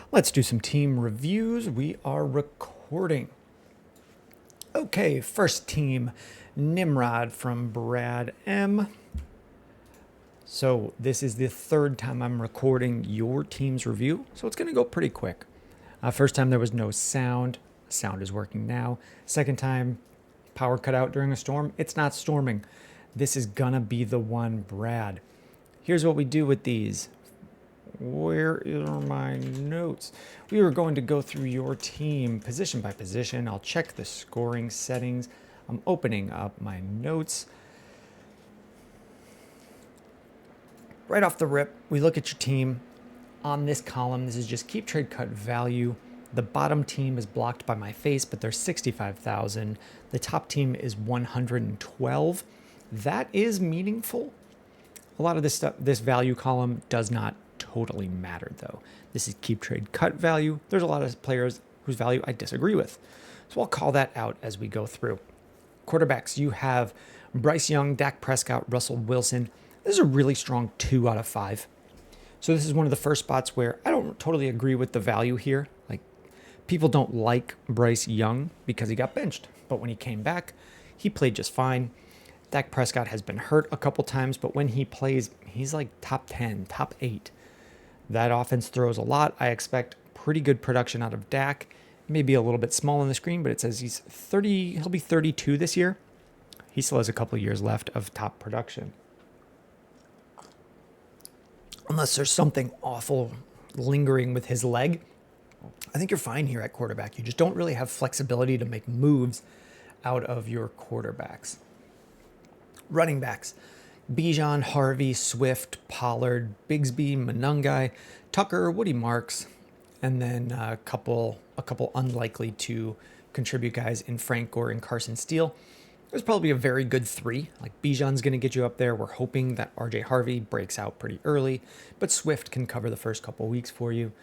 Let's do some team reviews. We are recording. Okay, first team, Nimrod from Brad M. So this is the third time I'm recording your team's review, so it's going to go pretty quick. First time there was no sound. Sound is working now. Second time, power cut out during a storm. It's not storming. This is going to be the one, Brad. Here's what we do with these. Where are my notes? We are going to go through your team position by position. I'll check the scoring settings. I'm opening up my notes. Right off the rip, we look at your team. On this column, this is just keep trade cut value. The bottom team is blocked by my face, but they're 65,000. The top team is 112. That is meaningful. A lot of this stuff, this value column does not totally matter though. This is keep trade cut value. There's a lot of players whose value I disagree with. So I'll call that out as we go through. Quarterbacks, you have Bryce Young, Dak Prescott, Russell Wilson. This is a really strong 2 out of 5. So this is one of the first spots where I don't totally agree with the value here. Like, people don't like Bryce Young because he got benched, but when he came back, he played just fine. Dak Prescott has been hurt a couple times, but when he plays, he's like top 10, top 8. That offense throws a lot. I expect pretty good production out of Dak. Maybe a little bit small on the screen, but it says he's 30. He'll be 32 this year. He still has a couple of years left of top production. Unless there's something awful lingering with his leg, I think you're fine here at quarterback. You just don't really have flexibility to make moves out of your quarterbacks. Running backs. Bijan, Harvey, Swift, Pollard, Bigsby, Monungai, Tucker, Woody Marks, and then a couple unlikely to contribute guys in Frank Gore and Carson Steele. There's probably a very good 3. Like Bijan's going to get you up there. We're hoping that RJ Harvey breaks out pretty early, but Swift can cover the first couple weeks for you.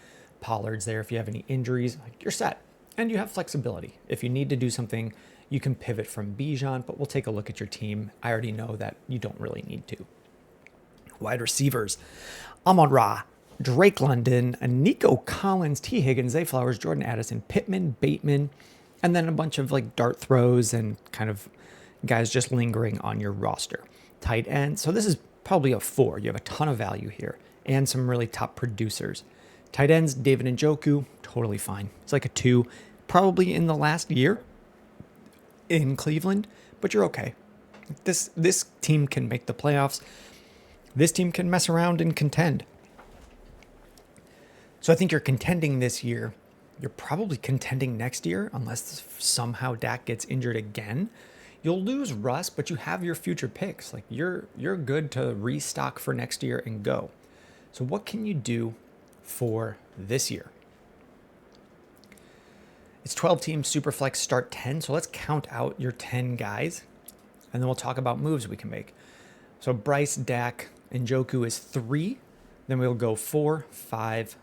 Pollard's there if you have any injuries. Like, you're set, and you have flexibility. If you need to do something, you can pivot from Bijan, but we'll take a look at your team. I already know that you don't really need to. Wide receivers, Amon-Ra, Drake London, Nico Collins, T. Higgins, Zay Flowers, Jordan Addison, Pittman, Bateman, and then a bunch of like dart throws and kind of guys just lingering on your roster. Tight end, so this is probably a 4. You have a ton of value here and some really top producers. Tight ends, David Njoku, totally fine. It's like a 2, probably in the last year in Cleveland, but you're okay. This team can make the playoffs. This team can mess around and contend. So I think you're contending this year. You're probably contending next year unless somehow Dak gets injured again. You'll lose Russ, but you have your future picks. Like you're good to restock for next year and go. So what can you do for this year? It's 12 teams, Superflex start 10. So let's count out your 10 guys, and then we'll talk about moves we can make. So Bryce, Dak, and Njoku is 3. Then we'll go 4, 5,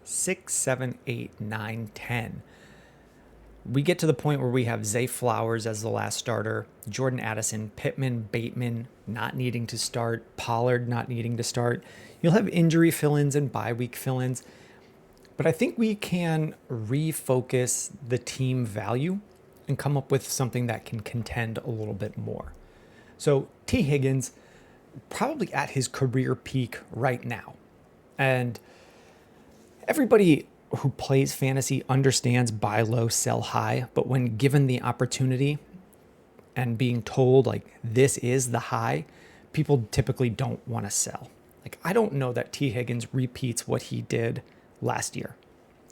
6, 7, 8, 9, 10. We get to the point where we have Zay Flowers as the last starter, Jordan Addison, Pittman, Bateman not needing to start, Pollard not needing to start. You'll have injury fill-ins and bye week fill-ins. But I think we can refocus the team value and come up with something that can contend a little bit more. So T. Higgins, probably at his career peak right now. And everybody who plays fantasy understands buy low, sell high. But when given the opportunity and being told like this is the high, people typically don't want to sell. Like, I don't know that T. Higgins repeats what he did last year.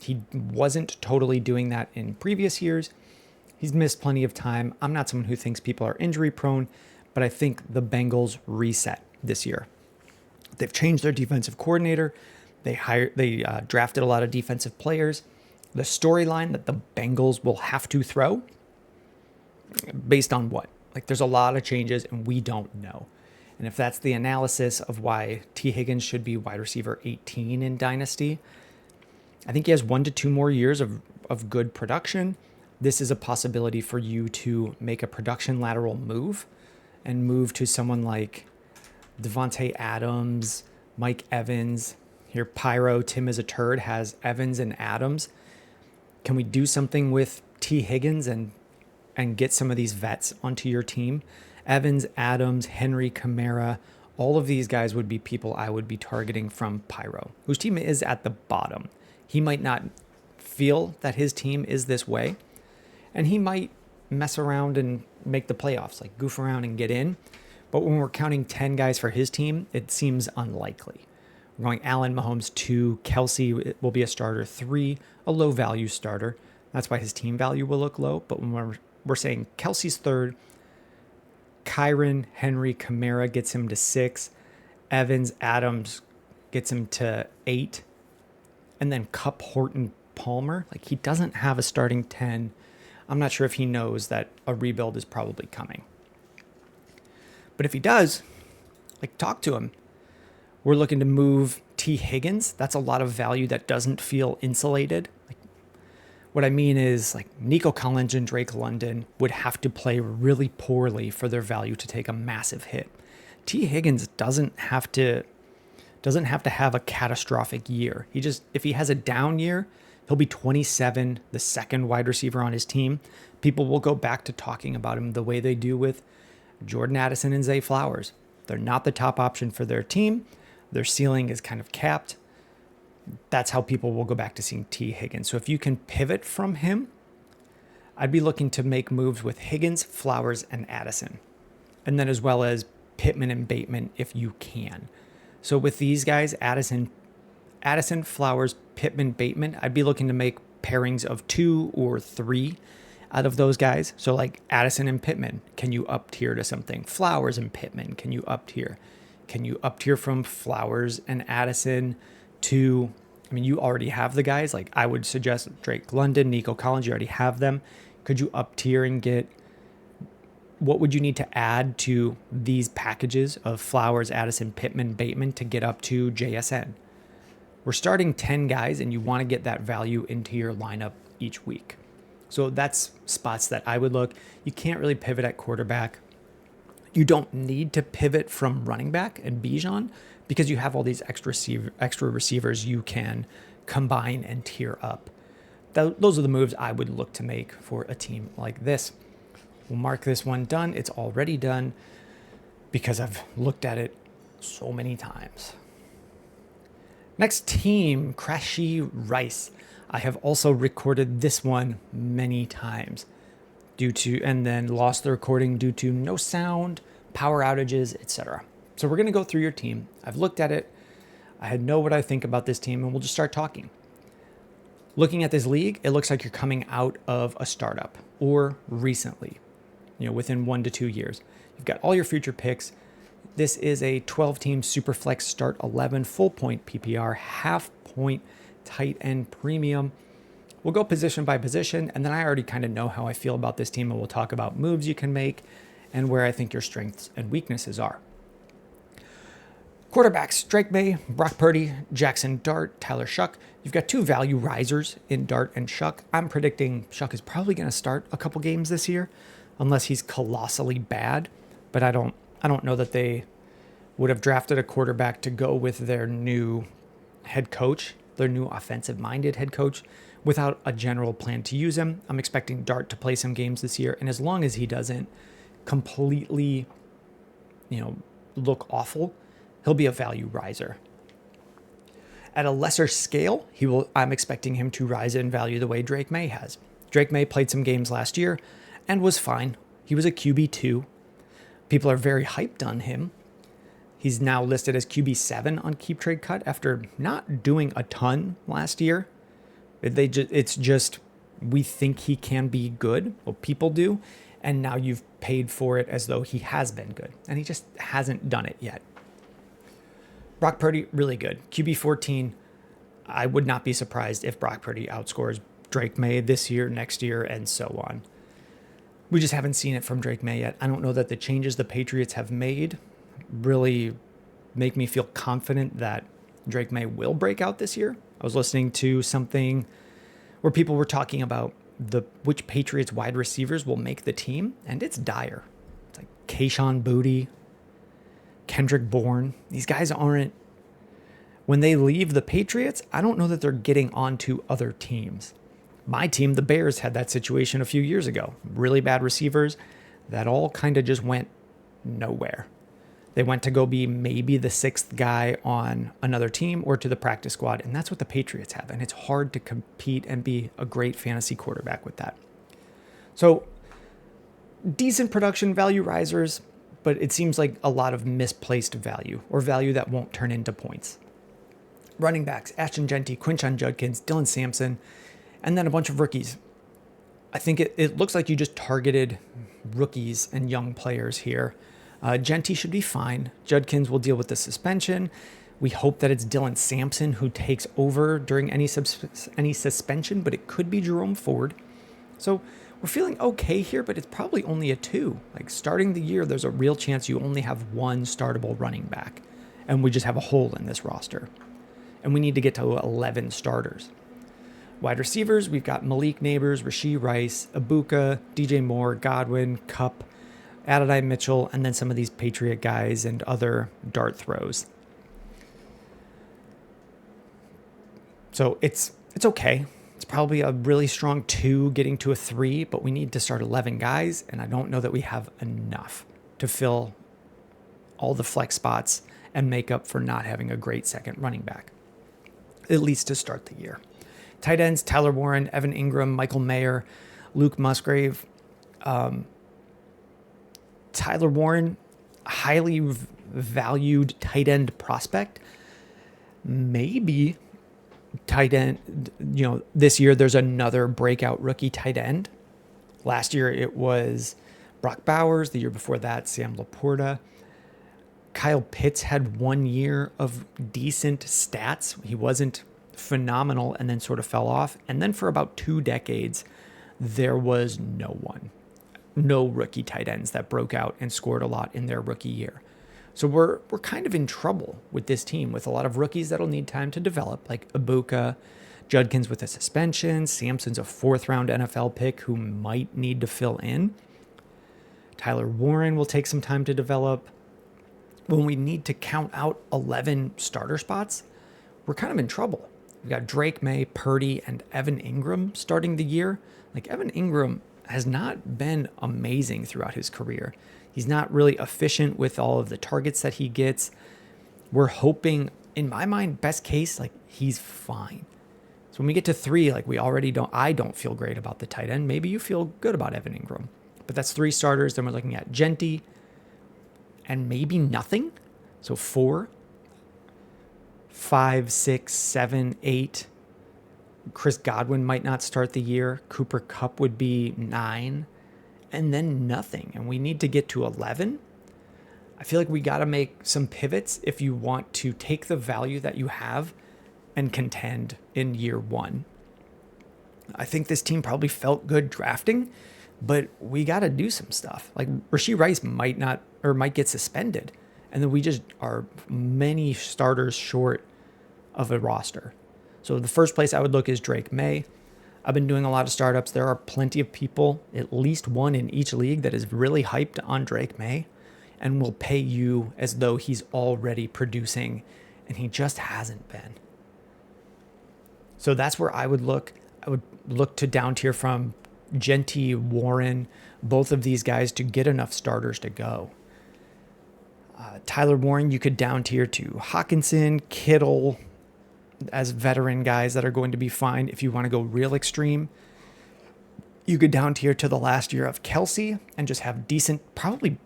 He wasn't totally doing that in previous years. He's missed plenty of time. I'm not someone who thinks people are injury prone, but I think the Bengals reset this year. They've changed their defensive coordinator. They drafted a lot of defensive players. The storyline that the Bengals will have to throw, based on what? Like, there's a lot of changes and we don't know. And if that's the analysis of why T. Higgins should be wide receiver 18 in Dynasty, I think he has 1 to 2 more years of good production. This is a possibility for you to make a production lateral move and move to someone like Devontae Adams, Mike Evans. Here, Pyro, Tim is a turd, has Evans and Adams. Can we do something with T. Higgins and get some of these vets onto your team? Evans, Adams, Henry, Kamara, all of these guys would be people I would be targeting from Pyro, whose team is at the bottom. He might not feel that his team is this way, and he might mess around and make the playoffs, like goof around and get in. But when we're counting 10 guys for his team, it seems unlikely. We're going Allen, Mahomes 2, Kelsey will be a starter 3, a low value starter. That's why his team value will look low. But when we're saying Kelsey's 3rd, Kyron, Henry, Kamara gets him to 6, Evans, Adams gets him to 8, and then Kupp, Horton, Palmer. Like, he doesn't have a starting 10. I'm not sure if he knows that a rebuild is probably coming. But if he does, like, talk to him. We're looking to move T. Higgins. That's a lot of value that doesn't feel insulated. Like, what I mean is, like, Nico Collins and Drake London would have to play really poorly for their value to take a massive hit. T. Higgins doesn't have to have a catastrophic year. If he has a down year, he'll be 27, the second wide receiver on his team. People will go back to talking about him the way they do with Jordan Addison and Zay Flowers. They're not the top option for their team. Their ceiling is kind of capped. That's how people will go back to seeing T. Higgins. So if you can pivot from him, I'd be looking to make moves with Higgins, Flowers, and Addison. And then as well as Pittman and Bateman if you can. So with these guys, Addison, Flowers, Pittman, Bateman, I'd be looking to make pairings of 2 or 3 out of those guys. So like Addison and Pittman, can you up tier to something? Flowers and Pittman, can you up tier? Can you up tier from Flowers and Addison to, I mean, you already have the guys. Like, I would suggest Drake London, Nico Collins, you already have them. Could you up tier and get, what would you need to add to these packages of Flowers, Addison, Pittman, Bateman to get up to JSN? We're starting 10 guys and you want to get that value into your lineup each week. So that's spots that I would look. You can't really pivot at quarterback. You don't need to pivot from running back and Bijan because you have all these extra receivers you can combine and tier up. Those are the moves I would look to make for a team like this. We'll mark this one done. It's already done because I've looked at it so many times. Next team, Crashy Rice. I have also recorded this one many times and then lost the recording due to no sound, power outages, etc. So we're going to go through your team. I've looked at it. I know what I think about this team, and we'll just start talking. Looking at this league, it looks like you're coming out of a startup or recently, within 1 to 2 years. You've got all your future picks. This is a 12-team Superflex Start 11 full point PPR, half point tight end premium. We'll go position by position, and then I already kind of know how I feel about this team, and we'll talk about moves you can make and where I think your strengths and weaknesses are. Quarterbacks, Drake May, Brock Purdy, Jackson Dart, Tyler Shuck. You've got 2 value risers in Dart and Shuck. I'm predicting Shuck is probably going to start a couple games this year, unless he's colossally bad, but I don't know that they would have drafted a quarterback to go with their new head coach, their new offensive-minded head coach, without a general plan to use him. I'm expecting Dart to play some games this year, and as long as he doesn't completely, look awful, he'll be a value riser. At a lesser scale, I'm expecting him to rise in value the way Drake May has. Drake May played some games last year and was fine. He was a QB2. People are very hyped on him. He's now listed as QB7 on Keep Trade Cut after not doing a ton last year. It's just, we think he can be good. Well, people do. And now you've paid for it as though he has been good. And he just hasn't done it yet. Brock Purdy, really good. QB14, I would not be surprised if Brock Purdy outscores Drake May this year, next year, and so on. We just haven't seen it from Drake May yet. I don't know that the changes the Patriots have made really make me feel confident that Drake May will break out this year. I was listening to something where people were talking about which Patriots wide receivers will make the team, and it's dire. It's like Kayshon Boutte, Kendrick Bourne. These guys aren't When they leave the Patriots, I don't know that they're getting onto other teams. My team, the Bears, had that situation a few years ago. Really bad receivers that all kind of just went nowhere. They went to go be maybe the sixth guy on another team or to the practice squad, and that's what the Patriots have. And it's hard to compete and be a great fantasy quarterback with that. So, decent production value risers, but it seems like a lot of misplaced value or value that won't turn into points. Running backs, Ashton Jeanty, Quinshon Judkins, Dylan Sampson, and then a bunch of rookies. I think it looks like you just targeted rookies and young players here. Jeanty should be fine. Judkins will deal with the suspension. We hope that it's Dylan Sampson who takes over during any suspension, but it could be Jerome Ford. So we're feeling okay here, but it's probably only a 2. Like starting the year, there's a real chance you only have one startable running back, and we just have a hole in this roster. And we need to get to 11 starters. Wide receivers, we've got Malik Neighbors, Rashee Rice, Ibuka, DJ Moore, Godwin, Kupp, Adonai Mitchell, and then some of these Patriot guys and other dart throws. So it's okay. It's probably a really strong 2 getting to a 3, but we need to start 11 guys, and I don't know that we have enough to fill all the flex spots and make up for not having a great second running back, at least to start the year. Tight ends, Tyler Warren, Evan Ingram, Michael Mayer, Luke Musgrave. Tyler Warren, highly valued tight end prospect. Maybe tight end, this year there's another breakout rookie tight end. Last year it was Brock Bowers. The year before that, Sam Laporta. Kyle Pitts had 1 year of decent stats. He wasn't phenomenal and then sort of fell off. And then for about 2 decades, there was no rookie tight ends that broke out and scored a lot in their rookie year. So we're kind of in trouble with this team with a lot of rookies that'll need time to develop, like Ibuka, Judkins with a suspension, Sampson's a 4th-round NFL pick who might need to fill in. Tyler Warren will take some time to develop. When we need to count out 11 starter spots, we're kind of in trouble. We've got Drake May, Purdy, and Evan Ingram starting the year. Like, Evan Ingram has not been amazing throughout his career. He's not really efficient with all of the targets that he gets. We're hoping, in my mind, best case, like, he's fine. So when we get to 3, like, I don't feel great about the tight end. Maybe you feel good about Evan Ingram. But that's 3 starters. Then we're looking at Jeanty and maybe nothing. So 4, 5, 6, 7, 8. Chris Godwin might not start the year. Cooper Kupp would be 9. And then nothing. And we need to get to 11. I feel like we got to make some pivots if you want to take the value that you have and contend in year 1. I think this team probably felt good drafting, but we got to do some stuff. Like, Rashee Rice might get suspended. And then we just are many starters short of a roster. So the first place I would look is Drake May. I've been doing a lot of startups. There are plenty of people, at least one in each league, that is really hyped on Drake May and will pay you as though he's already producing, and he just hasn't been. So that's where I would look. I would look to down tier from Jeanty, Warren, both of these guys to get enough starters to go. Tyler Warren, you could down tier to Hawkinson, Kittle, as veteran guys that are going to be fine. If you want to go real extreme, you could down tier to the last year of Kelsey and just have decent, probably,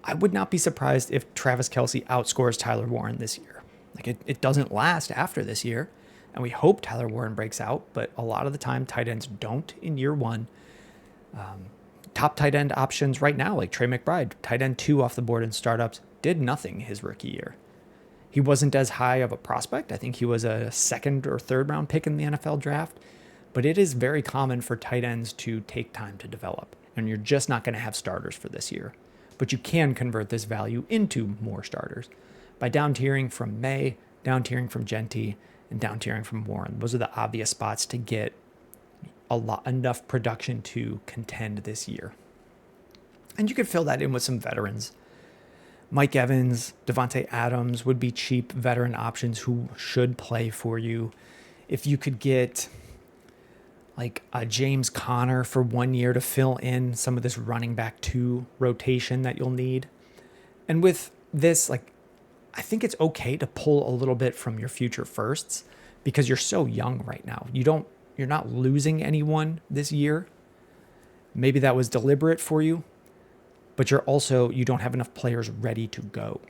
I would not be surprised if Travis Kelce outscores Tyler Warren this year. Like, it doesn't last after this year, and we hope Tyler Warren breaks out, but a lot of the time tight ends don't in year 1. Top tight end options right now, like Trey McBride, tight end 2 off the board in startups, did nothing his rookie year. He wasn't as high of a prospect. I think he was a 2nd or 3rd round pick in the NFL draft, but it is very common for tight ends to take time to develop, and you're just not going to have starters for this year. But you can convert this value into more starters by down tiering from May, down tiering from Jeanty, and down tiering from Warren. Those are the obvious spots to get enough production to contend this year. And you could fill that in with some veterans. Mike Evans, Devontae Adams would be cheap veteran options who should play for you. If you could get like a James Conner for 1 year to fill in some of this running back 2 rotation that you'll need. And with this, like, I think it's okay to pull a little bit from your future firsts because you're so young right now. You're not losing anyone this year. Maybe that was deliberate for you, but you don't have enough players ready to go.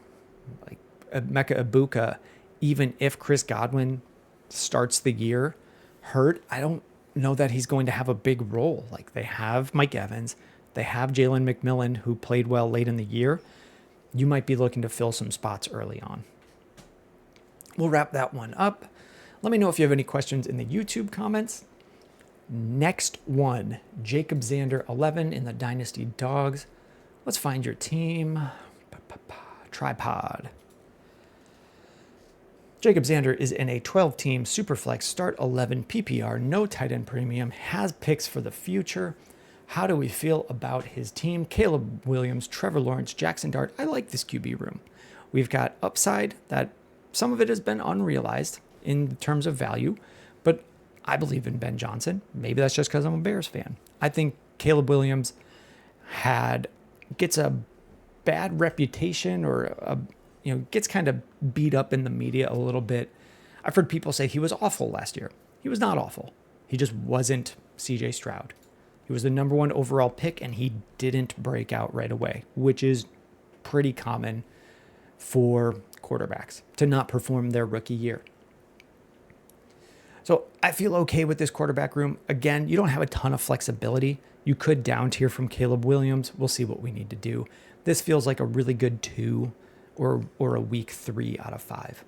Like Emeka Egbuka, even if Chris Godwin starts the year hurt, I don't know that he's going to have a big role. Like, they have Mike Evans, they have Jalen McMillan, who played well late in the year. You might be looking to fill some spots early on. We'll wrap that one up. Let me know if you have any questions in the YouTube comments. Next one, Jacob Zander 11 in the Dynasty Dogs. Let's find your team. Tripod. Jacob Zander is in a 12-team Superflex Start 11 PPR, no tight end premium, has picks for the future. How do we feel about his team? Caleb Williams, Trevor Lawrence, Jackson Dart. I like this QB room. We've got upside that some of it has been unrealized in terms of value, but I believe in Ben Johnson. Maybe that's just because I'm a Bears fan. I think Caleb Williams gets a bad reputation or gets kind of beat up in the media a little bit. I've heard people say he was awful last year. He was not awful. He just wasn't CJ Stroud. He was the number 1 overall pick, and he didn't break out right away, which is pretty common for quarterbacks to not perform their rookie year. So I feel okay with this quarterback room. Again, you don't have a ton of flexibility. You could down tier from Caleb Williams. We'll see what we need to do. This feels like a really good 2 or a week 3 out of 5.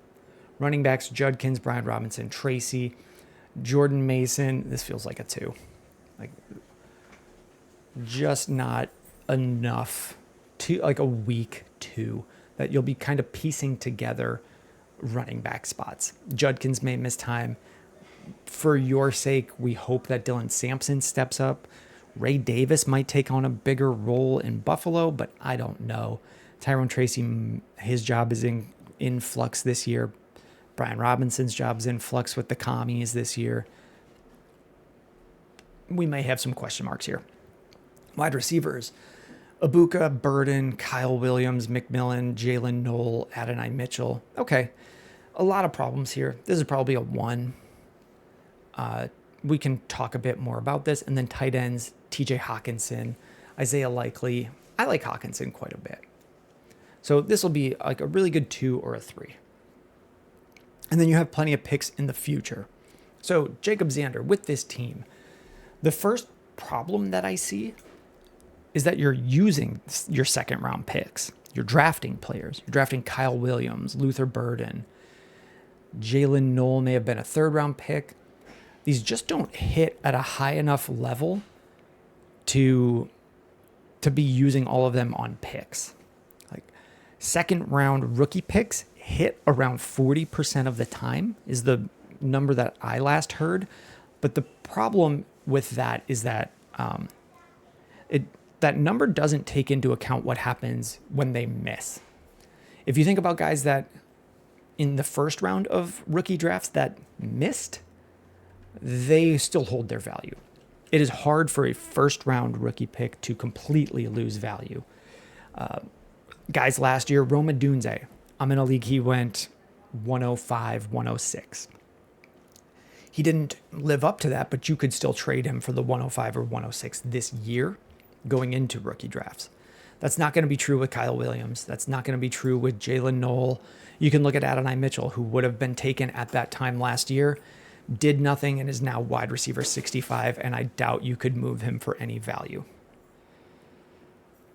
Running backs, Judkins, Brian Robinson, Tracy, Jordan Mason. This feels like a 2. Like, just not enough to like a week 2 that you'll be kind of piecing together running back spots. Judkins may miss time. For your sake, we hope that Dylan Sampson steps up. Ray Davis might take on a bigger role in Buffalo, but I don't know. Tyrone Tracy, his job is in flux this year. Brian Robinson's job is in flux with the commies this year. We may have some question marks here. Wide receivers, Egbuka, Burden, Kyle Williams, McMillan, Jalen Noel, Adonai Mitchell. Okay, a lot of problems here. This is probably a 1. We can talk a bit more about this. And then tight ends, TJ Hawkinson, Isaiah Likely. I like Hawkinson quite a bit. So this will be like a really good 2 or a 3. And then you have plenty of picks in the future. So Jacob Zander with this team. The first problem that I see is that you're using your second round picks. You're drafting players. You're drafting Kyle Williams, Luther Burden. Jalen Noel may have been a 3rd round pick. These just don't hit at a high enough level to be using all of them on picks. Like, 2nd round rookie picks hit around 40% of the time is the number that I last heard. But the problem with that is that that number doesn't take into account what happens when they miss. If you think about guys that in the 1st round of rookie drafts that missed, they still hold their value. It is hard for a 1st round rookie pick to completely lose value. Guys last year, Roma Dunze, I'm in a league, he went 105, 106. He didn't live up to that, but you could still trade him for the 105 or 106 this year going into rookie drafts. That's not going to be true with Kyle Williams. That's not going to be true with Jalen Noel. You can look at Adonai Mitchell, who would have been taken at that time last year, did nothing, and is now wide receiver 65, and I doubt you could move him for any value.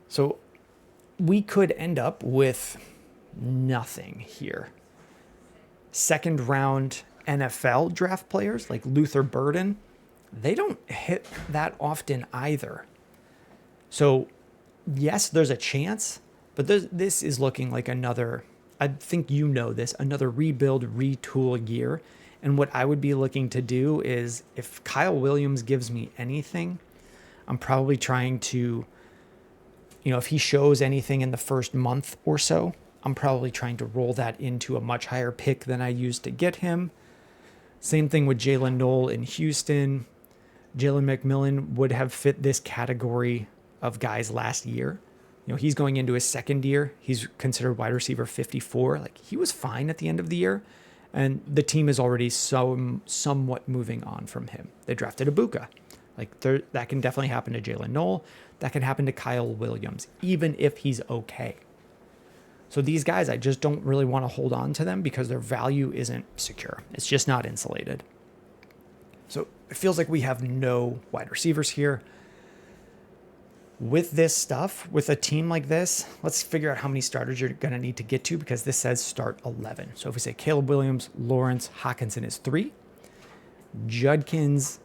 So we could end up with nothing here. 2nd round NFL draft players like Luther Burden, they don't hit that often either. So yes, there's a chance, but this is looking like another, I think you know this, another rebuild, retool year. And what I would be looking to do is, if Kyle Williams gives me anything, I'm probably trying to If he shows anything in the first month or so, I'm probably trying to roll that into a much higher pick than I used to get him. Same thing with Jalen Knoll in Houston. Jalen McMillan would have fit this category of guys last year. He's going into his second year. He's considered wide receiver 54. Like, he was fine at the end of the year. And the team is already somewhat moving on from him. They drafted Ibuka. That can definitely happen to Jalen Knoll. That can happen to Kyle Williams, even if he's okay. So these guys, I just don't really want to hold on to them because their value isn't secure. It's just not insulated. So it feels like we have no wide receivers here. With this stuff, with a team like this, let's figure out how many starters you're going to need to get to, because this says start 11. So if we say Caleb Williams, Lawrence, Hockenson is 3. Judkins,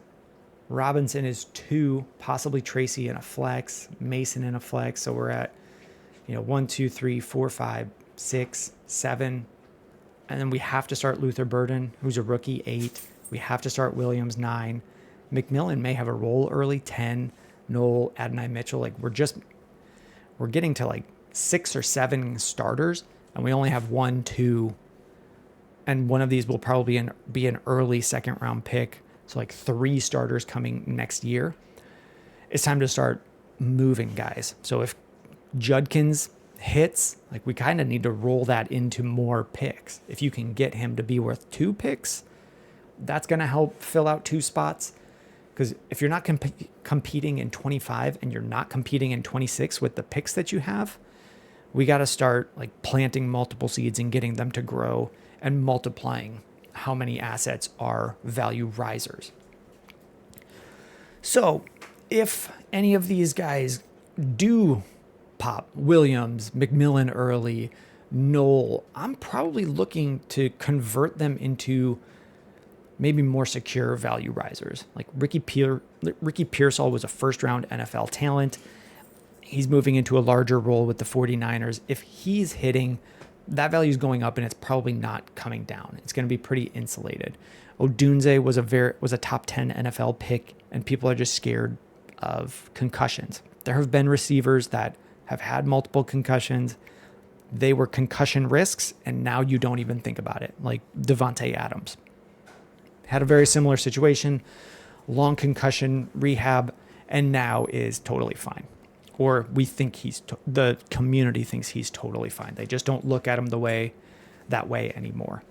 Robinson is 2, possibly Tracy in a flex, Mason in a flex. So we're at 1, 2, 3, 4, 5, 6, 7. And then we have to start Luther Burden, who's a rookie, 8. We have to start Williams, 9. McMillan may have a role early, 10. Knoll, Adonai Mitchell. We're getting to 6 or 7 starters, and we only have 1, 2. And one of these will probably be an early second round pick. So 3 starters coming next year. It's time to start moving guys. So if Judkins hits, we kind of need to roll that into more picks. If you can get him to be worth 2 picks, that's going to help fill out 2 spots. Because if you're not competing in 25 and you're not competing in 26 with the picks that you have, we got to start planting multiple seeds and getting them to grow and multiplying how many assets are value risers. So if any of these guys do pop, Williams, McMillan early, Knoll, I'm probably looking to convert them into maybe more secure value risers. Ricky Pearsall was a first-round NFL talent. He's moving into a larger role with the 49ers. If he's hitting, that value is going up, and it's probably not coming down. It's going to be pretty insulated. Odunze was a top 10 NFL pick, and people are just scared of concussions. There have been receivers that have had multiple concussions. They were concussion risks, and now you don't even think about it, like Devontae Adams. Had a very similar situation, long concussion rehab, and now is totally fine. Or we think the community thinks he's totally fine. They just don't look at him that way anymore.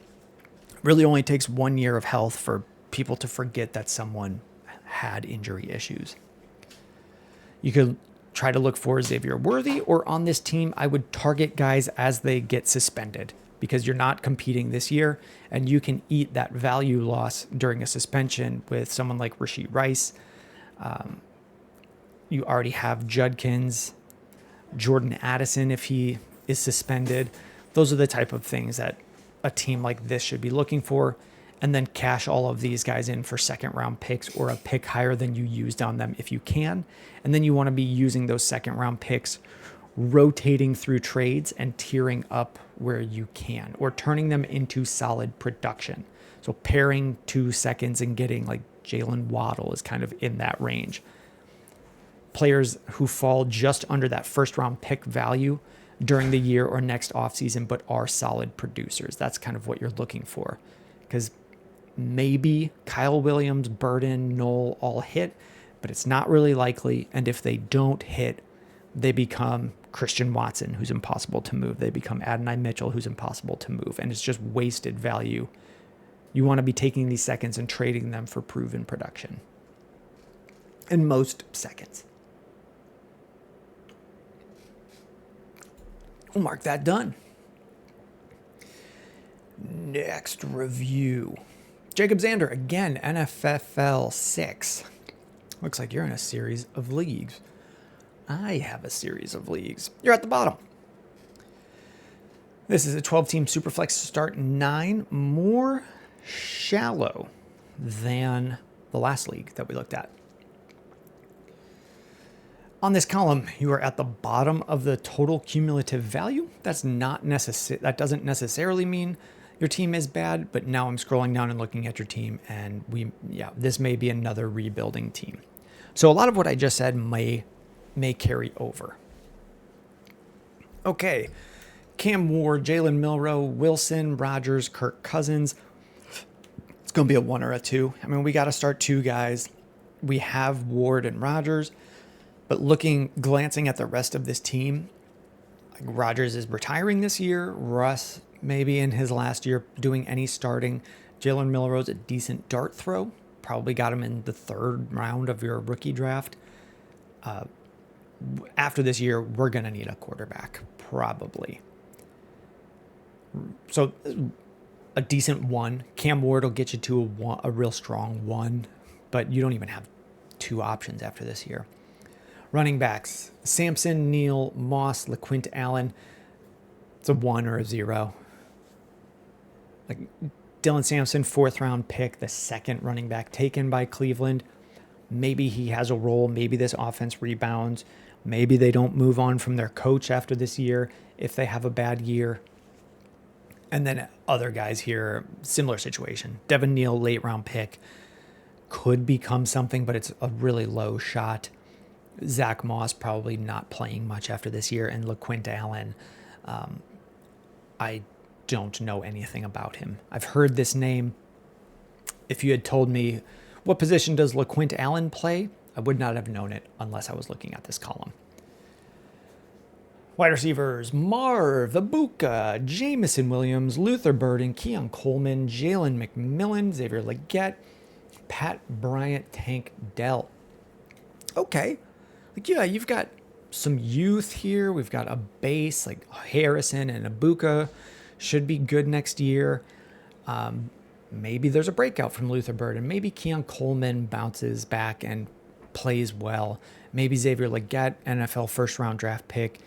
Really only takes 1 year of health for people to forget that someone had injury issues. You could try to look for Xavier Worthy, or on this team, I would target guys as they get suspended, because you're not competing this year, and you can eat that value loss during a suspension with someone like Rashee Rice. You already have Judkins, Jordan Addison if he is suspended. Those are the type of things that a team like this should be looking for, and then cash all of these guys in for second round picks or a pick higher than you used on them if you can. And then you want to be using those second round picks, rotating through trades and tiering up where you can, or turning them into solid production. So pairing 2 seconds and getting Jalen Waddle is kind of in that range. Players who fall just under that first round pick value during the year or next offseason, but are solid producers. That's kind of what you're looking for, because maybe Kyle Williams, Burden, Knoll all hit, but it's not really likely. And if they don't hit, they become Christian Watson, who's impossible to move. They become Adonai Mitchell, who's impossible to move. And it's just wasted value. You want to be taking these seconds and trading them for proven production. In most seconds. We'll mark that done. Next review. Jacob Zander, again, NFL 6. Looks like you're in a series of leagues. I have a series of leagues. You're at the bottom. This is a 12-team Superflex start 9, more shallow than the last league that we looked at. On this column, you are at the bottom of the total cumulative value. That doesn't necessarily mean your team is bad, but now I'm scrolling down and looking at your team, and this may be another rebuilding team. So a lot of what I just said may carry over. Okay. Cam Ward, Jalen Milroe, Wilson, Rogers, Kirk Cousins. It's going to be a 1 or a 2. I mean, we got to start 2 guys. We have Ward and Rogers, but glancing at the rest of this team, like Rogers is retiring this year. Russ maybe in his last year doing any starting. Jalen Milroe's a decent dart throw. Probably got him in the 3rd round of your rookie draft. After this year, we're going to need a quarterback, probably. So a decent 1. Cam Ward will get you to a real strong 1, but you don't even have 2 options after this year. Running backs, Sampson, Neal, Moss, LeQuint Allen. It's a 1 or a 0. Like Dylan Sampson, 4th round pick, the 2nd running back taken by Cleveland. Maybe he has a role. Maybe this offense rebounds. Maybe they don't move on from their coach after this year if they have a bad year. And then other guys here, similar situation. Devin Neal, late round pick, could become something, but it's a really low shot. Zach Moss probably not playing much after this year. And LeQuint Allen, I don't know anything about him. I've heard this name. If you had told me what position does LeQuint Allen play, I would not have known it unless I was looking at this column. Wide receivers, Marv, Ibuka, Jamison Williams, Luther Burden, Keon Coleman, Jalen McMillan, Xavier Legette, Pat Bryant, Tank Dell. Okay. Like, yeah, you've got some youth here. We've got a base like Harrison and Ibuka should be good next year. Maybe there's a breakout from Luther Burden. Maybe Keon Coleman bounces back and plays well. Maybe Xavier Legette, NFL 1st round draft pick,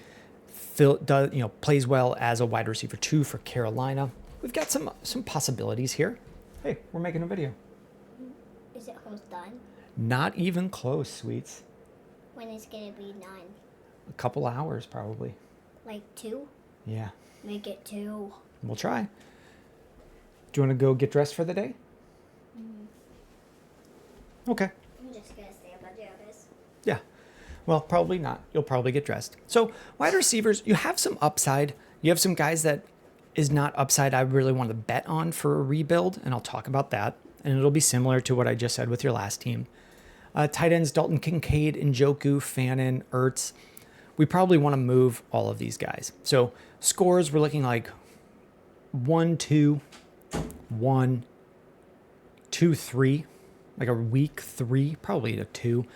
plays well as a wide receiver 2 for Carolina. We've got some possibilities here. Hey, we're making a video. Is it almost done? Not even close, sweets. When is it going to be 9? A couple hours, probably. Like 2? Yeah. Make it 2. We'll try. Do you want to go get dressed for the day? Okay. I'm just going to stay in my pajamas. Yeah. Well, probably not. You'll probably get dressed. So, wide receivers, you have some upside. You have some guys that is not upside I really want to bet on for a rebuild, and I'll talk about that. And it'll be similar to what I just said with your last team. Tight ends, Dalton Kincaid, Njoku, Fannin, Ertz. We probably want to move all of these guys. So, scores, we're looking like 1, 2, 1, 2, 3. Like a week 3, probably a 2.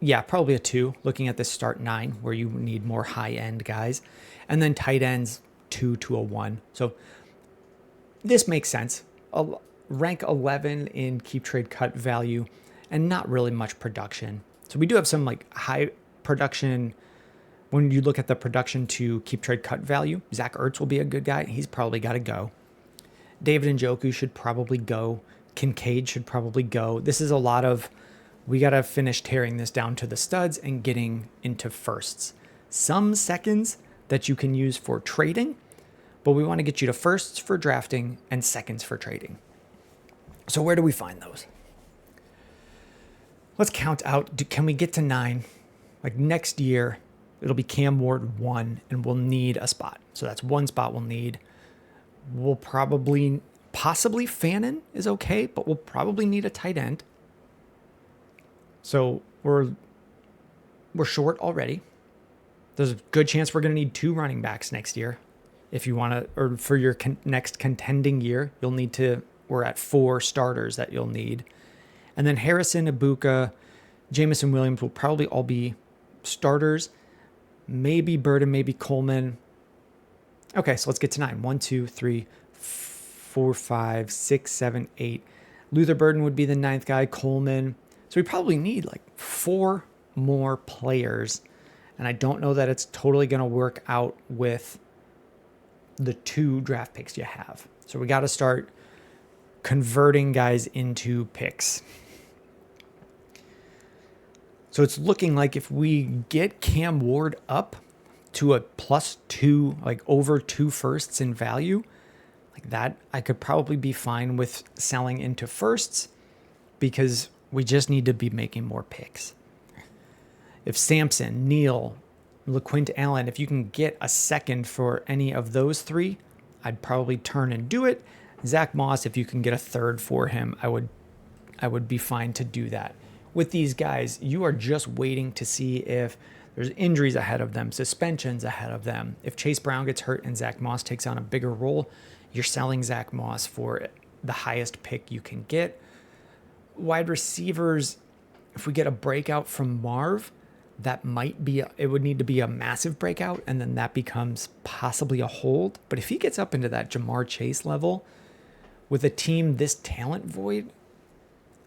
Yeah, probably a 2, looking at this start 9, where you need more high-end guys. And then tight ends, 2 to a 1. So this makes sense. Rank 11 in keep trade cut value and not really much production. So we do have some like high production. When you look at the production to keep trade cut value, Zach Ertz will be a good guy. He's probably got to go. David Njoku should probably go. Kincaid should probably go. This is a lot of, we got to finish tearing this down to the studs and getting into firsts. Some seconds that you can use for trading, but we want to get you to firsts for drafting and seconds for trading. So where do we find those? Let's count out. Can we get to 9? Like next year, it'll be Cam Ward 1, and we'll need a spot. So that's 1 spot we'll need. We'll possibly Fannin is okay, but we'll probably need a tight end. So we're short already. There's a good chance we're going to need 2 running backs next year. If you want to, or for your next contending year, you'll need to, we're at 4 starters that you'll need. And then Harrison, Ibuka, Jamison Williams will probably all be starters. Maybe Burden, maybe Coleman. Okay, so let's get to 9. 1, 2, 3, 4, 5, 6, 7, 8. Luther Burden would be the 9th guy, Coleman. So we probably need like 4 more players. And I don't know that it's totally going to work out with the 2 draft picks you have. So we got to start converting guys into picks. So it's looking like if we get Cam Ward up to a +2, like over 2 firsts in value, like that, I could probably be fine with selling into firsts because we just need to be making more picks. If Sampson, Neal, LaQuint Allen. If you can get a second for any of those three, I'd probably turn and do it. Zach Moss, if you can get a third for him, I would be fine to do that. With these guys, you are just waiting to see if there's injuries ahead of them, suspensions ahead of them. If Chase Brown gets hurt and Zach Moss takes on a bigger role, you're selling Zach Moss for the highest pick you can get. Wide receivers, if we get a breakout from Marv, that might be, it would need to be a massive breakout, and then that becomes possibly a hold. But if he gets up into that Jamar Chase level with a team this talent void,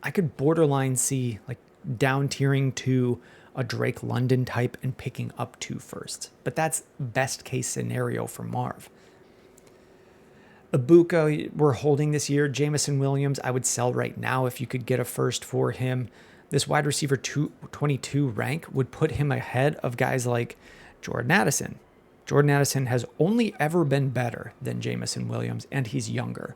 I could borderline see like down tiering to a Drake London type and picking up 2 firsts. But that's best case scenario for Marv. Ibuka, we're holding this year. Jamison Williams, I would sell right now if you could get a first for him. This wide receiver 22 rank would put him ahead of guys like Jordan Addison. Jordan Addison has only ever been better than Jamison Williams, and he's younger.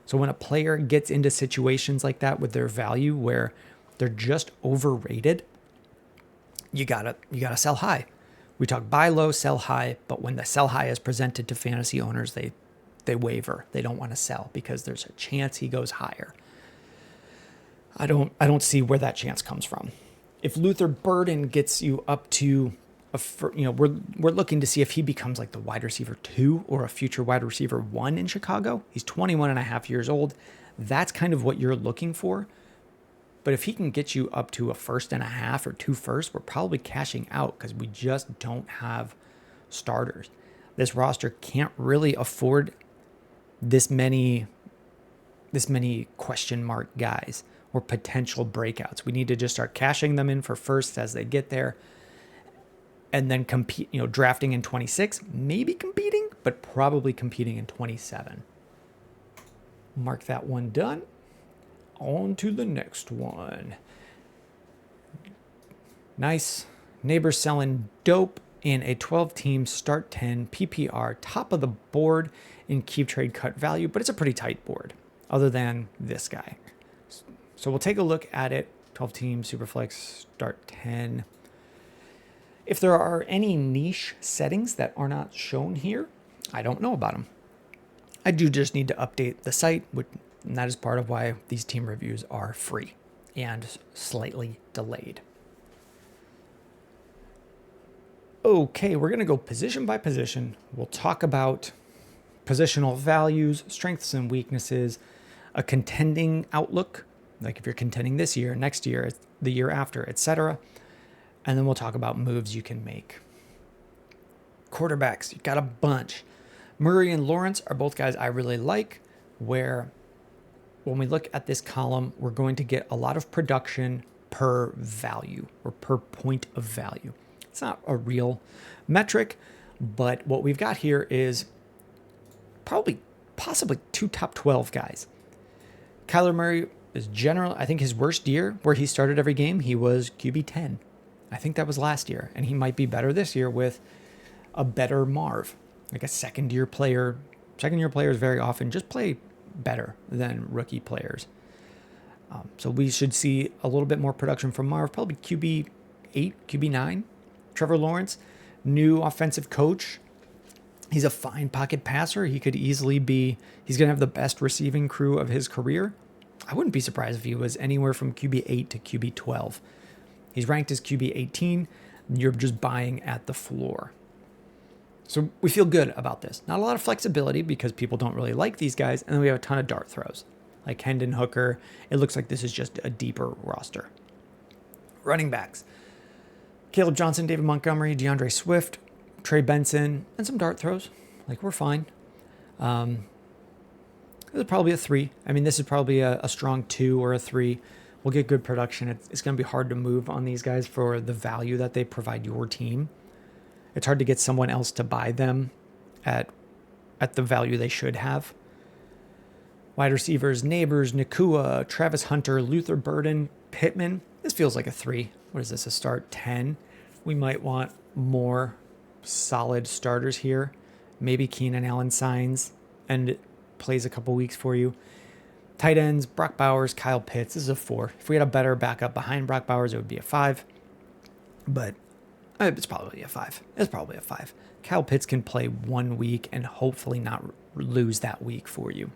So when a player gets into situations like that with their value where they're just overrated, you gotta sell high. We talk buy low, sell high, but when the sell high is presented to fantasy owners, they waver. They don't want to sell because there's a chance he goes higher. I don't see where that chance comes from. If Luther Burden gets you up to we're looking to see if he becomes like the wide receiver 2 or a future wide receiver 1 in Chicago. He's 21 and a half years old. That's kind of what you're looking for. But if he can get you up to a first and a half or 2 firsts, we're probably cashing out because we just don't have starters. This roster can't really afford this many question mark guys or potential breakouts. We need to just start cashing them in for firsts as they get there, and then compete, drafting in 26, maybe competing, but probably competing in 27. Mark that one done. On to the next one. Nice. Neighbors selling dope in a 12-team start 10 PPR, top of the board in keep trade cut value, but it's a pretty tight board other than this guy. So we'll take a look at it. 12-team Superflex start 10. If there are any niche settings that are not shown here, I don't know about them. I do just need to update the site, and that is part of why these team reviews are free and slightly delayed. Okay, we're going to go position by position. We'll talk about positional values, strengths and weaknesses, a contending outlook, like if you're contending this year, next year, the year after, etc. And then we'll talk about moves you can make. Quarterbacks, you've got a bunch. Murray and Lawrence are both guys I really like, where when we look at this column, we're going to get a lot of production per value or per point of value. It's not a real metric, but what we've got here is possibly 2 top 12 guys. Kyler Murray is generally, I think his worst year where he started every game, he was QB 10. I think that was last year, and he might be better this year with a better Marv, like a second-year player. Second-year players very often just play better than rookie players. So we should see a little bit more production from Marv, probably QB 8, QB 9. Trevor Lawrence, new offensive coach. He's a fine pocket passer. He could easily be, he's going to have the best receiving crew of his career. I wouldn't be surprised if he was anywhere from QB 8 to QB 12. He's ranked as QB 18. You're just buying at the floor. So we feel good about this. Not a lot of flexibility because people don't really like these guys. And then we have a ton of dart throws. Like Hendon Hooker. It looks like this is just a deeper roster. Running backs. Caleb Johnson, David Montgomery, DeAndre Swift, Trey Benson, and some dart throws. Like, we're fine. This is probably a 3. I mean, this is probably a strong 2 or a 3. We'll get good production. It's going to be hard to move on these guys for the value that they provide your team. It's hard to get someone else to buy them at the value they should have. Wide receivers, Neighbors, Nakua, Travis Hunter, Luther Burden, Pittman. This feels like a 3. What is this, a start 10? We might want more solid starters here. Maybe Keenan Allen signs and plays a couple weeks for you. Tight ends, Brock Bowers, Kyle Pitts. This is a 4. If we had a better backup behind Brock Bowers, it would be a 5. But It's probably a 5. It's probably a 5. Kyle Pitts can play 1 week and hopefully not lose that week for you.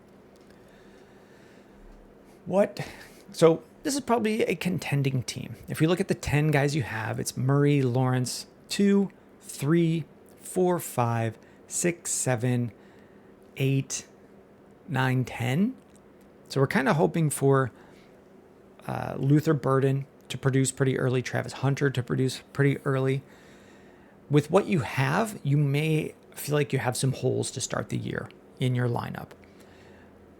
So this is probably a contending team. If we look at the 10 guys you have, it's Murray, Lawrence, 2, 3, 4, 5, 6, 7, 8, 9, 10. So we're kind of hoping for Luther Burden to produce pretty early, Travis Hunter to produce pretty early. With what you have, you may feel like you have some holes to start the year in your lineup.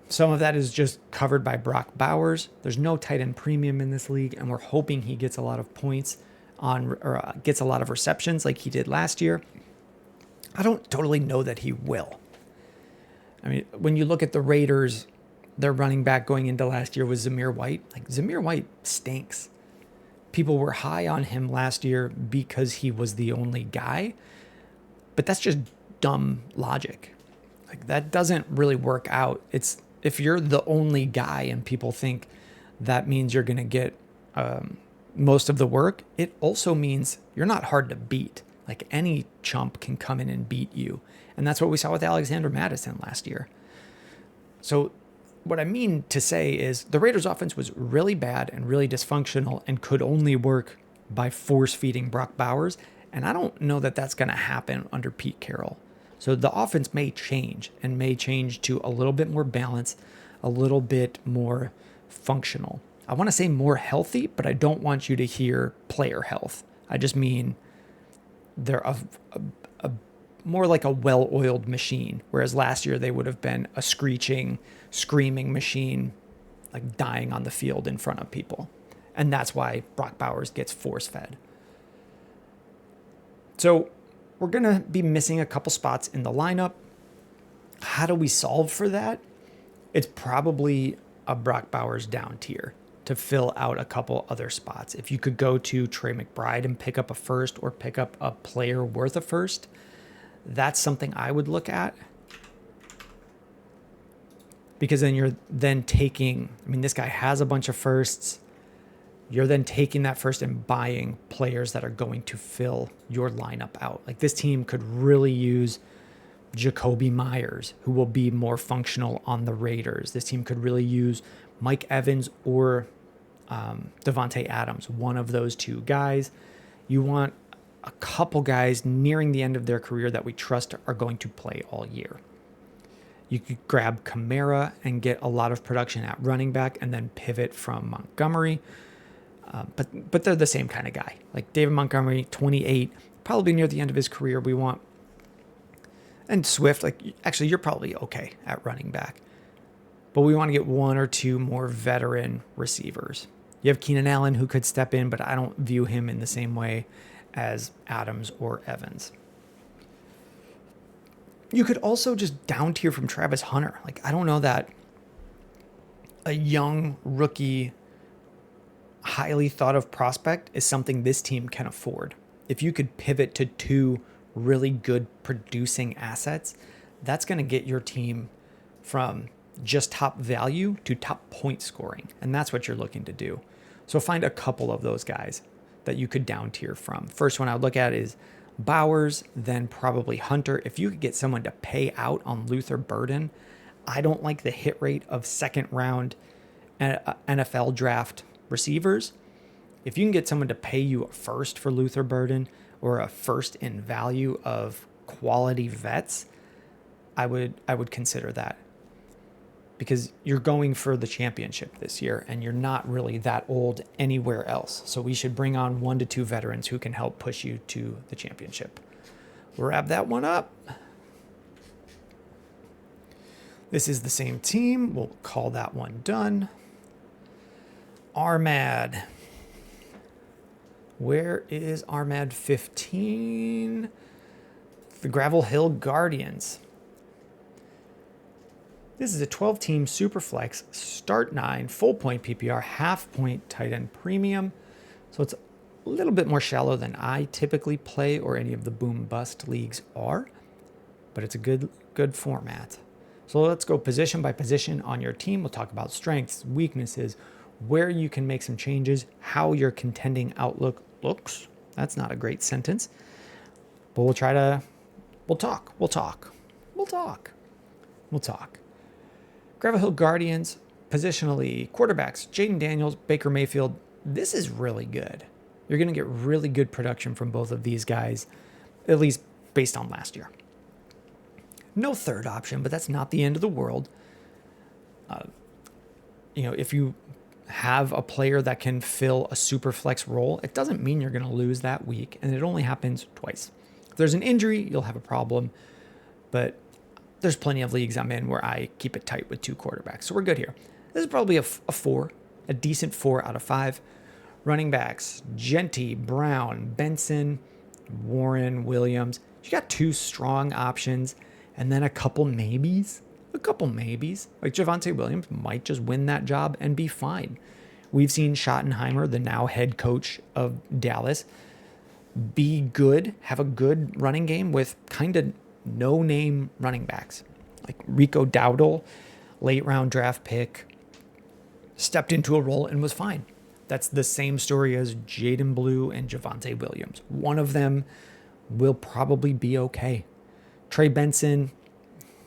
Some of that is just covered by Brock Bowers. There's no tight end premium in this league, and we're hoping he gets a lot of points gets a lot of receptions like he did last year. I don't totally know that he will. I mean, when you look at the Raiders, their running back going into last year was Zamir White. Like, Zamir White stinks. People were high on him last year because he was the only guy, but that's just dumb logic. Like, that doesn't really work out. It's if you're the only guy and people think that means you're going to get most of the work, it also means you're not hard to beat. Like, any chump can come in and beat you. And that's what we saw with Alexander Madison last year. So what I mean to say is the Raiders offense was really bad and really dysfunctional and could only work by force feeding Brock Bowers. And I don't know that that's going to happen under Pete Carroll. So the offense may change to a little bit more balanced, a little bit more functional. I want to say more healthy, but I don't want you to hear player health. I just mean they're a more like a well-oiled machine, whereas last year they would have been a screeching, screaming machine, like dying on the field in front of people. And that's why Brock Bowers gets force-fed. So we're going to be missing a couple spots in the lineup. How do we solve for that? It's probably a Brock Bowers down tier to fill out a couple other spots. If you could go to Trey McBride and pick up a first or pick up a player worth a first, that's something I would look at. Because then you're then taking, I mean, this guy has a bunch of firsts. You're then taking that first and buying players that are going to fill your lineup out. Like, this team could really use Jacoby Myers, who will be more functional on the Raiders. This team could really use Mike Evans or Devontae Adams, one of those two guys. You want a couple guys nearing the end of their career that we trust are going to play all year. You could grab Kamara and get a lot of production at running back and then pivot from Montgomery. But they're the same kind of guy. Like David Montgomery, 28, probably near the end of his career. We want, and Swift, like, actually you're probably okay at running back, but we want to get one or two more veteran receivers. You have Keenan Allen who could step in, but I don't view him in the same way as Adams or Evans. You could also just down tier from Travis Hunter. Like, I don't know that a young rookie, highly thought of prospect is something this team can afford. If you could pivot to two really good producing assets, that's going to get your team from just top value to top point scoring. And that's what you're looking to do. So find a couple of those guys that you could down tier from. First one I would look at is Bowers, then probably Hunter. If you could get someone to pay out on Luther Burden, I don't like the hit rate of second round NFL draft receivers. If you can get someone to pay you a first for Luther Burden or a first in value of quality vets, I would consider that, because you're going for the championship this year and you're not really that old anywhere else. So we should bring on 1 to 2 veterans who can help push you to the championship. We'll wrap that one up. This is the same team. We'll call that one done. Armad. Where is Armad 15? The Gravel Hill Guardians. This is a 12-team Superflex, start 9, full point PPR, half point tight end premium. So it's a little bit more shallow than I typically play or any of the boom bust leagues are, but it's a good format. So let's go position by position on your team. We'll talk about strengths, weaknesses, where you can make some changes, how your contending outlook looks, That's not a great sentence. But we'll talk. Gravel Hill Guardians, positionally, quarterbacks, Jaden Daniels, Baker Mayfield. This is really good. You're going to get really good production from both of these guys, at least based on last year. No third option, but that's not the end of the world. If you have a player that can fill a super flex role, it doesn't mean you're going to lose that week, and it only happens twice. If there's an injury, you'll have a problem, but there's plenty of leagues I'm in where I keep it tight with 2 quarterbacks, so we're good here. This is probably a 4, a decent 4 out of 5. Running backs, Genty, Brown, Benson, Warren, Williams. You got 2 strong options, and then a couple maybes. Like Javonte Williams might just win that job and be fine. We've seen Schottenheimer, the now head coach of Dallas, be good, have a good running game with kind of no-name running backs. Like Rico Dowdle, late round draft pick, stepped into a role and was fine. That's the same story as Jaden Blue and Javonte Williams. One of them will probably be okay. Trey Benson,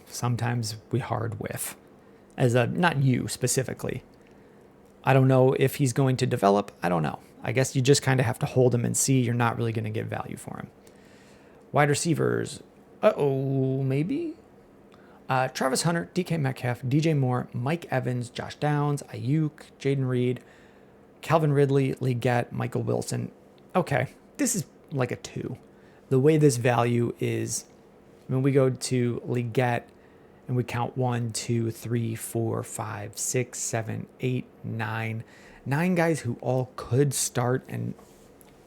sometimes we hard whiff. Not you specifically. I don't know if he's going to develop. I don't know. I guess you just kind of have to hold him and see. You're not really going to get value for him. Wide receivers. Maybe. Travis Hunter, DK Metcalf, DJ Moore, Mike Evans, Josh Downs, Ayuk, Jaden Reed, Calvin Ridley, Leggett, Michael Wilson. Okay, this is like a 2. The way this value is, when we go to Leggett and we count 1, 2, 3, 4, 5, 6, 7, 8, 9. 9 guys who all could start, and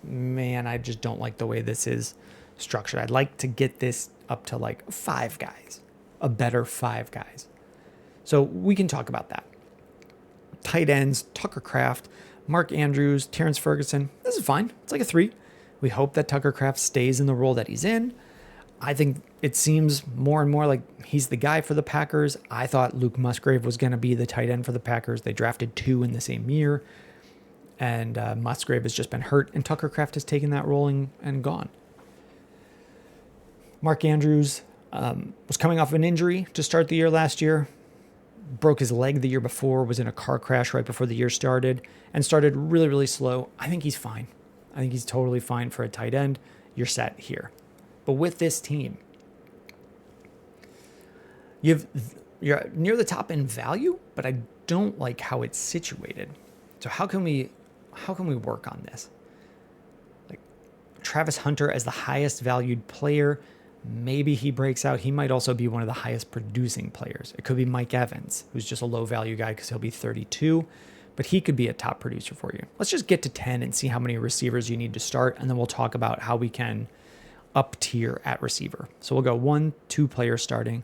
man, I just don't like the way this is structured. I'd like to get this up to like 5 guys, a better 5 guys. So we can talk about that. Tight ends, Tucker Kraft, Mark Andrews, Terrence Ferguson. This is fine. It's like a 3. We hope that Tucker Kraft stays in the role that he's in. I think it seems more and more like he's the guy for the Packers. I thought Luke Musgrave was going to be the tight end for the Packers. They drafted 2 in the same year, and Musgrave has just been hurt, and Tucker Kraft has taken that role and gone. Mark Andrews was coming off an injury to start the year last year, broke his leg the year before, was in a car crash right before the year started, and started really, really slow. I think he's fine. I think he's totally fine for a tight end. You're set here. But with this team, you're near the top in value, but I don't like how it's situated. So how can we work on this? Like Travis Hunter as the highest valued player, maybe he breaks out. He might also be one of the highest producing players. It could be Mike Evans, who's just a low value guy because he'll be 32, but he could be a top producer for you. Let's just get to 10 and see how many receivers you need to start, and then we'll talk about how we can up tier at receiver. So we'll go 1, 2 players starting,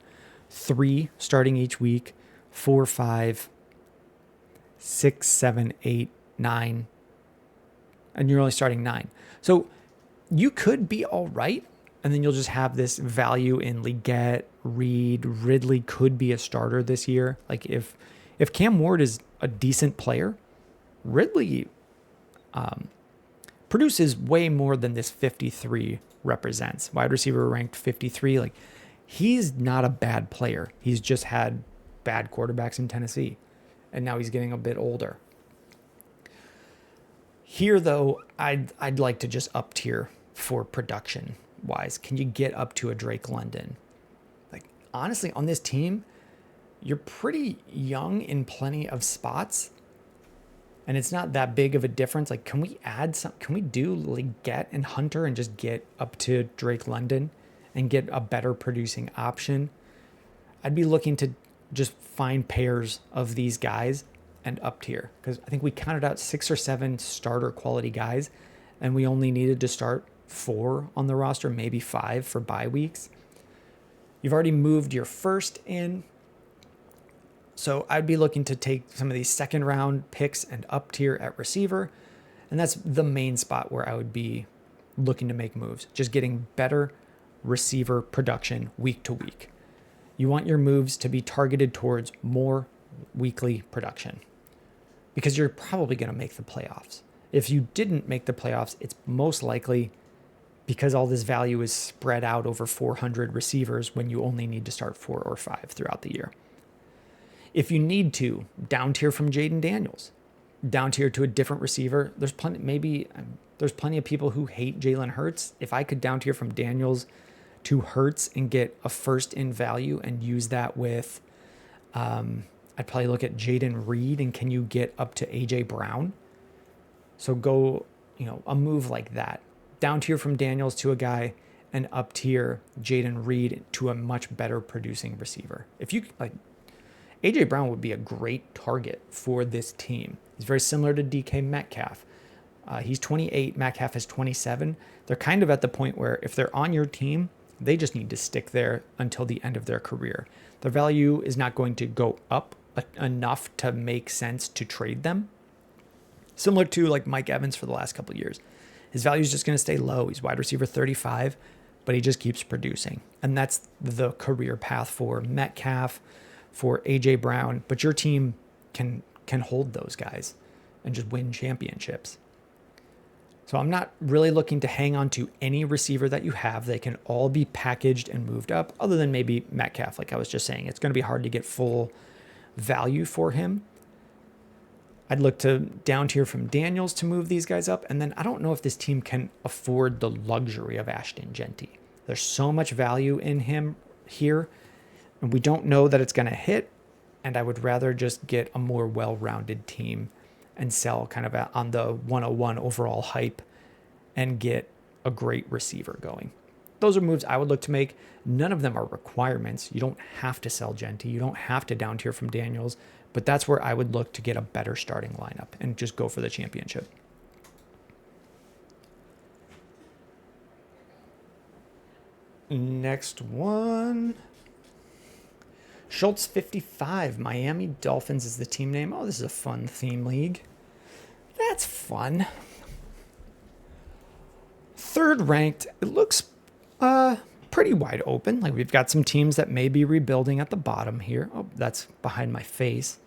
3 starting each week, 4, 5, 6, 7, 8, 9, and you're only starting 9. So you could be all right, and then you'll just have this value in Leggett, Reed, Ridley could be a starter this year. Like if Cam Ward is a decent player, Ridley produces way more than this 53 represents. Wide receiver ranked 53. Like he's not a bad player. He's just had bad quarterbacks in Tennessee, and now he's getting a bit older. Here, though, I'd like to just up tier for production wise. Can you get up to a Drake London? Like honestly, on this team, you're pretty young in plenty of spots, and it's not that big of a difference. Like, can we add some? Can we do Leggett and Hunter and just get up to Drake London and get a better producing option? I'd be looking to just find pairs of these guys and up tier, because I think we counted out 6 or 7 starter quality guys, and we only needed to start 4 on the roster, maybe 5 for bye weeks. You've already moved your first in. So I'd be looking to take some of these second round picks and up tier at receiver. And that's the main spot where I would be looking to make moves. Just getting better receiver production week to week. You want your moves to be targeted towards more weekly production, because you're probably going to make the playoffs. If you didn't make the playoffs, it's most likely because all this value is spread out over 400 receivers when you only need to start 4 or 5 throughout the year. If you need to, down tier from Jaden Daniels, down tier to a different receiver. There's plenty of people who hate Jalen Hurts. If I could down tier from Daniels to Hurts and get a first in value and use that with, I'd probably look at Jaden Reed and can you get up to AJ Brown? So go, a move like that. Down tier from Daniels to a guy and up tier Jaden Reed to a much better producing receiver. If you like, AJ Brown would be a great target for this team. He's very similar to DK Metcalf. He's 28, Metcalf is 27. They're kind of at the point where if they're on your team, they just need to stick there until the end of their career. Their value is not going to go up enough to make sense to trade them. Similar to like Mike Evans for the last couple of years. His value is just going to stay low. He's wide receiver 35, but he just keeps producing. And that's the career path for Metcalf, for AJ Brown. But your team can hold those guys and just win championships. So I'm not really looking to hang on to any receiver that you have. They can all be packaged and moved up, other than maybe Metcalf, like I was just saying. It's going to be hard to get full value for him. I'd look to down tier from Daniels to move these guys up. And then I don't know if this team can afford the luxury of Ashton Genty. There's so much value in him here, and we don't know that it's going to hit. And I would rather just get a more well-rounded team and sell kind of on the 101 overall hype and get a great receiver going. Those are moves I would look to make. None of them are requirements. You don't have to sell Genty. You don't have to down tier from Daniels. But that's where I would look to get a better starting lineup and just go for the championship. Next one. Schultz 55. Miami Dolphins is the team name. Oh, this is a fun theme league. That's fun. Third ranked. It looks pretty wide open. Like we've got some teams that may be rebuilding at the bottom here. Oh, that's behind my face.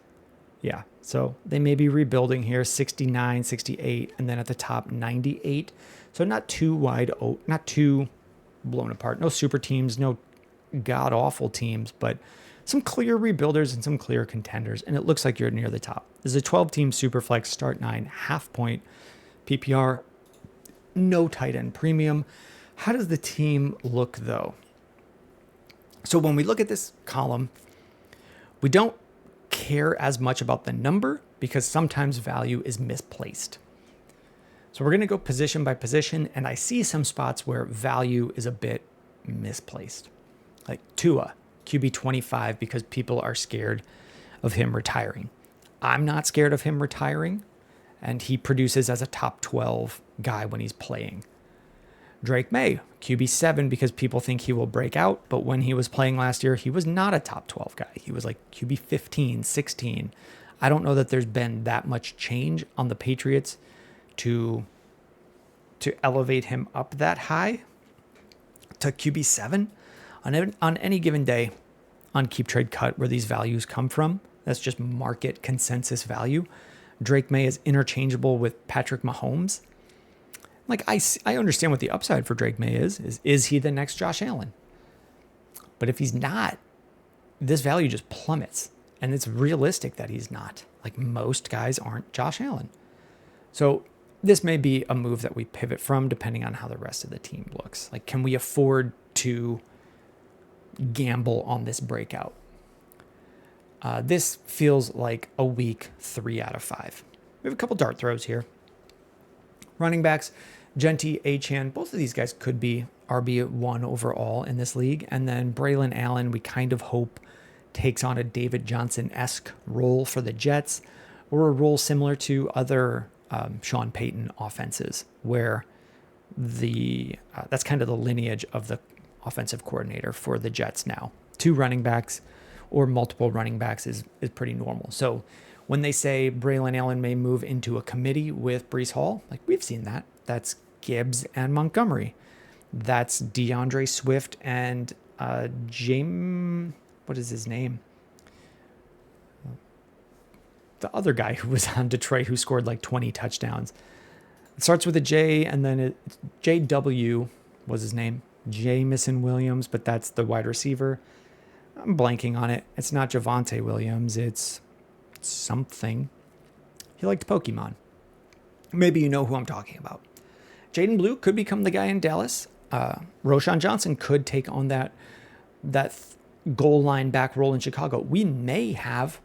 Yeah, so they may be rebuilding here, 69, 68, and then at the top, 98. So not too wide, not too blown apart. No super teams, no god-awful teams, but some clear rebuilders and some clear contenders, and it looks like you're near the top. This is a 12-team Superflex, start 9, half-point PPR, no tight end premium. How does the team look, though? So when we look at this column, we don't care as much about the number because sometimes value is misplaced. So we're going to go position by position, and I see some spots where value is a bit misplaced. Like Tua, QB 25, because people are scared of him retiring. I'm not scared of him retiring, and he produces as a top 12 guy when he's playing. Drake May, QB 7, because people think he will break out, but when he was playing last year, he was not a top 12 guy. He was like QB 15, 16. I don't know that there's been that much change on the Patriots to elevate him up that high to QB 7 on any given day on Keep Trade Cut, where these values come from. That's just market consensus value. Drake May is interchangeable with Patrick Mahomes. Like, I understand what the upside for Drake May is. Is he the next Josh Allen? But if he's not, this value just plummets. And it's realistic that he's not. Like, most guys aren't Josh Allen. So this may be a move that we pivot from depending on how the rest of the team looks. Like, can we afford to gamble on this breakout? This feels like a weak 3 out of 5. We have a couple dart throws here. Running backs, Genty, Achane, both of these guys could be RB1 overall in this league. And then Braylon Allen, we kind of hope takes on a David Johnson-esque role for the Jets, or a role similar to other Sean Payton offenses, where that's kind of the lineage of the offensive coordinator for the Jets now. 2 running backs or multiple running backs is pretty normal. So when they say Braylon Allen may move into a committee with Breece Hall, like we've seen that. That's Gibbs and Montgomery. That's DeAndre Swift and James, what is his name? The other guy who was on Detroit who scored like 20 touchdowns. It starts with a J, and then it's JW was his name. Jamison Williams, but that's the wide receiver. I'm blanking on it. It's not Javonte Williams. It's something. He liked Pokemon. Maybe you know who I'm talking about. Jaden Blue could become the guy in Dallas. Roshan Johnson could take on that goal line back role in Chicago. We may have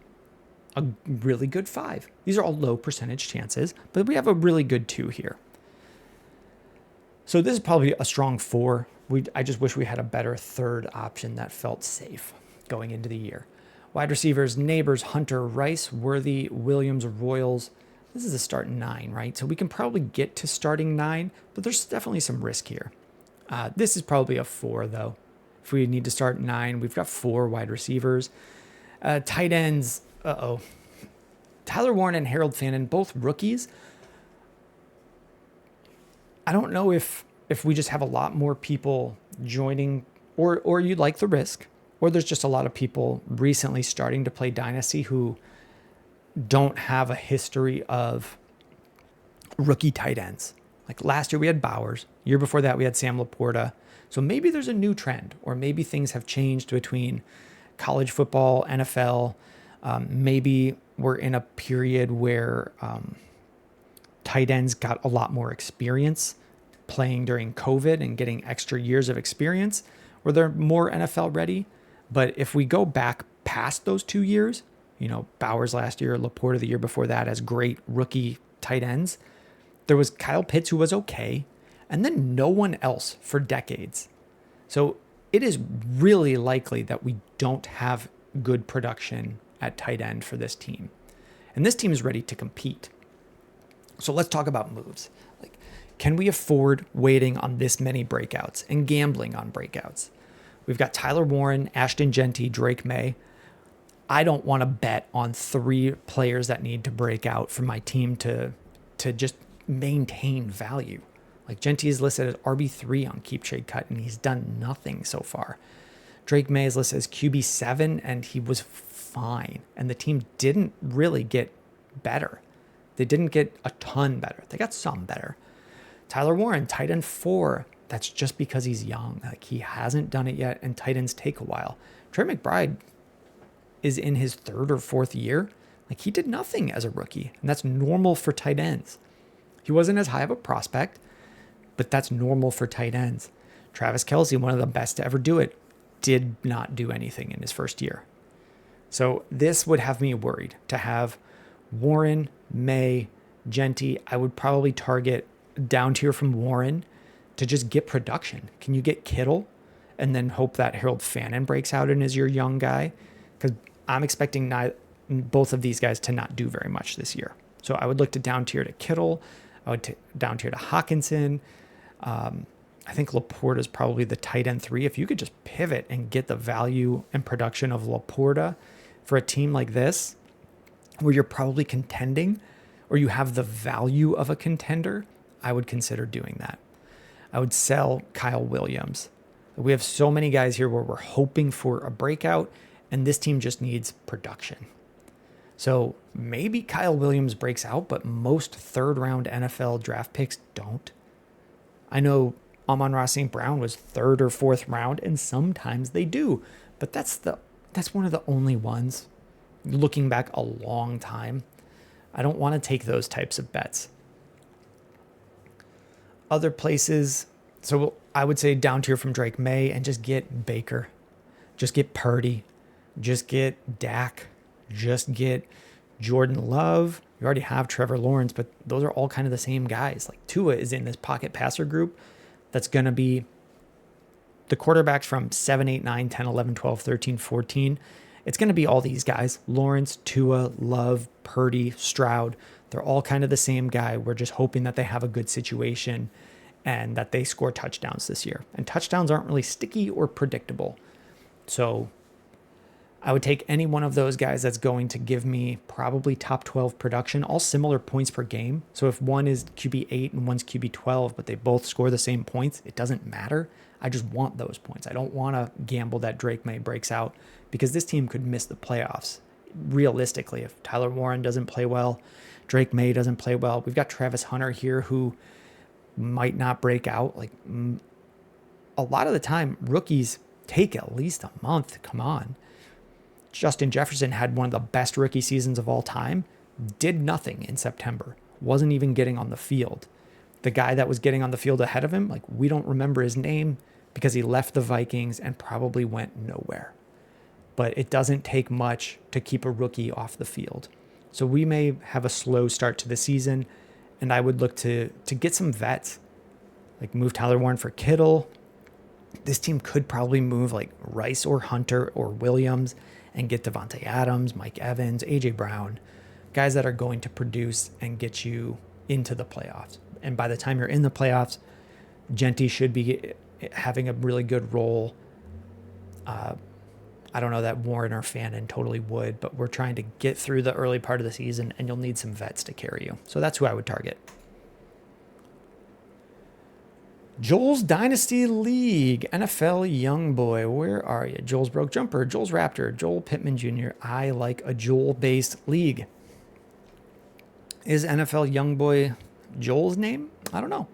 a really good 5. These are all low percentage chances, but we have a really good 2 here. So this is probably a strong 4. I just wish we had a better third option that felt safe going into the year. Wide receivers, Neighbors, Hunter, Rice, Worthy, Williams, Royals. This is a start 9, right? So we can probably get to starting 9, but there's definitely some risk here. This is probably a 4, though. If we need to start 9, we've got 4 wide receivers. Tight ends, Tyler Warren and Harold Fannin, both rookies. I don't know if we just have a lot more people joining, or you like the risk, or there's just a lot of people recently starting to play Dynasty who don't have a history of rookie tight ends. Like last year we had Bowers. Year before that we had Sam Laporta. So maybe there's a new trend, or maybe things have changed between college football, NFL. Maybe we're in a period where tight ends got a lot more experience playing during COVID and getting extra years of experience, where they're more NFL ready. But if we go back past those 2 years, Bowers last year, Laporta the year before that as great rookie tight ends, there was Kyle Pitts who was okay, and then no one else for decades. So it is really likely that we don't have good production at tight end for this team. And this team is ready to compete. So let's talk about moves. Like, can we afford waiting on this many breakouts and gambling on breakouts? We've got Tyler Warren, Ashton Genty, Drake May. I don't want to bet on 3 players that need to break out for my team to just maintain value. Like Genty is listed as RB3 on Keep Trade Cut, and he's done nothing so far. Drake May is listed as QB7, and he was fine. And the team didn't really get better. They didn't get a ton better. They got some better. Tyler Warren, tight end 4. That's just because he's young. Like he hasn't done it yet, and tight ends take a while. Trey McBride is in his 3rd or 4th year. Like he did nothing as a rookie, and that's normal for tight ends. He wasn't as high of a prospect, but that's normal for tight ends. Travis Kelce, one of the best to ever do it, did not do anything in his first year. So this would have me worried to have Warren, May, Genty. I would probably target down tier from Warren to just get production. Can you get Kittle and then hope that Harold Fannin breaks out and is your young guy? Because I'm expecting both of these guys to not do very much this year. So I would look to down tier to Kittle. I would down tier to Hawkinson. I think Laporta is probably the tight end 3. If you could just pivot and get the value and production of Laporta for a team like this, where you're probably contending or you have the value of a contender, I would consider doing that. I would sell Kyle Williams. We have so many guys here where we're hoping for a breakout, and this team just needs production. So maybe Kyle Williams breaks out, but most 3rd round NFL draft picks don't. I know Amon-Ra St. Brown was 3rd or 4th round, and sometimes they do, but that's one of the only ones. Looking back a long time, I don't want to take those types of bets. Other places, so I would say down tier from Drake May and just get Baker, just get Purdy, just get Dak, just get Jordan Love. You already have Trevor Lawrence, but those are all kind of the same guys. Like Tua is in this pocket passer group that's going to be the quarterbacks from 7, 8, 9, 10, 11, 12, 13, 14. It's going to be all these guys. Lawrence, Tua, Love, Purdy, Stroud. They're all kind of the same guy. We're just hoping that they have a good situation and that they score touchdowns this year. And touchdowns aren't really sticky or predictable. So I would take any one of those guys that's going to give me probably top 12 production, all similar points per game. So if one is QB8 and one's QB12, but they both score the same points, it doesn't matter. I just want those points. I don't want to gamble that Drake May breaks out because this team could miss the playoffs realistically, if Tyler Warren doesn't play well, Drake May doesn't play well, we've got Travis Hunter here who might not break out. Like a lot of the time, rookies take at least a month. Come on. Justin Jefferson had one of the best rookie seasons of all time, did nothing in September, wasn't even getting on the field. The guy that was getting on the field ahead of him, like we don't remember his name because he left the Vikings and probably went nowhere. But it doesn't take much to keep a rookie off the field. So we may have a slow start to the season, and I would look to get some vets, like move Tyler Warren for Kittle. This team could probably move like Rice or Hunter or Williams and get Devontae Adams, Mike Evans, A.J. Brown, guys that are going to produce and get you into the playoffs. And by the time you're in the playoffs, Genty should be having a really good role. I don't know that Warren or Fannin totally would, but we're trying to get through the early part of the season, and you'll need some vets to carry you. So that's who I would target. Joel's Dynasty League, NFL Young Boy. Where are you? Joel's Broke Jumper, Joel's Raptor, Joel Pittman Jr. I like a Joel-based league. Is NFL Young Boy Joel's name? I don't know.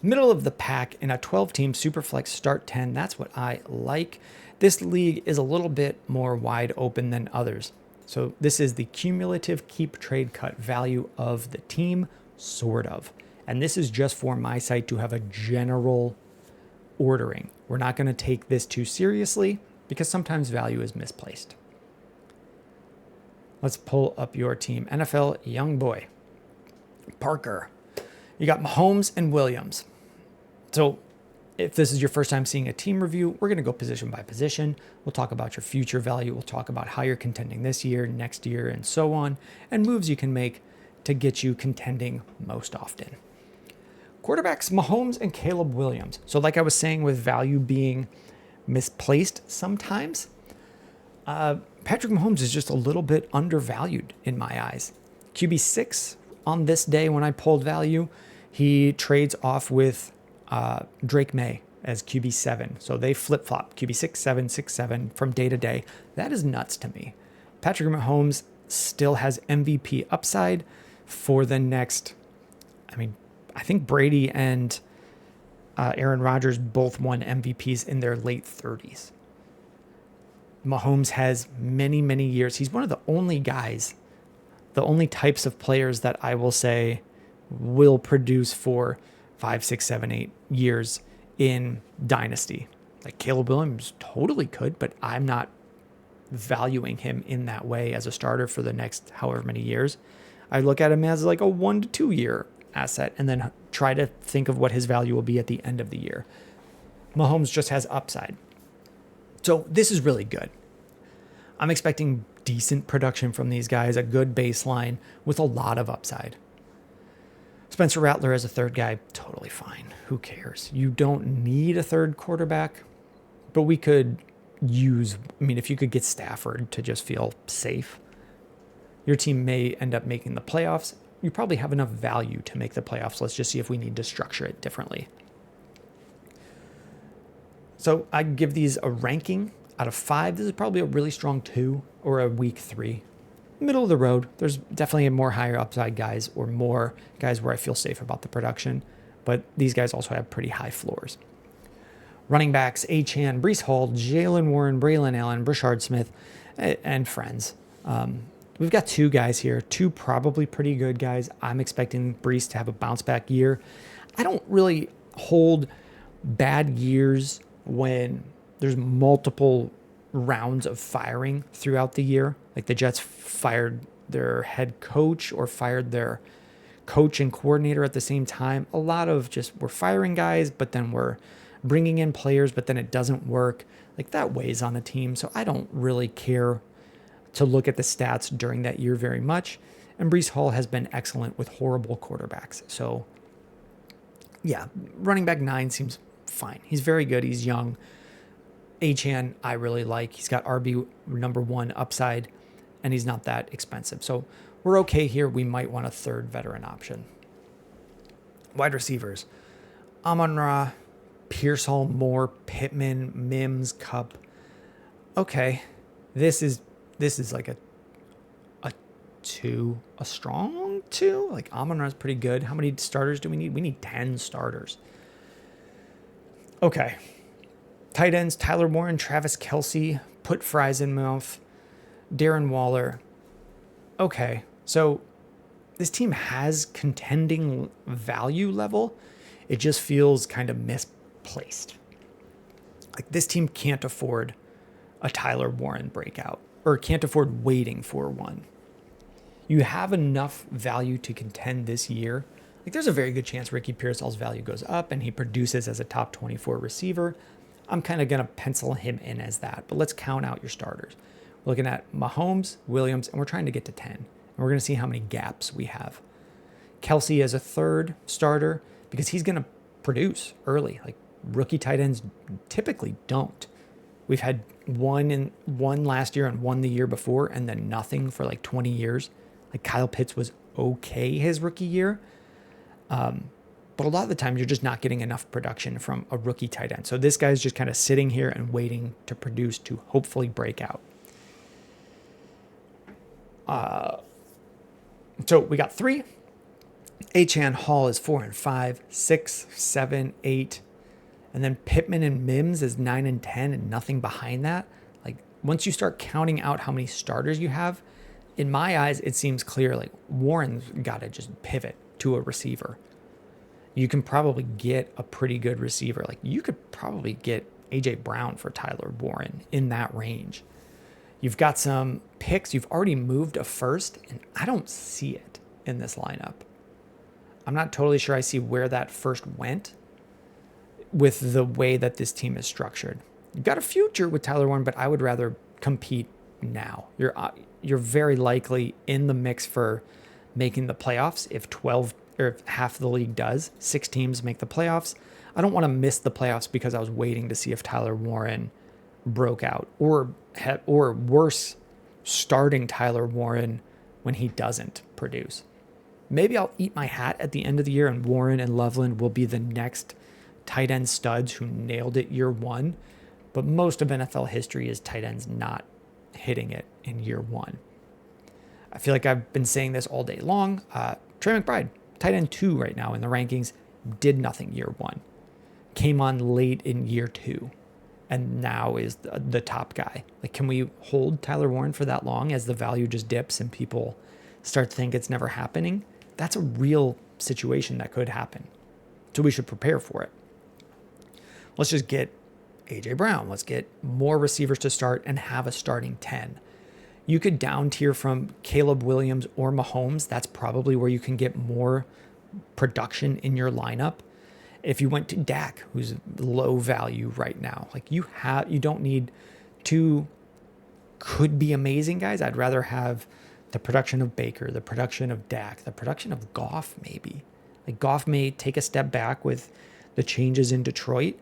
Middle of the pack in a 12-team Superflex Start 10. That's what I like. This league is a little bit more wide open than others. So this is the cumulative keep trade cut value of the team, sort of. And this is just for my site to have a general ordering. We're not going to take this too seriously because sometimes value is misplaced. Let's pull up your team. NFL Young Boy. Parker. You got Mahomes and Williams. So if this is your first time seeing a team review, we're going to go position by position. We'll talk about your future value. We'll talk about how you're contending this year, next year, and so on, and moves you can make to get you contending most often. Quarterbacks, Mahomes and Caleb Williams. So like I was saying with value being misplaced sometimes, Patrick Mahomes is just a little bit undervalued in my eyes. QB6 on this day when I pulled value, he trades off with Drake May as QB7. So they flip-flop QB6, 7, 6, 7 from day to day. That is nuts to me. Patrick Mahomes still has MVP upside for the next, I think Brady and Aaron Rodgers both won MVPs in their late 30s. Mahomes has many, many years. He's one of the only guys, the only types of players that I will say will produce for 5, 6, 7, 8 years in Dynasty. Like Caleb Williams totally could, but I'm not valuing him in that way as a starter for the next however many years. I look at him as like a 1 to 2 year asset and then try to think of what his value will be at the end of the year. Mahomes just has upside. So this is really good. I'm expecting decent production from these guys, a good baseline with a lot of upside. Spencer Rattler as a third guy, totally fine. Who cares? You don't need a third quarterback, but we could use, if you could get Stafford to just feel safe, your team may end up making the playoffs. You probably have enough value to make the playoffs. Let's just see if we need to structure it differently. So I give these a ranking out of 5. This is probably a really strong 2 or a weak 3. Middle of the road. There's definitely more higher upside guys or more guys where I feel safe about the production, but these guys also have pretty high floors. Running backs, Achane, Breece Hall, Jalen Warren, Braylon Allen, Brashard Smith, and friends. We've got 2 guys here, 2 probably pretty good guys. I'm expecting Breece to have a bounce back year. I don't really hold bad years when there's multiple rounds of firing throughout the year. Like the Jets fired their head coach or fired their coach and coordinator at the same time. A lot of just we're firing guys, but then we're bringing in players, but then it doesn't work. Like that weighs on a team. So I don't really care to look at the stats during that year very much. And Breece Hall has been excellent with horrible quarterbacks. So yeah, running back 9 seems fine. He's very good. He's young. Achane, I really like. He's got RB number 1 upside, and he's not that expensive. So we're okay here. We might want a third veteran option. Wide receivers. Amon-Ra, Pearsall, Moore, Pittman, Mims, Cup. Okay, this is like a 2, a strong 2. Like Amon-Ra is pretty good. How many starters do we need? We need 10 starters. Okay. Tight ends, Tyler Warren, Travis Kelce, put fries in mouth, Darren Waller. Okay, so this team has contending value level. It just feels kind of misplaced. Like this team can't afford a Tyler Warren breakout, or can't afford waiting for one. You have enough value to contend this year. Like there's a very good chance Ricky Pearsall's value goes up and he produces as a top 24 receiver. I'm kind of going to pencil him in as that, but let's count out your starters. We're looking at Mahomes, Williams, and we're trying to get to 10. And we're going to see how many gaps we have. Kelce as a third starter because he's going to produce early. Like rookie tight ends typically don't. We've had one last year and one the year before, and then nothing for like 20 years. Like Kyle Pitts was okay his rookie year. But a lot of the time, you're just not getting enough production from a rookie tight end. So this guy's just kind of sitting here and waiting to produce to hopefully break out. So we got 3. Achan Hall is 4 and 5, 6, 7, 8. And then Pittman and Mims is 9 and 10 and nothing behind that. Like once you start counting out how many starters you have, in my eyes, it seems clear like Warren's got to just pivot to a receiver. You can probably get a pretty good receiver. Like you could probably get AJ Brown for Tyler Warren in that range. You've got some picks. You've already moved a first, and I don't see it in this lineup. I'm not totally sure I see where that first went with the way that this team is structured. You've got a future with Tyler Warren, but I would rather compete now. You're very likely in the mix for making the playoffs if 12 or if half the league does. 6 teams make the playoffs. I don't want to miss the playoffs because I was waiting to see if Tyler Warren broke out, or worse, starting Tyler Warren when he doesn't produce. Maybe I'll eat my hat at the end of the year and Warren and Loveland will be the next tight end studs who nailed it year 1. But most of NFL history is tight ends not hitting it in year 1. I feel like I've been saying this all day long. Trey McBride, tight end 2 right now in the rankings, did nothing year 1. Came on late in year 2 and now is the top guy. Like, can we hold Tyler Warren for that long as the value just dips and people start to think it's never happening? That's a real situation that could happen. So we should prepare for it. Let's just get AJ Brown. Let's get more receivers to start and have a starting 10. You could down tier from Caleb Williams or Mahomes. That's probably where you can get more production in your lineup. If you went to Dak, who's low value right now, like you don't need 2 could be amazing guys. I'd rather have the production of Baker, the production of Dak, the production of Goff maybe. Like Goff may take a step back with the changes in Detroit,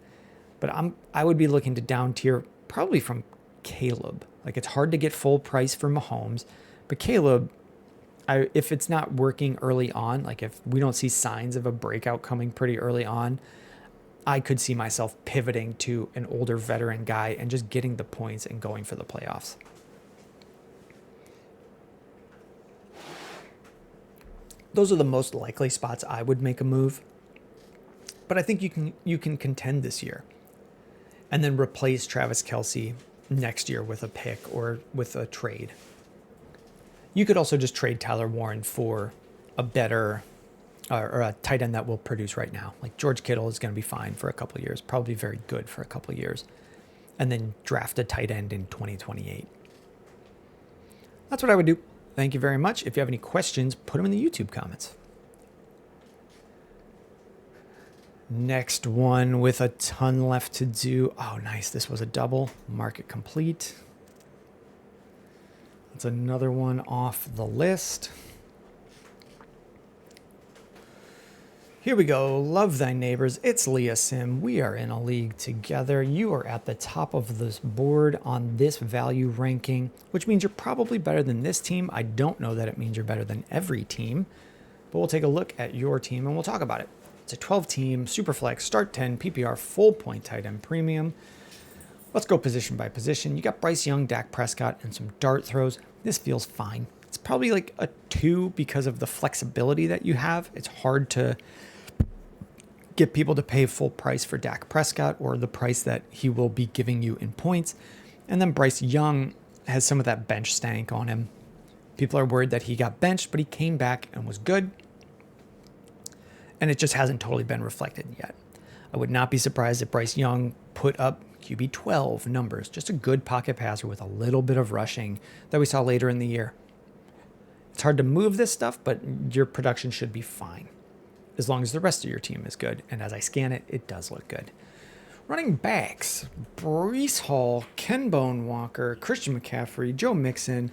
but I would be looking to down tier probably from Caleb. Like it's hard to get full price for Mahomes, but Caleb, if it's not working early on, like if we don't see signs of a breakout coming pretty early on, I could see myself pivoting to an older veteran guy and just getting the points and going for the playoffs. Those are the most likely spots I would make a move. But I think you can contend this year and then replace Travis Kelce next year with a pick or with a trade. You could also just trade Tyler Warren for a better or a tight end that will produce right now. Like George Kittle is going to be fine for a couple of years, probably very good for a couple of years, and then draft a tight end in 2028. That's what I would do. Thank you very much. If you have any questions, put them in the YouTube comments. Next one with a ton left to do. Oh, nice. This was a double. Mark it complete. That's another one off the list. Here we go. Love thy neighbors. Itsleahcim. We are in a league together. You are at the top of this board on this value ranking, which means you're probably better than this team. I don't know that it means you're better than every team, but we'll take a look at your team and we'll talk about it. It's a 12-team, Superflex, Start 10, PPR, full point tight end premium. Let's go position by position. You got Bryce Young, Dak Prescott, and some dart throws. This feels fine. It's probably like a 2 because of the flexibility that you have. It's hard to get people to pay full price for Dak Prescott or the price that he will be giving you in points. And then Bryce Young has some of that bench stank on him. People are worried that he got benched, but he came back and was good. And it just hasn't totally been reflected yet. I would not be surprised if Bryce Young put up QB 12 numbers, just a good pocket passer with a little bit of rushing that we saw later in the year. It's hard to move this stuff, but your production should be fine as long as the rest of your team is good. And as I scan it, it does look good. Running backs, Breece Hall, Ken Walker, Christian McCaffrey, Joe Mixon,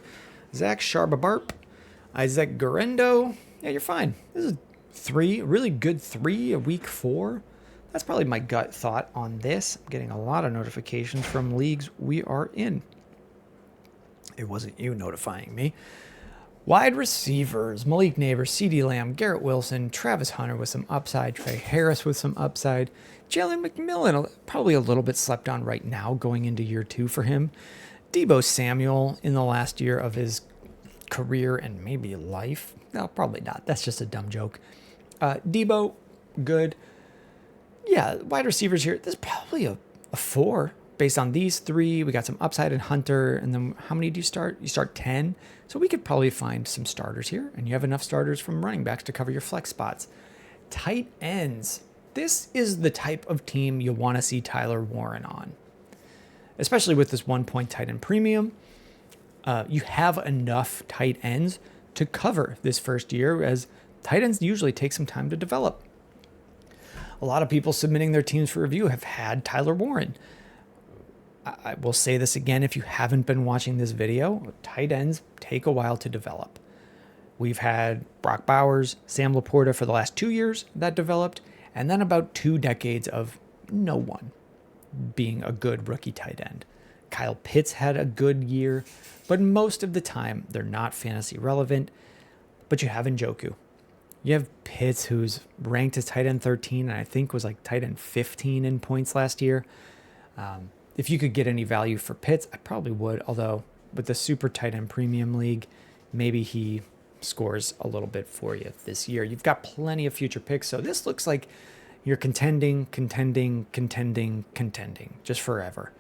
Zach Charbonnet, Isaac Guerrero. Yeah, you're fine. This is 3, really good 3 a week 4. That's probably my gut thought on this. I'm getting a lot of notifications from leagues we are in. It wasn't you notifying me. Wide receivers, Malik Neighbors, CeeDee Lamb, Garrett Wilson, Travis Hunter with some upside, Trey Harris with some upside, Jalen McMillan, probably a little bit slept on right now going into year 2 for him. Deebo Samuel in the last year of his career and maybe life. No, probably not. That's just a dumb joke. Deebo, good. Yeah, wide receivers here. There's probably a 4 based on these 3. We got some upside in Hunter. And then how many do you start? You start 10. So we could probably find some starters here. And you have enough starters from running backs to cover your flex spots. Tight ends. This is the type of team you want to see Tyler Warren on. Especially with this 1-point tight end premium. You have enough tight ends to cover this first year, as tight ends usually take some time to develop. A lot of people submitting their teams for review have had Tyler Warren. I will say this again, if you haven't been watching this video, tight ends take a while to develop. We've had Brock Bowers, Sam Laporta for the last 2 years that developed, and then about 2 decades of no one being a good rookie tight end. Kyle Pitts had a good year, but most of the time they're not fantasy relevant. But you have Njoku. You have Pitts, who's ranked as tight end 13, and I think was like tight end 15 in points last year. If you could get any value for Pitts, I probably would. Although with the super tight end premium league, maybe he scores a little bit for you this year. You've got plenty of future picks. So this looks like you're contending just forever.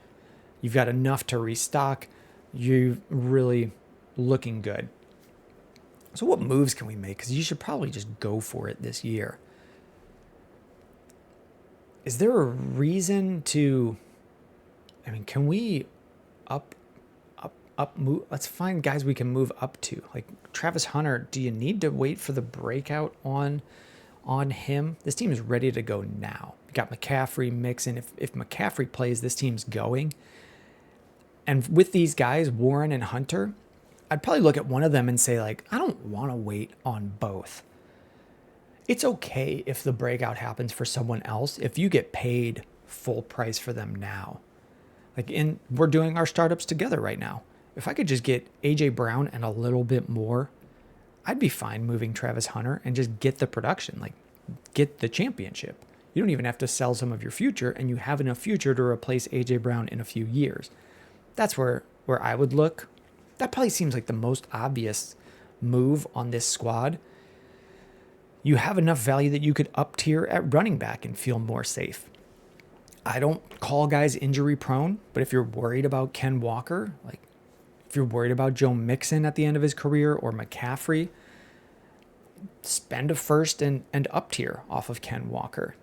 You've got enough to restock. You're really looking good. So what moves can we make? Because you should probably just go for it this year. Is there a reason to... I mean, can we move? Let's find guys we can move up to. Like Travis Hunter, do you need to wait for the breakout on him? This team is ready to go now. You got McCaffrey, Mixon. If McCaffrey plays, this team's going. And with these guys, Warren and Hunter, I'd probably look at one of them and say, like, I don't want to wait on both. It's okay if the breakout happens for someone else, if you get paid full price for them now. We're doing our startups together right now. If I could just get AJ Brown and a little bit more, I'd be fine moving Travis Hunter and just get the production, like get the championship. You don't even have to sell some of your future, and you have enough future to replace AJ Brown in a few years. That's where I would look. That probably seems like the most obvious move on this squad. You have enough value that you could up tier at running back and feel more safe. I don't call guys injury prone, but if you're worried about Ken Walker, like if you're worried about Joe Mixon at the end of his career or McCaffrey, spend a first and up tier off of Ken Walker,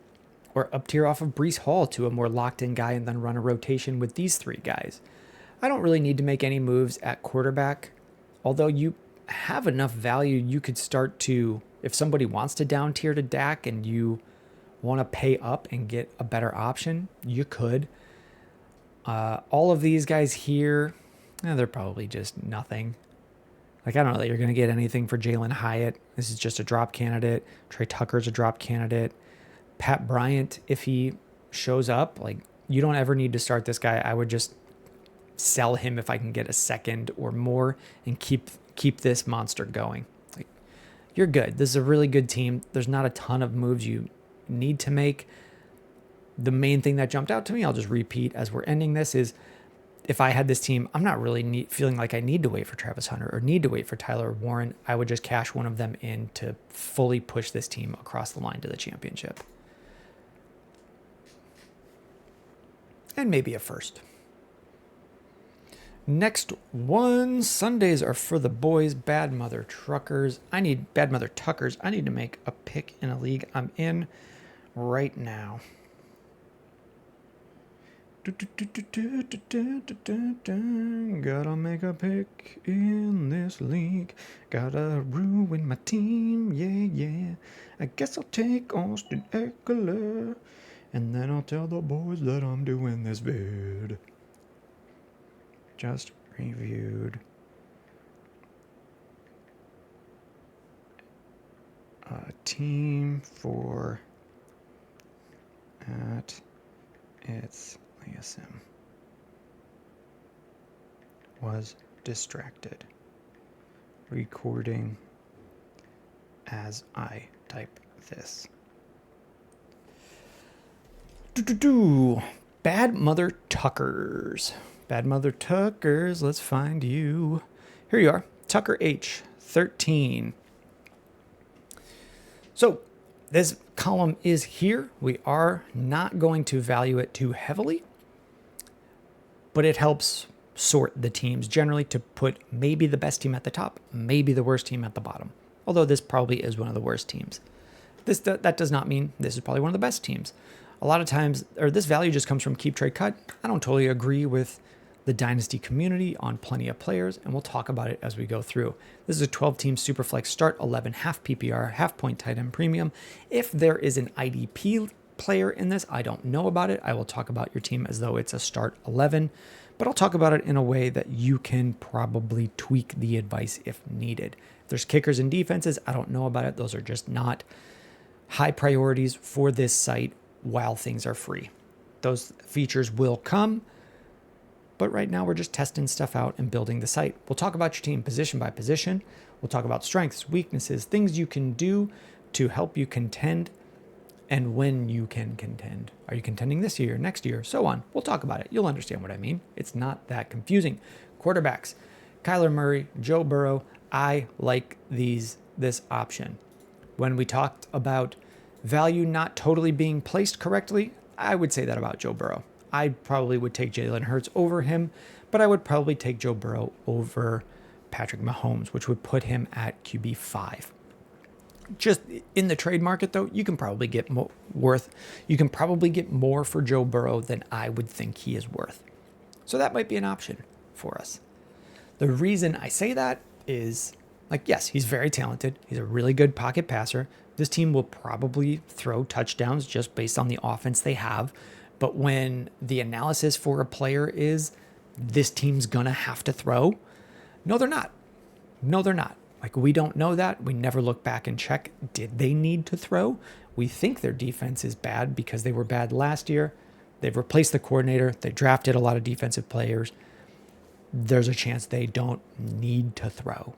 or up tier off of Breece Hall to a more locked in guy and then run a rotation with these 3 guys. I don't really need to make any moves at quarterback, although you have enough value. You could start to, if somebody wants to down tier to Dak and you want to pay up and get a better option, you could. All of these guys here, they're probably just nothing. Like, I don't know that you're going to get anything for Jalen Hyatt. This is just a drop candidate. Trey Tucker's a drop candidate. Pat Bryant, if he shows up, like, you don't ever need to start this guy. I would just sell him if I can get a second or more and keep this monster going. Like, you're good. This is a really good team. There's not a ton of moves you need to make. The main thing that jumped out to me, I'll just repeat as we're ending this, is if I had this team, I'm not really feeling like I need to wait for Travis Hunter or need to wait for Tyler Warren. I would just cash one of them in to fully push this team across the line to the championship. And maybe a first. Next one, Sundays are for the boys, Bad Mother Tuckers. I need to make a pick in a league I'm in right now. Gotta make a pick in this league. Gotta ruin my team, yeah. I guess I'll take Austin Eckler. And then I'll tell the boys that I'm doing this vid. Just reviewed a team for at Itsleahcim. Was distracted. Recording as I type this. Bad Mother Tuckers. Bad Mother Tuckers, let's find you. Here you are, Tucker H, 13. So this column is here. We are not going to value it too heavily, but it helps sort the teams generally to put maybe the best team at the top, maybe the worst team at the bottom. Although this probably is one of the worst teams. That does not mean this is probably one of the best teams. A lot of times, or this value just comes from keep, trade, cut. I don't totally agree with the Dynasty community on plenty of players, and we'll talk about it as we go through. This is a 12-team Superflex start, 11 half PPR, half point tight end premium. If there is an IDP player in this, I don't know about it. I will talk about your team as though it's a start 11, but I'll talk about it in a way that you can probably tweak the advice if needed. If there's kickers and defenses, I don't know about it. Those are just not high priorities for this site while things are free. Those features will come, but right now we're just testing stuff out and building the site. We'll talk about your team position by position. We'll talk about strengths, weaknesses, things you can do to help you contend, and when you can contend. Are you contending this year, next year, so on? We'll talk about it. You'll understand what I mean. It's not that confusing. Quarterbacks, Kyler Murray, Joe Burrow. I like this option. When we talked about value not totally being placed correctly, I would say that about Joe Burrow. I probably would take Jalen Hurts over him, but I would probably take Joe Burrow over Patrick Mahomes, which would put him at QB5. Just in the trade market, though, you can probably get more for Joe Burrow than I would think he is worth. So that might be an option for us. The reason I say that is, yes, he's very talented. He's a really good pocket passer. This team will probably throw touchdowns just based on the offense they have. But when the analysis for a player is this team's going to have to throw, no, they're not. We don't know that. We never look back and check, did they need to throw? We think their defense is bad because they were bad last year. They've replaced the coordinator. They drafted a lot of defensive players. There's a chance they don't need to throw.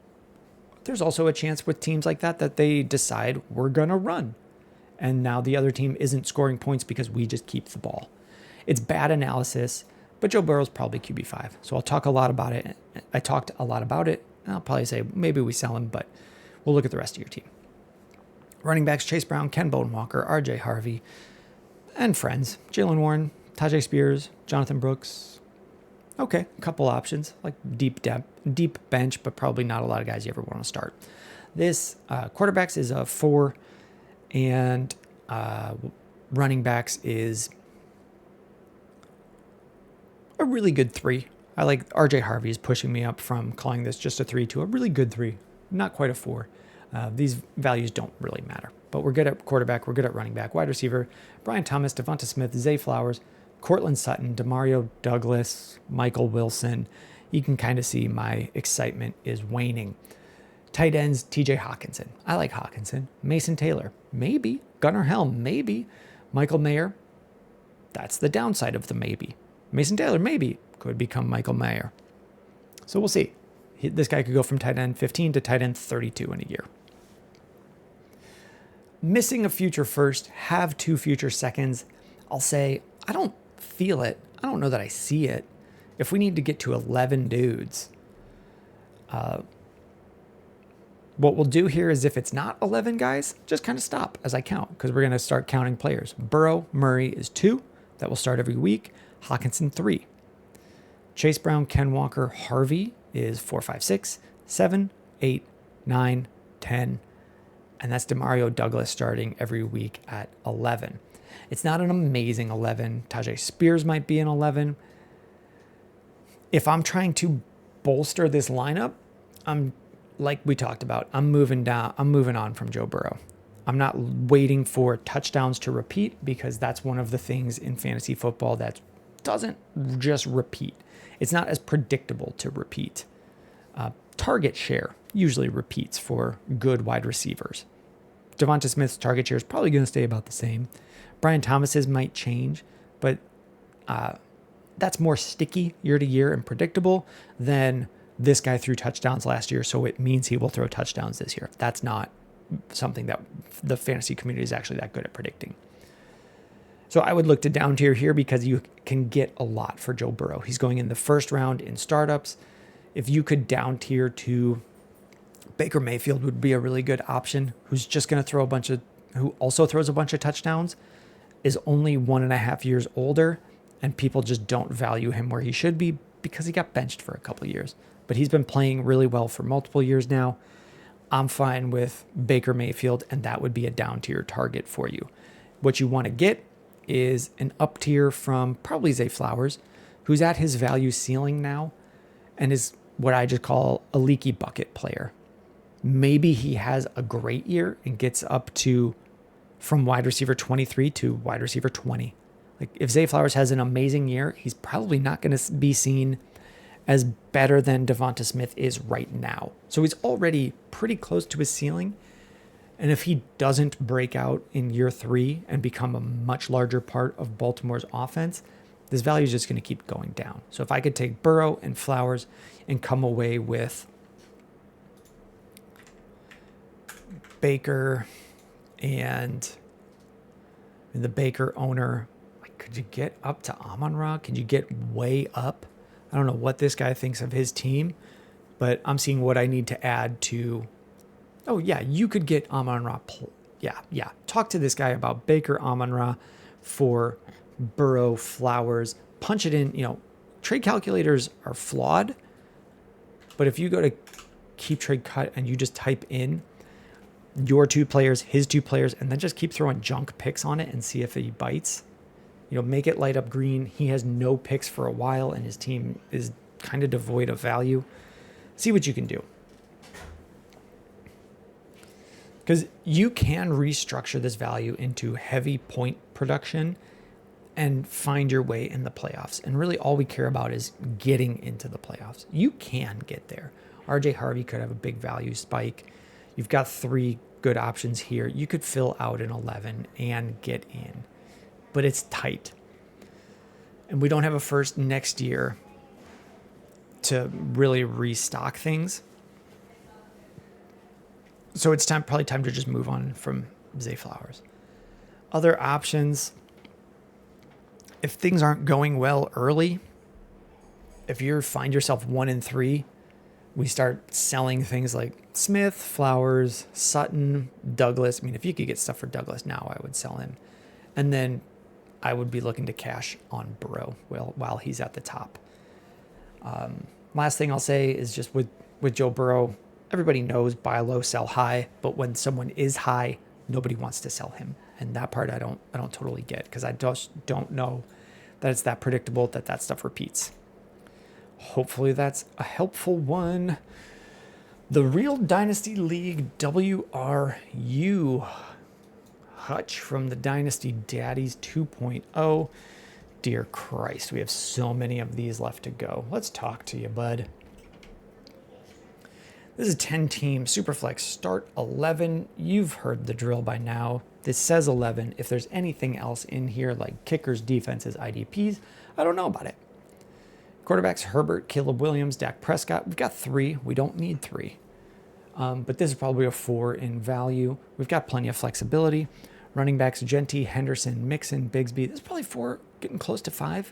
There's also a chance with teams like that they decide we're going to run. And now the other team isn't scoring points because we just keep the ball. It's bad analysis, but Joe Burrow's probably QB5. So I'll talk a lot about it. I talked a lot about it. I'll probably say maybe we sell him, but we'll look at the rest of your team. Running backs, Chase Brown, Ken Bodenwalker, RJ Harvey, and friends. Jalen Warren, Tajay Spears, Jonathan Brooks. Okay, a couple options, like deep bench, but probably not a lot of guys you ever want to start. This quarterbacks is a 4, and running backs is a really good 3. I like RJ Harvey is pushing me up from calling this just a 3 to a really good 3, not quite a 4. These values don't really matter, but we're good at quarterback. We're good at running back, wide receiver, Brian Thomas, Devonta Smith, Zay Flowers, Cortland Sutton, Demario Douglas, Michael Wilson. You can kind of see my excitement is waning. Tight ends, TJ Hawkinson. I like Hawkinson. Mason Taylor, maybe. Gunnar Helm, maybe. Michael Mayer, that's the downside of the maybe. Mason Taylor, maybe, could become Michael Mayer. So we'll see. This guy could go from tight end 15 to tight end 32 in a year. Missing a future first, have 2 future seconds. I'll say, I don't feel it. I don't know that I see it. If we need to get to 11 dudes, what we'll do here is if it's not 11 guys, just kind of stop as I count because we're going to start counting players. Burrow, Murray is 2. That will start every week. Hawkinson, 3. Chase Brown, Ken Walker, Harvey is 4, 5, 6, 7, 8, 9, 10. And that's Demario Douglas starting every week at 11. It's not an amazing 11. Tajay Spears might be an 11. If I'm trying to bolster this lineup, like we talked about, I'm moving on from Joe Burrow. I'm not waiting for touchdowns to repeat because that's one of the things in fantasy football that doesn't just repeat. It's not as predictable to repeat. Target share usually repeats for good wide receivers. Devonta Smith's target share is probably going to stay about the same. Brian Thomas's might change, but that's more sticky year to year and predictable than this guy threw touchdowns last year, so it means he will throw touchdowns this year. That's not something that the fantasy community is actually that good at predicting. So I would look to down tier here because you can get a lot for Joe Burrow. He's going in the first round in startups. If you could down tier to Baker Mayfield would be a really good option, who's just going to throw who also throws a bunch of touchdowns, is only 1.5 years older, and people just don't value him where he should be because he got benched for a couple of years. But he's been playing really well for multiple years now. I'm fine with Baker Mayfield, and that would be a down tier target for you. What you want to get is an up tier from probably Zay Flowers, who's at his value ceiling now and is what I just call a leaky bucket player. Maybe he has a great year and gets up to from wide receiver 23 to wide receiver 20. Like if Zay Flowers has an amazing year, he's probably not going to be seen as better than Devonta Smith is right now. So he's already pretty close to his ceiling. And if he doesn't break out in year 3 and become a much larger part of Baltimore's offense, this value is just going to keep going down. So if I could take Burrow and Flowers and come away with Baker and the Baker owner, like, could you get up to Amon-Ra? Could you get way up? I don't know what this guy thinks of his team, but I'm seeing what I need to add to. Oh, yeah, you could get Amon-Ra. Yeah. Talk to this guy about Baker, Amon-Ra for Burrow, Flowers. Punch it in. Trade calculators are flawed, but if you go to keep trade cut and you just type in your 2 players, his 2 players, and then just keep throwing junk picks on it and see if he bites. Make it light up green. He has no picks for a while, and his team is kind of devoid of value. See what you can do. Because you can restructure this value into heavy point production and find your way in the playoffs. And really all we care about is getting into the playoffs. You can get there. RJ Harvey could have a big value spike. You've got 3 good options here. You could fill out an 11 and get in. But it's tight. And we don't have a first next year to really restock things. So it's probably time to just move on from Zay Flowers. Other options, if things aren't going well early, if you find yourself 1-3, we start selling things like Smith, Flowers, Sutton, Douglas. I mean, if you could get stuff for Douglas now, I would sell him. And then I would be looking to cash on Burrow while he's at the top. Last thing I'll say is just with Joe Burrow, everybody knows buy low, sell high, but when someone is high, nobody wants to sell him. And that part I don't totally get because I just don't know that it's that predictable that stuff repeats. Hopefully that's a helpful one. The Real Dynasty League WRU. Hutch from the Dynasty Daddies 2.0. Dear Christ, we have so many of these left to go. Let's talk to you, bud. This is 10-team Superflex Start 11. You've heard the drill by now. This says 11. If there's anything else in here like kickers, defenses, IDPs, I don't know about it. Quarterbacks, Herbert, Caleb Williams, Dak Prescott. We've got 3. We don't need 3. But this is probably a 4 in value. We've got plenty of flexibility. Running backs, Genty, Henderson, Mixon, Bigsby. This is probably 4, getting close to 5.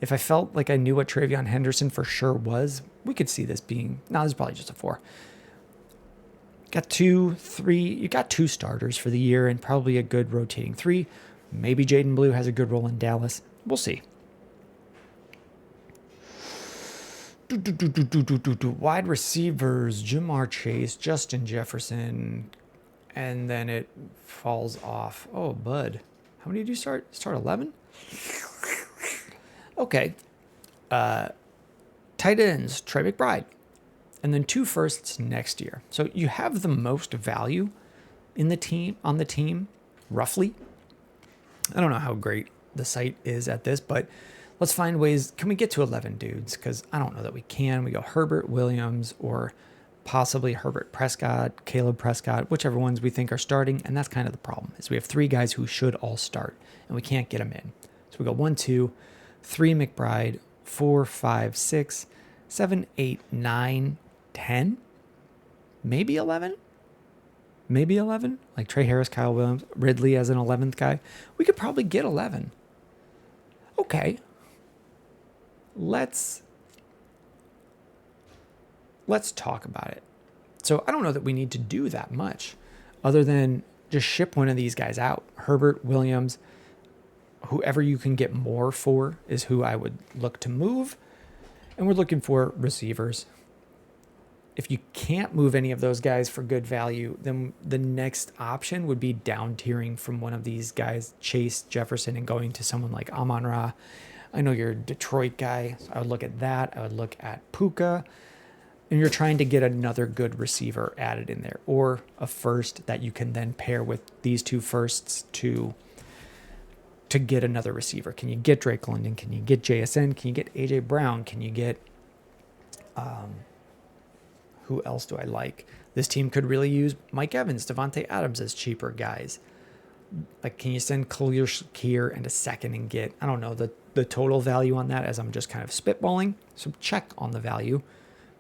If I felt like I knew what Travion Henderson for sure was, we could see this being, no, this is probably just a 4. Got 2, 3, you got 2 starters for the year and probably a good rotating 3. Maybe Jaden Blue has a good role in Dallas. We'll see. Wide receivers, Jamar Chase, Justin Jefferson, and then it falls off. Oh, bud. How many did you start? Start 11? Okay. Tight ends, Trey McBride. And then 2 firsts next year. So you have the most value in the team, on the team, roughly. I don't know how great the site is at this, but let's find ways. Can we get to 11 dudes? Because I don't know that we can. We go Herbert Williams or possibly Herbert Prescott, Caleb Prescott, whichever ones we think are starting. And that's kind of the problem, is we have 3 guys who should all start, and we can't get them in. So we go 1, 2, 3 McBride, 4, 5, 6, 7, 8, 9, 10, maybe 11. Maybe 11, like Trey Harris, Kyle Williams, Ridley as an 11th guy. We could probably get 11. Okay. Let's talk about it. So I don't know that we need to do that much other than just ship one of these guys out. Herbert, Williams, whoever you can get more for is who I would look to move. And we're looking for receivers. If you can't move any of those guys for good value, then the next option would be down tiering from one of these guys, Chase, Jefferson, and going to someone like Amon-Ra. I know you're a Detroit guy, so I would look at that. I would look at Puka. And you're trying to get another good receiver added in there, or a first that you can then pair with these 2 firsts to get another receiver. Can you get Drake London? Can you get JSN? Can you get AJ Brown? Can you get who else do I like? This team could really use Mike Evans, Devontae Adams as cheaper guys. Like, can you send Khalil Shakir and a second and get, I don't know, the total value on that, as I'm just kind of spitballing. So check on the value.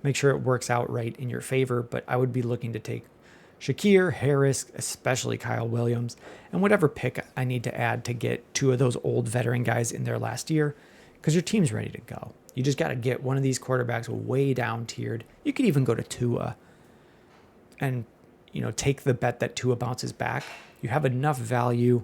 Make sure it works out right in your favor. But I would be looking to take Shakir, Harris, especially Kyle Williams, and whatever pick I need to add to get 2 of those old veteran guys in there last year, because your team's ready to go. You just got to get one of these quarterbacks way down tiered. You could even go to Tua and, take the bet that Tua bounces back. You have enough value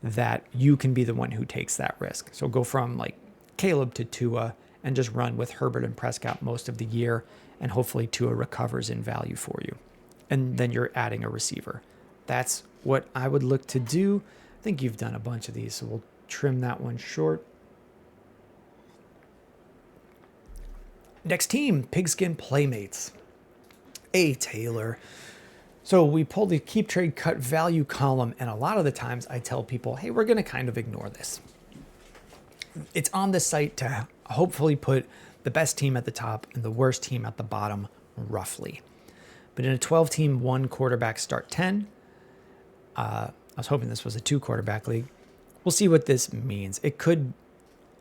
that you can be the one who takes that risk. So go from like Caleb to Tua and just run with Herbert and Prescott most of the year, and hopefully Tua recovers in value for you. And then you're adding a receiver. That's what I would look to do. I think you've done a bunch of these, so we'll trim that one short. Next team, Pigskin Playmates. A Taylor. So we pulled the keep trade cut value column, and a lot of the times I tell people, hey, we're going to kind of ignore this. It's on the site to hopefully put the best team at the top and the worst team at the bottom, roughly. But in a 12-team, 1 quarterback start 10, I was hoping this was a 2 quarterback league. We'll see what this means. It could,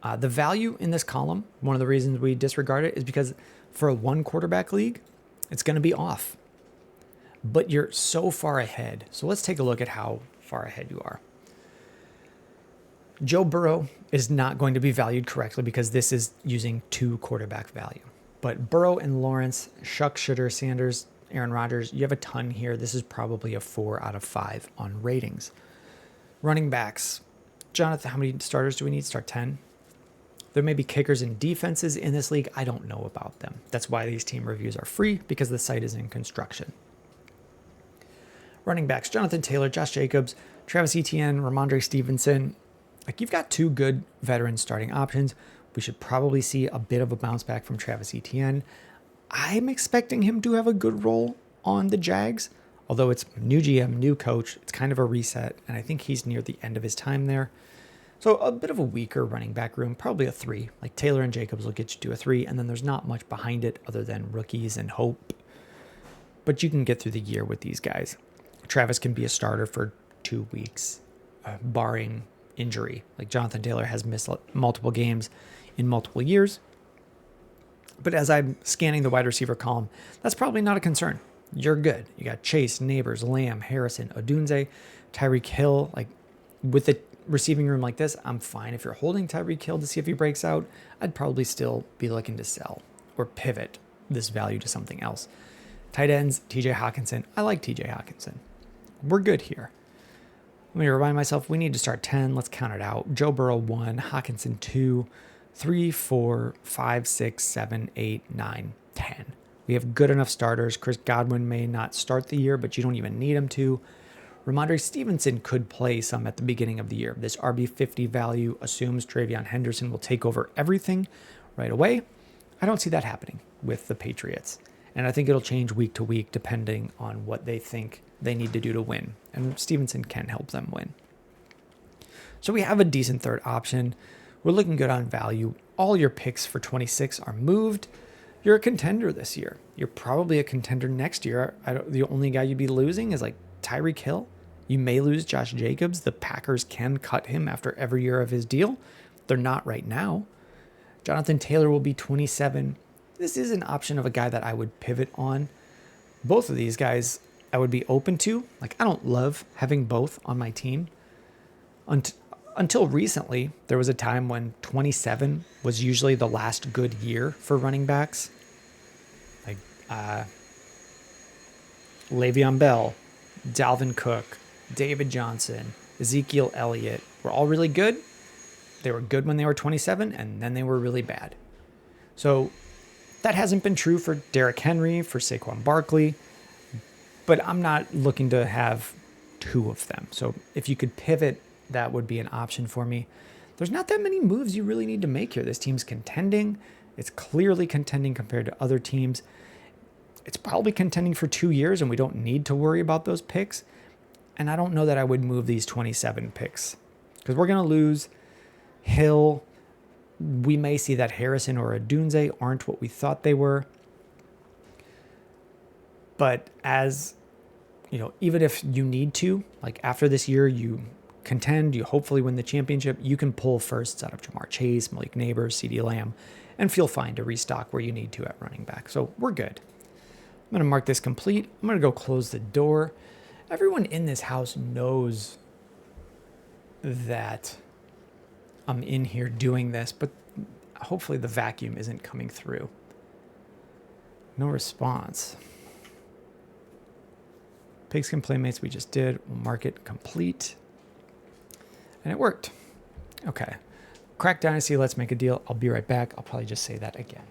the value in this column, one of the reasons we disregard it is because for a 1 quarterback league, it's going to be off. But you're so far ahead. So let's take a look at how far ahead you are. Joe Burrow is not going to be valued correctly because this is using 2 quarterback value. But Burrow and Lawrence, Shuck, Shutter, Sanders, Aaron Rodgers, you have a ton here. This is probably a 4 out of 5 on ratings. Running backs. Jonathan, how many starters do we need? Start 10. There may be kickers and defenses in this league. I don't know about them. That's why these team reviews are free, because the site is in construction. Running backs, Jonathan Taylor, Josh Jacobs, Travis Etienne, Ramondre Stevenson. Like, you've got 2 good veteran starting options. We should probably see a bit of a bounce back from Travis Etienne. I'm expecting him to have a good role on the Jags, although it's new GM, new coach. It's kind of a reset, and I think he's near the end of his time there. So a bit of a weaker running back room, probably a 3. Like, Taylor and Jacobs will get you to a 3, and then there's not much behind it other than rookies and hope. But you can get through the year with these guys. Travis can be a starter for 2 weeks, barring injury. Like, Jonathan Taylor has missed multiple games in multiple years. But as I'm scanning the wide receiver column, that's probably not a concern. You're good. You got Chase, Neighbors, Lamb, Harrison, Odunze, Tyreek Hill. Like, with the receiving room like this, I'm fine. If you're holding Tyreek Hill to see if he breaks out, I'd probably still be looking to sell or pivot this value to something else. Tight ends, TJ Hawkinson. I like TJ Hawkinson. We're good here. Let me remind myself, we need to start 10. Let's count it out. Joe Burrow 1, Hawkinson 2, 3, 4, 5, 6, 7, 8, 9, 10. We have good enough starters. Chris Godwin may not start the year, but you don't even need him to. Ramondre Stevenson could play some at the beginning of the year. This RB50 value assumes Travion Henderson will take over everything right away. I don't see that happening with the Patriots. And I think it'll change week to week depending on what they think they need to do to win. And Stevenson can help them win. So we have a decent third option. We're looking good on value. All your picks for 26 are moved. You're a contender this year. You're probably a contender next year. The only guy you'd be losing is like Tyreek Hill. You may lose Josh Jacobs. The Packers can cut him after every year of his deal. They're not right now. Jonathan Taylor will be 27. This is an option of a guy that I would pivot on. Both of these guys I would be open to. Like, I don't love having both on my team. Until recently, there was a time when 27 was usually the last good year for running backs. Like Le'Veon Bell, Dalvin Cook, David Johnson, Ezekiel Elliott were all really good. They were good when they were 27, and then they were really bad. So that hasn't been true for Derrick Henry, for Saquon Barkley, but I'm not looking to have two of them. So if you could pivot, that would be an option for me. There's not that many moves you really need to make here. This team's contending. It's clearly contending compared to other teams. It's probably contending for 2 years, and we don't need to worry about those picks. And I don't know that I would move these 27 picks because we're going to lose Hill. We may see that Harrison or Adunze aren't what we thought they were. But as, you know, even if you need to, like after this year, you contend, you hopefully win the championship, you can pull firsts out of Jamar Chase, Malik Neighbors, CeeDee Lamb, and feel fine to restock where you need to at running back. So we're good. I'm going to mark this complete. I'm going to go close the door. Everyone in this house knows that I'm in here doing this, but hopefully the vacuum isn't coming through. No response. Pigs and Playmates we just did. We'll mark it complete. And it worked. Okay. Crack Dynasty, let's make a deal. I'll be right back. I'll probably just say that again.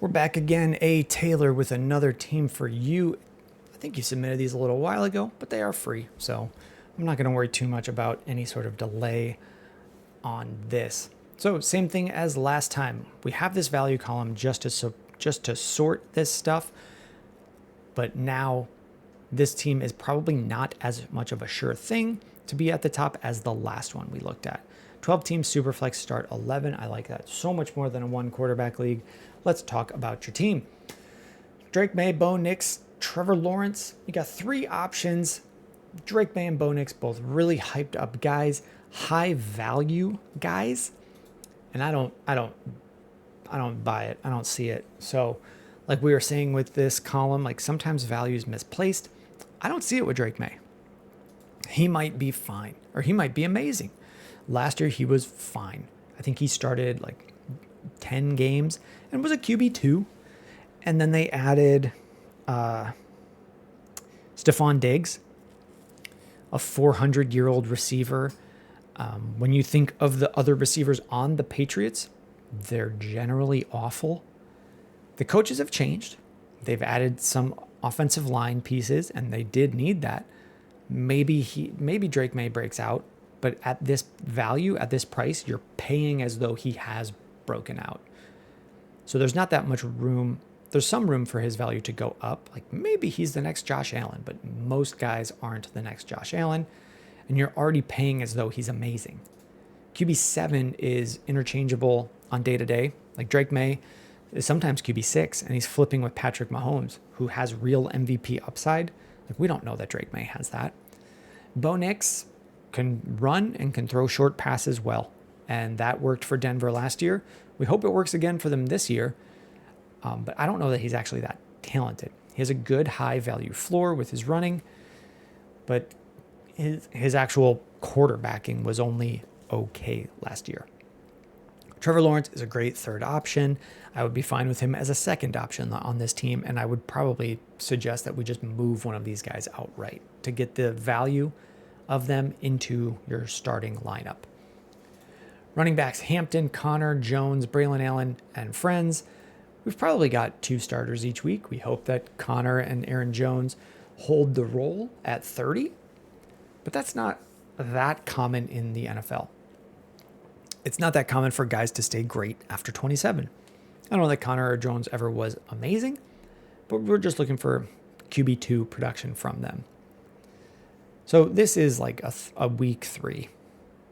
We're back again. A Taylor with another team for you. I think you submitted these a little while ago, but they are free. So I'm not going to worry too much about any sort of delay on this. So same thing as last time. We have this value column just to sort this stuff. But now this team is probably not as much of a sure thing to be at the top as the last one we looked at. 12 team Superflex start 11. I like that so much more than a one quarterback league. Let's talk about your team. Drake May, Bo Nix, Trevor Lawrence. You got three options. Drake May and Bo Nix, both really hyped up guys, high value guys. And I don't buy it. I don't see it. So like we were saying with this column, like sometimes value is misplaced. I don't see it with Drake May. He might be fine, or he might be amazing. Last year he was fine. I think he started like 10 games and was a QB2. And then they added Stephon Diggs, a 400-year-old receiver. When you think of the other receivers on the Patriots, they're generally awful. The coaches have changed. They've added some offensive line pieces, and they did need that. Maybe Drake May breaks out, but at this value, at this price, you're paying as though he has broken out. So there's not that much room. There's some room for his value to go up. Like maybe he's the next Josh Allen, but most guys aren't the next Josh Allen. And you're already paying as though he's amazing. QB7 is interchangeable on day to day. Like Drake May is sometimes QB6, and he's flipping with Patrick Mahomes, who has real MVP upside. Like we don't know that Drake May has that. Bo Nix, can run and can throw short passes well. And that worked for Denver last year. We hope it works again for them this year. But I don't know that he's actually that talented. He has a good high value floor with his running, but his actual quarterbacking was only okay last year. Trevor Lawrence is a great third option. I would be fine with him as a second option on this team, and I would probably suggest that we just move one of these guys outright to get the value of them into your starting lineup. Running backs, Hampton, Connor, Jones, Braylon Allen, and friends. We've probably got 2 starters each week. We hope that Connor and Aaron Jones hold the role at 30, but that's not that common in the NFL. It's not that common for guys to stay great after 27. I don't know that Connor or Jones ever was amazing, but we're just looking for QB2 production from them. So this is like a week 3.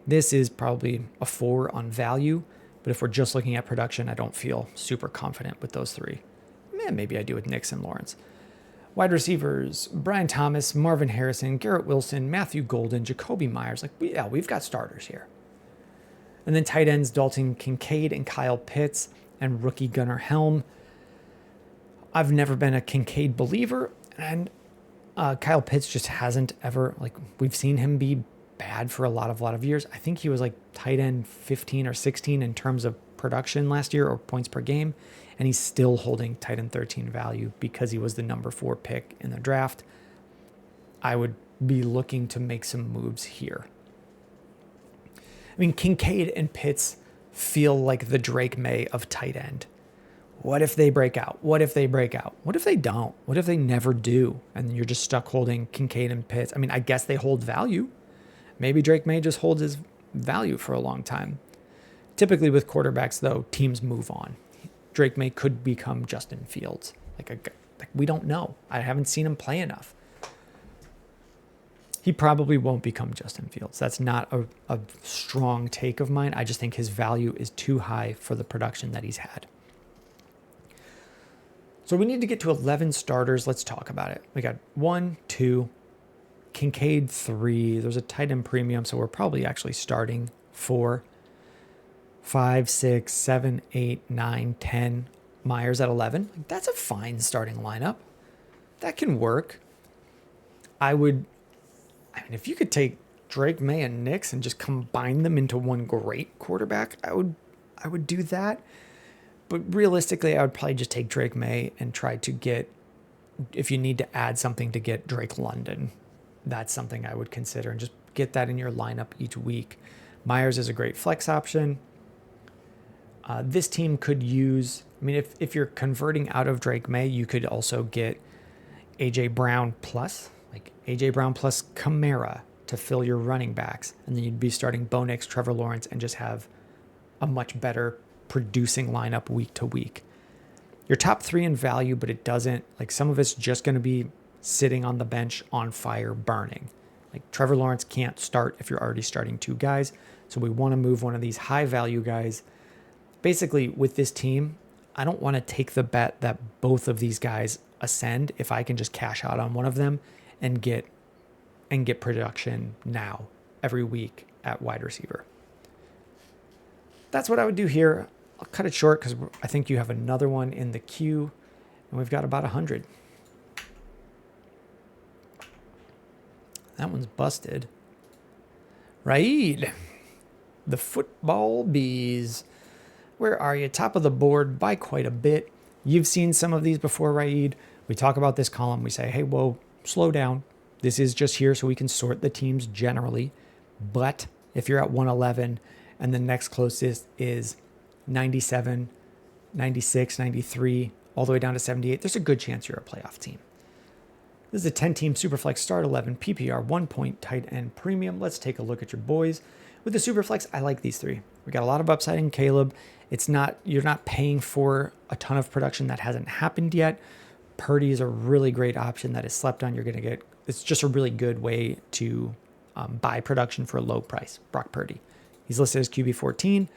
This is probably a 4 on value, but if we're just looking at production, I don't feel super confident with those 3. Maybe I do with Nix and Lawrence. Wide receivers, Brian Thomas, Marvin Harrison, Garrett Wilson, Matthew Golden, Jacoby Myers. We've got starters here. And then tight ends, Dalton Kincaid and Kyle Pitts, and rookie Gunnar Helm. I've never been a Kincaid believer, and Kyle Pitts just hasn't ever, we've seen him be bad for a lot of years. I think he was like tight end 15 or 16 in terms of production last year or points per game, and he's still holding tight end 13 value because he was the number 4 pick in the draft. I would be looking to make some moves here. I mean, Kincaid and Pitts feel like the Drake May of tight end. What if they break out? What if they break out? What if they don't? What if they never do? And you're just stuck holding Kincaid and Pitts. I mean, I guess they hold value. Maybe Drake May just holds his value for a long time. Typically with quarterbacks, though, teams move on. Drake May could become Justin Fields. We don't know. I haven't seen him play enough. He probably won't become Justin Fields. That's not a strong take of mine. I just think his value is too high for the production that he's had. So we need to get to 11 starters. Let's talk about it. We got 1, 2, Kincaid 3. There's a tight end premium, so we're probably actually starting 4, 5, 6, 7, 8, 9, 10. Myers at 11. That's a fine starting lineup. That can work. If you could take Drake May and Nix and just combine them into one great quarterback, I would do that. But realistically, I would probably just take Drake May and try to get, if you need to add something, to get Drake London. That's something I would consider, and just get that in your lineup each week. Myers is a great flex option. This team could use, if you're converting out of Drake May, you could also get A.J. Brown plus, A.J. Brown plus Kamara to fill your running backs. And then you'd be starting Bo Nix, Trevor Lawrence, and just have a much better producing lineup week to week. Your top 3 in value, but it doesn't, some of it's just going to be sitting on the bench on fire burning. Trevor Lawrence can't start if you're already starting 2 guys. So we want to move one of these high value guys. Basically, with this team, I don't want to take the bet that both of these guys ascend if I can just cash out on one of them and get production now every week at wide receiver. That's what I would do here. I'll cut it short because I think you have another one in the queue, and we've got about 100. That one's busted. Raid, the football bees. Where are you? Top of the board by quite a bit. You've seen some of these before, Raid. We talk about this column. We say, hey, whoa, slow down. This is just here so we can sort the teams generally. But if you're at 111 and the next closest is 97, 96, 93, all the way down to 78, there's a good chance you're a playoff team. This is a 10-team Superflex Start 11 PPR 1-point tight end premium. Let's take a look at your boys. With the Superflex, I like these 3. We got a lot of upside in Caleb. You're not paying for a ton of production that hasn't happened yet. Purdy is a really great option that is slept on. It's just a really good way to buy production for a low price. Brock Purdy. He's listed as QB 14.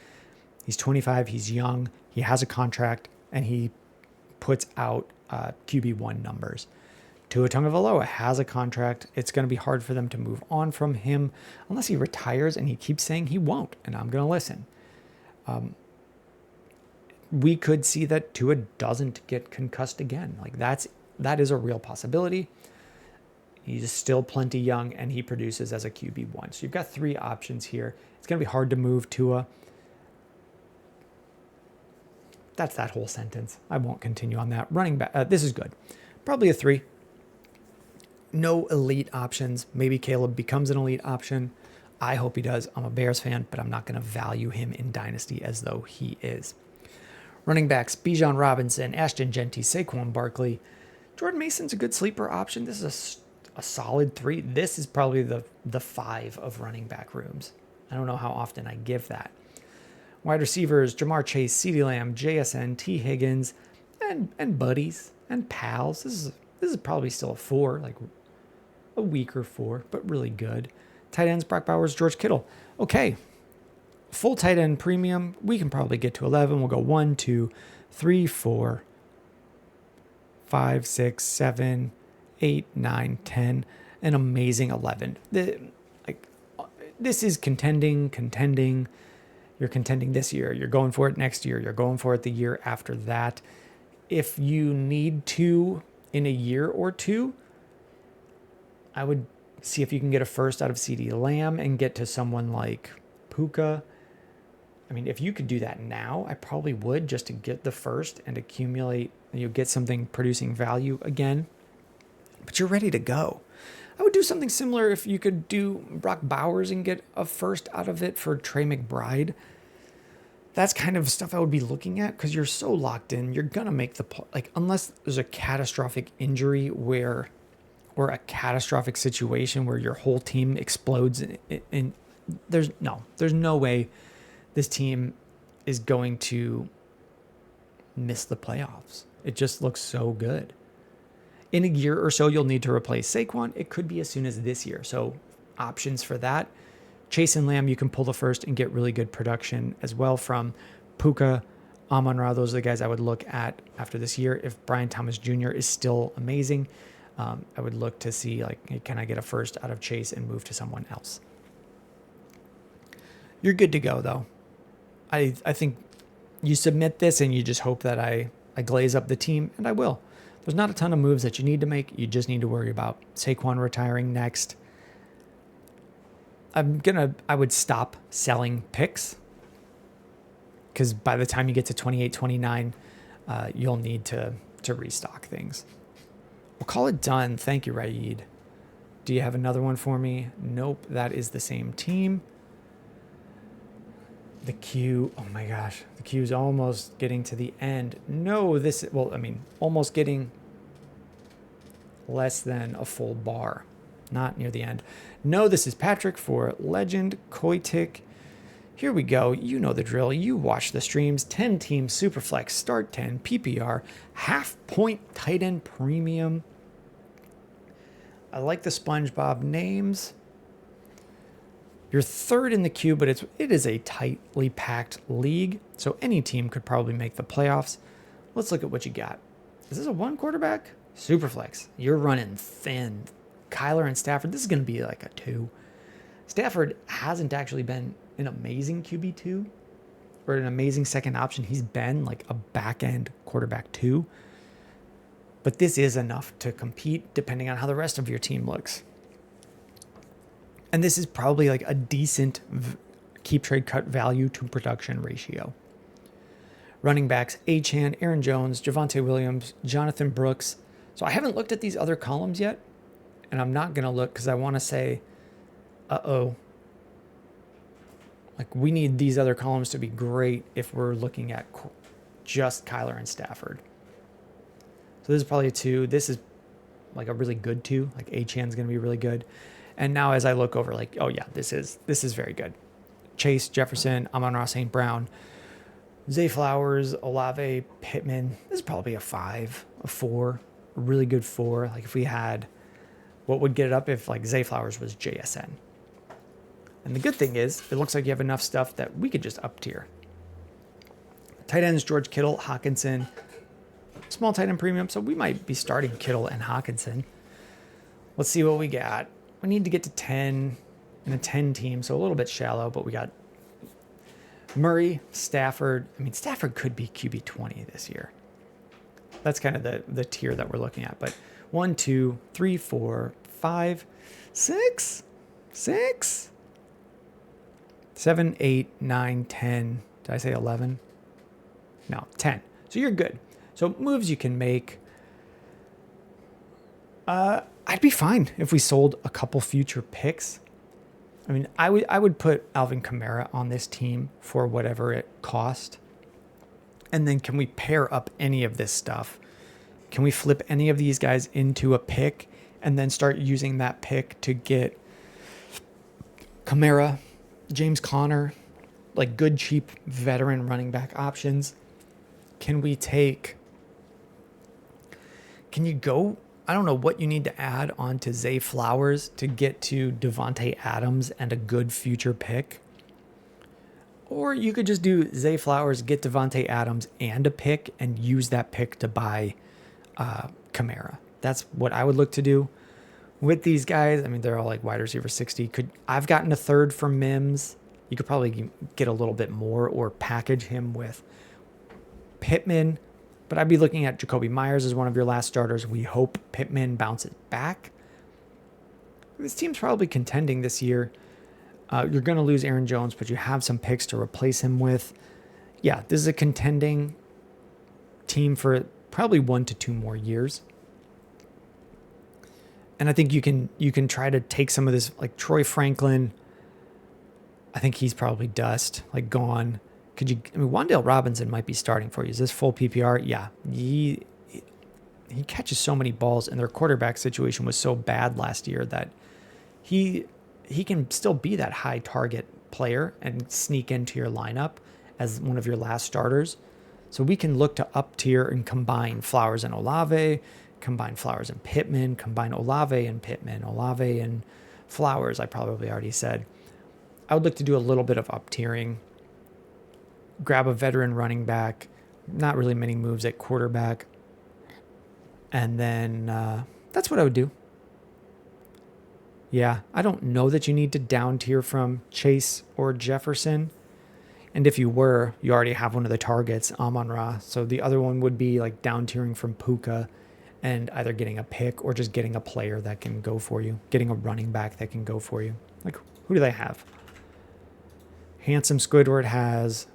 He's 25. He's young. He has a contract, and he puts out QB1 numbers. Tua Tagovailoa has a contract. It's going to be hard for them to move on from him unless he retires, and he keeps saying he won't, and I'm going to listen. We could see that Tua doesn't get concussed again. Like that is a real possibility. He's still plenty young, and he produces as a QB1. So you've got 3 options here. It's going to be hard to move Tua. That's that whole sentence. I won't continue on that. Running back, this is good. Probably a 3. No elite options. Maybe Caleb becomes an elite option. I hope he does. I'm a Bears fan, but I'm not going to value him in Dynasty as though he is. Running backs, Bijan Robinson, Ashton Genty, Saquon Barkley. Jordan Mason's a good sleeper option. This is a solid 3. This is probably the 5 of running back rooms. I don't know how often I give that. Wide receivers, Jamar Chase, CeeDee Lamb, JSN, T. Higgins, and buddies and pals. This is probably still a 4, like a weaker 4, but really good. Tight ends, Brock Bowers, George Kittle. Okay, full tight end premium, we can probably get to 11. We'll go 1, 2, 3, 4, 5, 6, 7, 8, 9, 10. An amazing 11. This is contending. You're contending this year. You're going for it next year. You're going for it the year after that. If you need to in a year or 2, I would see if you can get a first out of CeeDee Lamb and get to someone like Puka. I mean, if you could do that now, I probably would, just to get the first and accumulate, get something producing value again. But you're ready to go. I would do something similar if you could do Brock Bowers and get a first out of it for Trey McBride. That's kind of stuff I would be looking at, because you're so locked in. You're going to make unless there's a catastrophic injury or a catastrophic situation where your whole team explodes, and there's no way this team is going to miss the playoffs. It just looks so good. In a year or so, you'll need to replace Saquon. It could be as soon as this year. So options for that. Chase and Lamb, you can pull the first and get really good production as well from Puka, Amon-Ra. Those are the guys I would look at after this year. If Brian Thomas Jr. is still amazing, I would look to see, can I get a first out of Chase and move to someone else? You're good to go, though. I think you submit this and you just hope that I glaze up the team, and I will. There's not a ton of moves that you need to make. You just need to worry about Saquon retiring next. I would stop selling picks, because by the time you get to 28, 29, you'll need to restock things. We'll call it done. Thank you, Raid. Do you have another one for me? Nope, that is the same team. The queue, oh my gosh, the queue's almost getting to the end. No, almost getting less than a full bar, not near the end. No, this is Patrick for Legend Koitik. Here we go. You know the drill. You watch the streams. 10 team Superflex, start 10, PPR, half point tight end premium. I like the SpongeBob names. You're third in the queue, but it is a tightly packed league, so any team could probably make the playoffs. Let's look at what you got. Is this a 1 quarterback? Superflex. You're running thin. Kyler and Stafford, this is going to be like a 2. Stafford hasn't actually been an amazing QB2 or an amazing second option. He's been like a back-end quarterback 2. But this is enough to compete depending on how the rest of your team looks. And this is probably like a decent keep trade cut value to production ratio. Running backs, Achane, Aaron Jones, Javonte Williams, Jonathan Brooks. So I haven't looked at these other columns yet, and I'm not going to look because I want to say, we need these other columns to be great if we're looking at just Kyler and Stafford. So this is probably a 2. This is like a really good 2. Like Achane's going to be really good. And now as I look over, this is very good. Chase, Jefferson, Amon-Ra St. Brown, Zay Flowers, Olave, Pittman. This is probably a 5, a 4, a really good 4. Like if we had, what would get it up if Zay Flowers was JSN? And the good thing is, it looks like you have enough stuff that we could just up tier. Tight ends, George Kittle, Hawkinson, small tight end premium. So we might be starting Kittle and Hawkinson. Let's see what we got. We need to get to 10 in a 10 team, so a little bit shallow, but we got Murray, Stafford. I mean, Stafford could be QB 20 this year. That's kind of the tier that we're looking at. But 1, 2, 3, 4, 5, 6, 7, 8, 9, 10. Did I say 11? No, 10. So you're good. So moves you can make. I'd be fine if we sold a couple future picks. I mean, I would put Alvin Kamara on this team for whatever it cost. And then can we pair up any of this stuff? Can we flip any of these guys into a pick and then start using that pick to get Kamara, James Conner, like good, cheap veteran running back options? Can you go? I don't know what you need to add on to Zay Flowers to get to Devontae Adams and a good future pick. Or you could just do Zay Flowers, get Devontae Adams and a pick and use that pick to buy Kamara. That's what I would look to do with these guys. I mean, they're all like wide receiver 60. I've gotten a third from Mims. You could probably get a little bit more or package him with Pittman. But I'd be looking at Jacoby Myers as one of your last starters. We hope Pittman bounces back. This team's probably contending this year. You're going to lose Aaron Jones, but you have some picks to replace him with. Yeah, this is a contending team for probably 1 to 2 more years. And I think you can try to take some of this, like Troy Franklin. I think he's probably dust, like gone. Wan'Dale Robinson might be starting for you. Is this full PPR? Yeah. He catches so many balls, and their quarterback situation was so bad last year that he can still be that high target player and sneak into your lineup as one of your last starters. So we can look to up tier and combine Flowers and Olave, combine Flowers and Pittman, combine Olave and Pittman, Olave and Flowers, I probably already said. I would look to do a little bit of up tiering. Grab a veteran running back, not really many moves at quarterback. And then that's what I would do. Yeah, I don't know that you need to down tier from Chase or Jefferson. And if you were, you already have one of the targets, Amon-Ra. So the other one would be like down tiering from Puka and either getting a pick or just getting a player that can go for you, getting a running back that can go for you. Like, who do they have? Handsome Squidward has...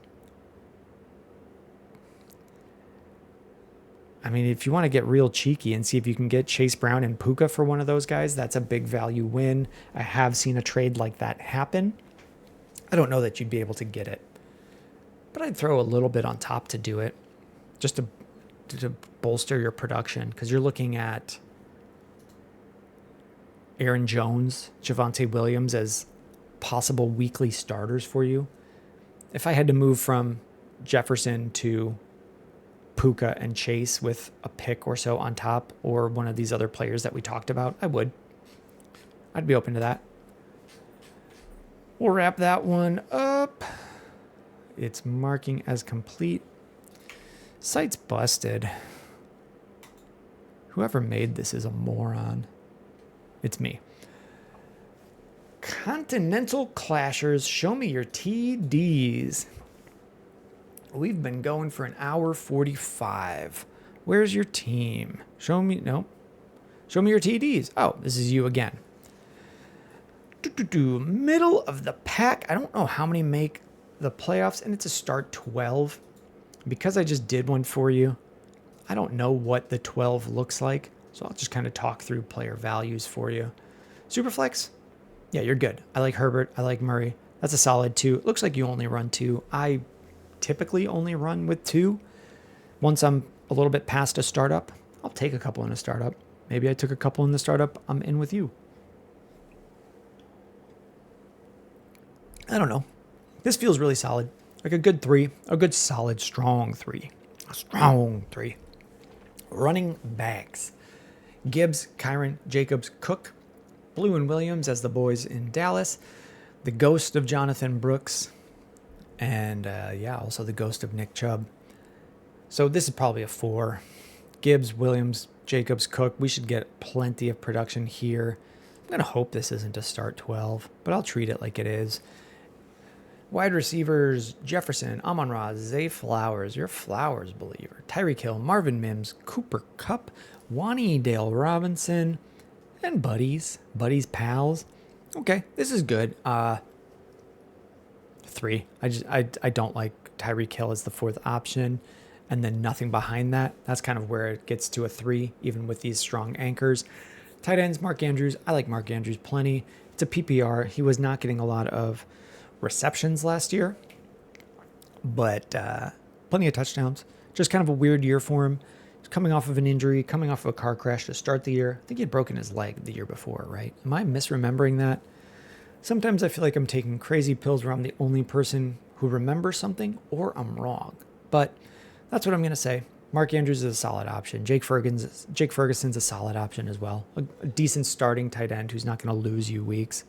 I mean, if you want to get real cheeky and see if you can get Chase Brown and Puka for one of those guys, that's a big value win. I have seen a trade like that happen. I don't know that you'd be able to get it, but I'd throw a little bit on top to do it, just to bolster your production, because you're looking at Aaron Jones, Javonte Williams as possible weekly starters for you. If I had to move from Jefferson to Puka and Chase with a pick or so on top, or one of these other players that we talked about, I'd be open to that. We'll wrap that one up. It's marking as complete. Site's busted. Whoever made this is a moron. It's me. Continental Clashers, show me your TDs. We've been going for an hour 45. Where's your team? Show me your TDs. Oh, this is you again. Middle of the pack. I don't know how many make the playoffs, and it's a start 12. Because I just did one for you, I don't know what the 12 looks like, so I'll just kind of talk through player values for you. Superflex? Yeah, you're good. I like Herbert. I like Murray. That's a solid 2. It looks like you only run 2. I typically only run with 2. Once I'm a little bit past a startup, I'll take a couple in a startup. Maybe I took a couple in the startup. I'm in with you. I don't know. This feels really solid. Like a good 3. A good solid, strong 3. A strong 3. Running backs. Gibbs, Kyron, Jacobs, Cook, Blue and Williams as the boys in Dallas. The ghost of Jonathan Brooks. And also the ghost of Nick Chubb. So this is probably a 4. Gibbs, Williams, Jacobs, Cook. We should get plenty of production here. I'm going to hope this isn't a start 12, but I'll treat it like it is. Wide receivers, Jefferson, Amon-Ra, Zay Flowers, you're a Flowers believer. Tyreek Hill, Marvin Mims, Cooper Kupp, Wani Dale Robinson, and Buddies, pals. Okay, this is good. 3. I don't like Tyreek Hill as the 4th option, and then nothing behind that. That's kind of where it gets to a 3, even with these strong anchors. Tight ends, Mark Andrews. I like Mark Andrews plenty. It's a PPR. He was not getting a lot of receptions last year, but plenty of touchdowns. Just kind of a weird year for him. He's coming off of an injury, coming off of a car crash to start the year. I think he had broken his leg the year before, right? Am I misremembering that? Sometimes I feel like I'm taking crazy pills where I'm the only person who remembers something, or I'm wrong. But that's what I'm going to say. Mark Andrews is a solid option. Jake Ferguson's a solid option as well. A decent starting tight end who's not going to lose you weeks.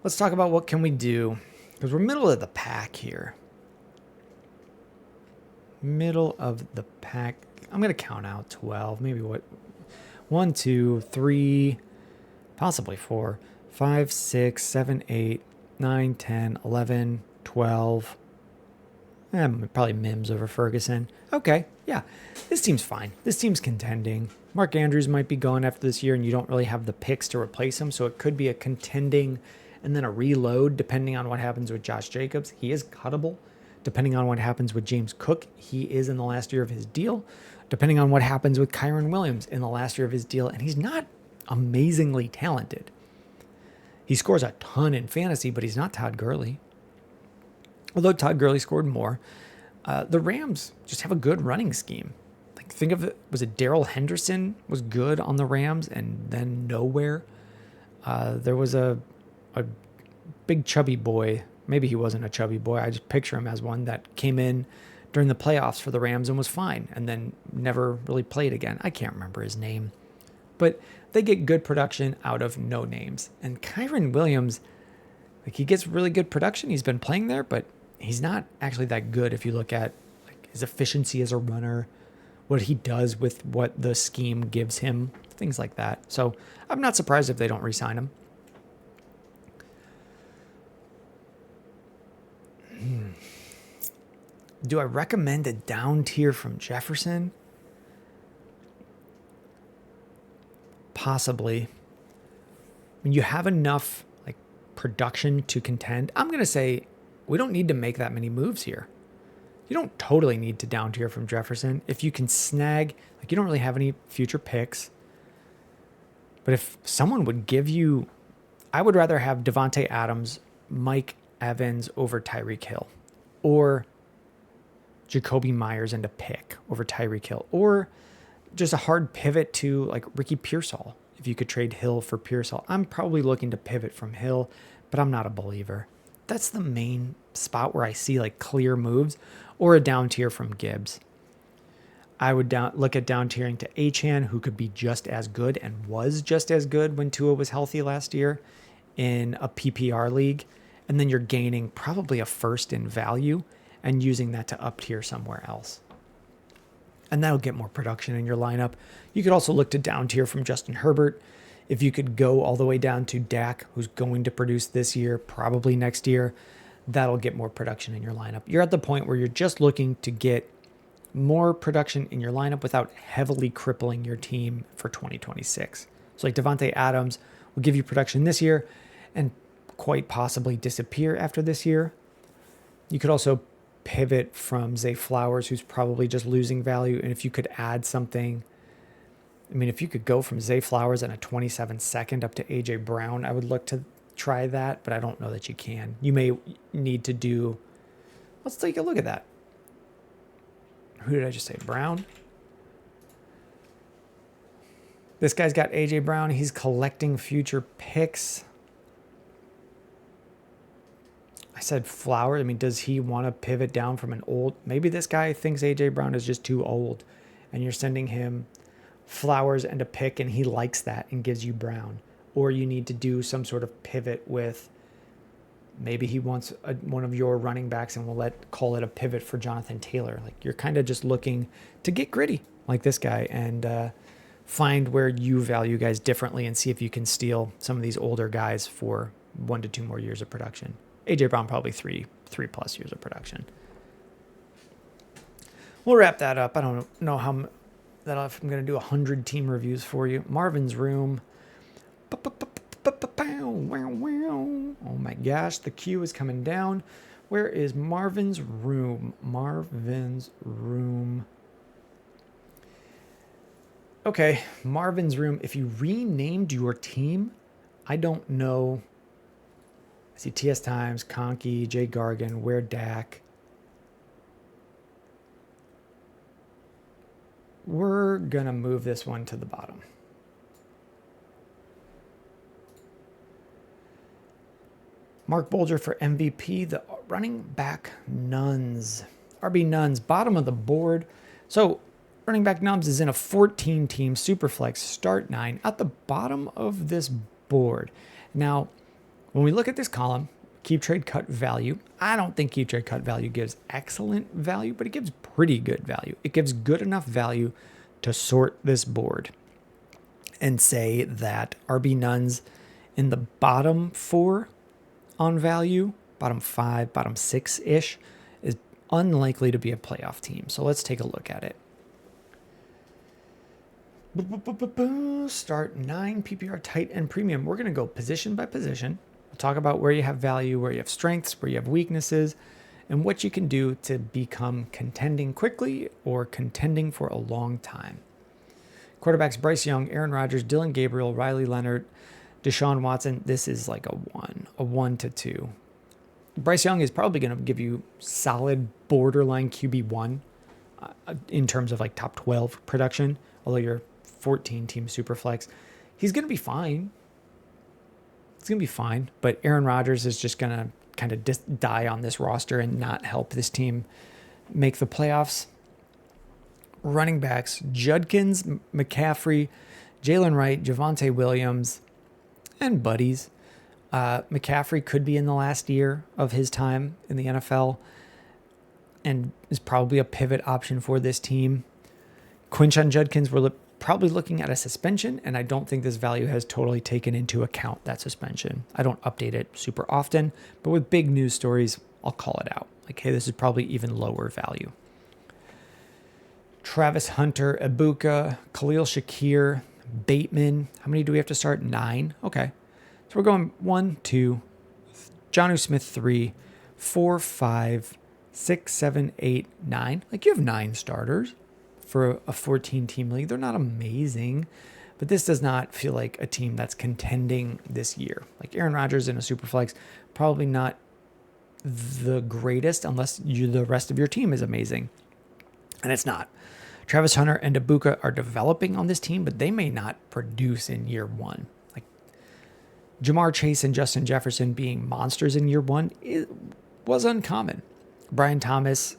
Let's talk about what can we do, because we're middle of the pack here. Middle of the pack. I'm going to count out 12. Maybe what? 1, 2, 3, possibly 4, 5, 6, 7, 8, 9, 10, 11, 12. Probably Mims over Ferguson. Okay, yeah. This team's fine. This team's contending. Mark Andrews might be gone after this year, and you don't really have the picks to replace him, so it could be a contending and then a reload depending on what happens with Josh Jacobs. He is cuttable. Depending on what happens with James Cook, he is in the last year of his deal. Depending on what happens with Kyron Williams in the last year of his deal, and he's not amazingly talented. He scores a ton in fantasy, but he's not Todd Gurley. Although Todd Gurley scored more, the Rams just have a good running scheme. Like, think of it, was it Darrell Henderson was good on the Rams and then nowhere? There was a big chubby boy. Maybe he wasn't a chubby boy. I just picture him as one that came in during the playoffs for the Rams and was fine and then never really played again. I can't remember his name. But they get good production out of no names. And Kyron Williams, like, he gets really good production. He's been playing there, but he's not actually that good if you look at like his efficiency as a runner, what he does with what the scheme gives him, things like that. So I'm not surprised if they don't re-sign him. Do I recommend a down tier from Jefferson? Possibly. When you have enough like production to contend, I'm going to say we don't need to make that many moves here. You don't totally need to down tier from Jefferson. If you can snag, like, you don't really have any future picks. But if someone would give you, I would rather have Devontae Adams, Mike Evans over Tyreek Hill, or Jacoby Myers and a pick over Tyreek Hill, or just a hard pivot to like Ricky Pearsall. If you could trade Hill for Pearsall, I'm probably looking to pivot from Hill, but I'm not a believer. That's the main spot where I see like clear moves, or a down tier from Gibbs. I would look at down tiering to Achane, who could be just as good and was just as good when Tua was healthy last year in a PPR league. And then you're gaining probably a first in value and using that to up tier somewhere else. And that'll get more production in your lineup. You could also look to down tier from Justin Herbert. If you could go all the way down to Dak, who's going to produce this year, probably next year, that'll get more production in your lineup. You're at the point where you're just looking to get more production in your lineup without heavily crippling your team for 2026. So like Devontae Adams will give you production this year and quite possibly disappear after this year. You could also pivot from Zay Flowers, who's probably just losing value. And if you could add something, I mean, if you could go from Zay Flowers and a 27 second up to AJ Brown, I would look to try that, but I don't know that you can. You may need to do, let's take a look at that. Who did I just say? Brown? This guy's got AJ Brown. He's collecting future picks. I said Flower. I mean, does he want to pivot down from an old? Maybe this guy thinks AJ Brown is just too old, and you're sending him Flowers and a pick, and he likes that and gives you Brown. Or you need to do some sort of pivot with, maybe he wants one of your running backs, and we'll call it a pivot for Jonathan Taylor. Like, you're kind of just looking to get gritty. like this guy, and find where you value guys differently and see if you can steal some of these older guys for 1 to 2 more years of production. AJ Brown probably three plus years of production. We'll wrap that up. I don't know how that if I'm going to do 100 team reviews for you. Marvin's Room. Oh my gosh, the queue is coming down. Where is Marvin's Room? Marvin's Room. Okay, Marvin's Room. If you renamed your team, I don't know. I see TS Times, Conkey, Jay Gargan, Where Dak. We're going to move this one to the bottom. Mark Bolger for MVP, the running back nuns. RB nuns, bottom of the board. So running back nuns is in a 14-team Superflex start 9 at the bottom of this board. Now, when we look at this column, keep trade cut value, I don't think keep trade cut value gives excellent value, but it gives pretty good value. It gives good enough value to sort this board and say that RB nuns in the bottom 4 on value, bottom 5, bottom 6-ish, is unlikely to be a playoff team. So let's take a look at it. Start 9 PPR tight and premium. We're going to go position by position. We'll talk about where you have value, where you have strengths, where you have weaknesses, and what you can do to become contending quickly or contending for a long time. Quarterbacks: Bryce Young, Aaron Rodgers, Dylan Gabriel, Riley Leonard, Deshaun Watson. This is like a 1 to 2. Bryce Young is probably going to give you solid borderline QB1 in terms of like top 12 production, although you're 14-team Superflex. He's going to be fine. It's going to be fine, but Aaron Rodgers is just going to kind of die on this roster and not help this team make the playoffs. Running backs: Judkins, McCaffrey, Jalen Wright, Javonte Williams, and buddies. McCaffrey could be in the last year of his time in the NFL and is probably a pivot option for this team. Quinshon Judkins, we're probably looking at a suspension, and I don't think this value has totally taken into account that suspension. I don't update it super often, but with big news stories, I'll call it out. Like, hey, this is probably even lower value. Travis Hunter, Ibuka, Khalil Shakir, Bateman. How many do we have to start? 9. Okay. So we're going 1, 2, Jonnu Smith 3, 4, 5, 6, 7, 8, 9. Like, you have 9 starters for a 14-team league. They're not amazing, but this does not feel like a team that's contending this year. Like Aaron Rodgers in a Superflex, probably not the greatest unless the rest of your team is amazing. And it's not. Travis Hunter and Ibuka are developing on this team, but they may not produce in year 1. Like Jamar Chase and Justin Jefferson being monsters in year 1 was uncommon. Brian Thomas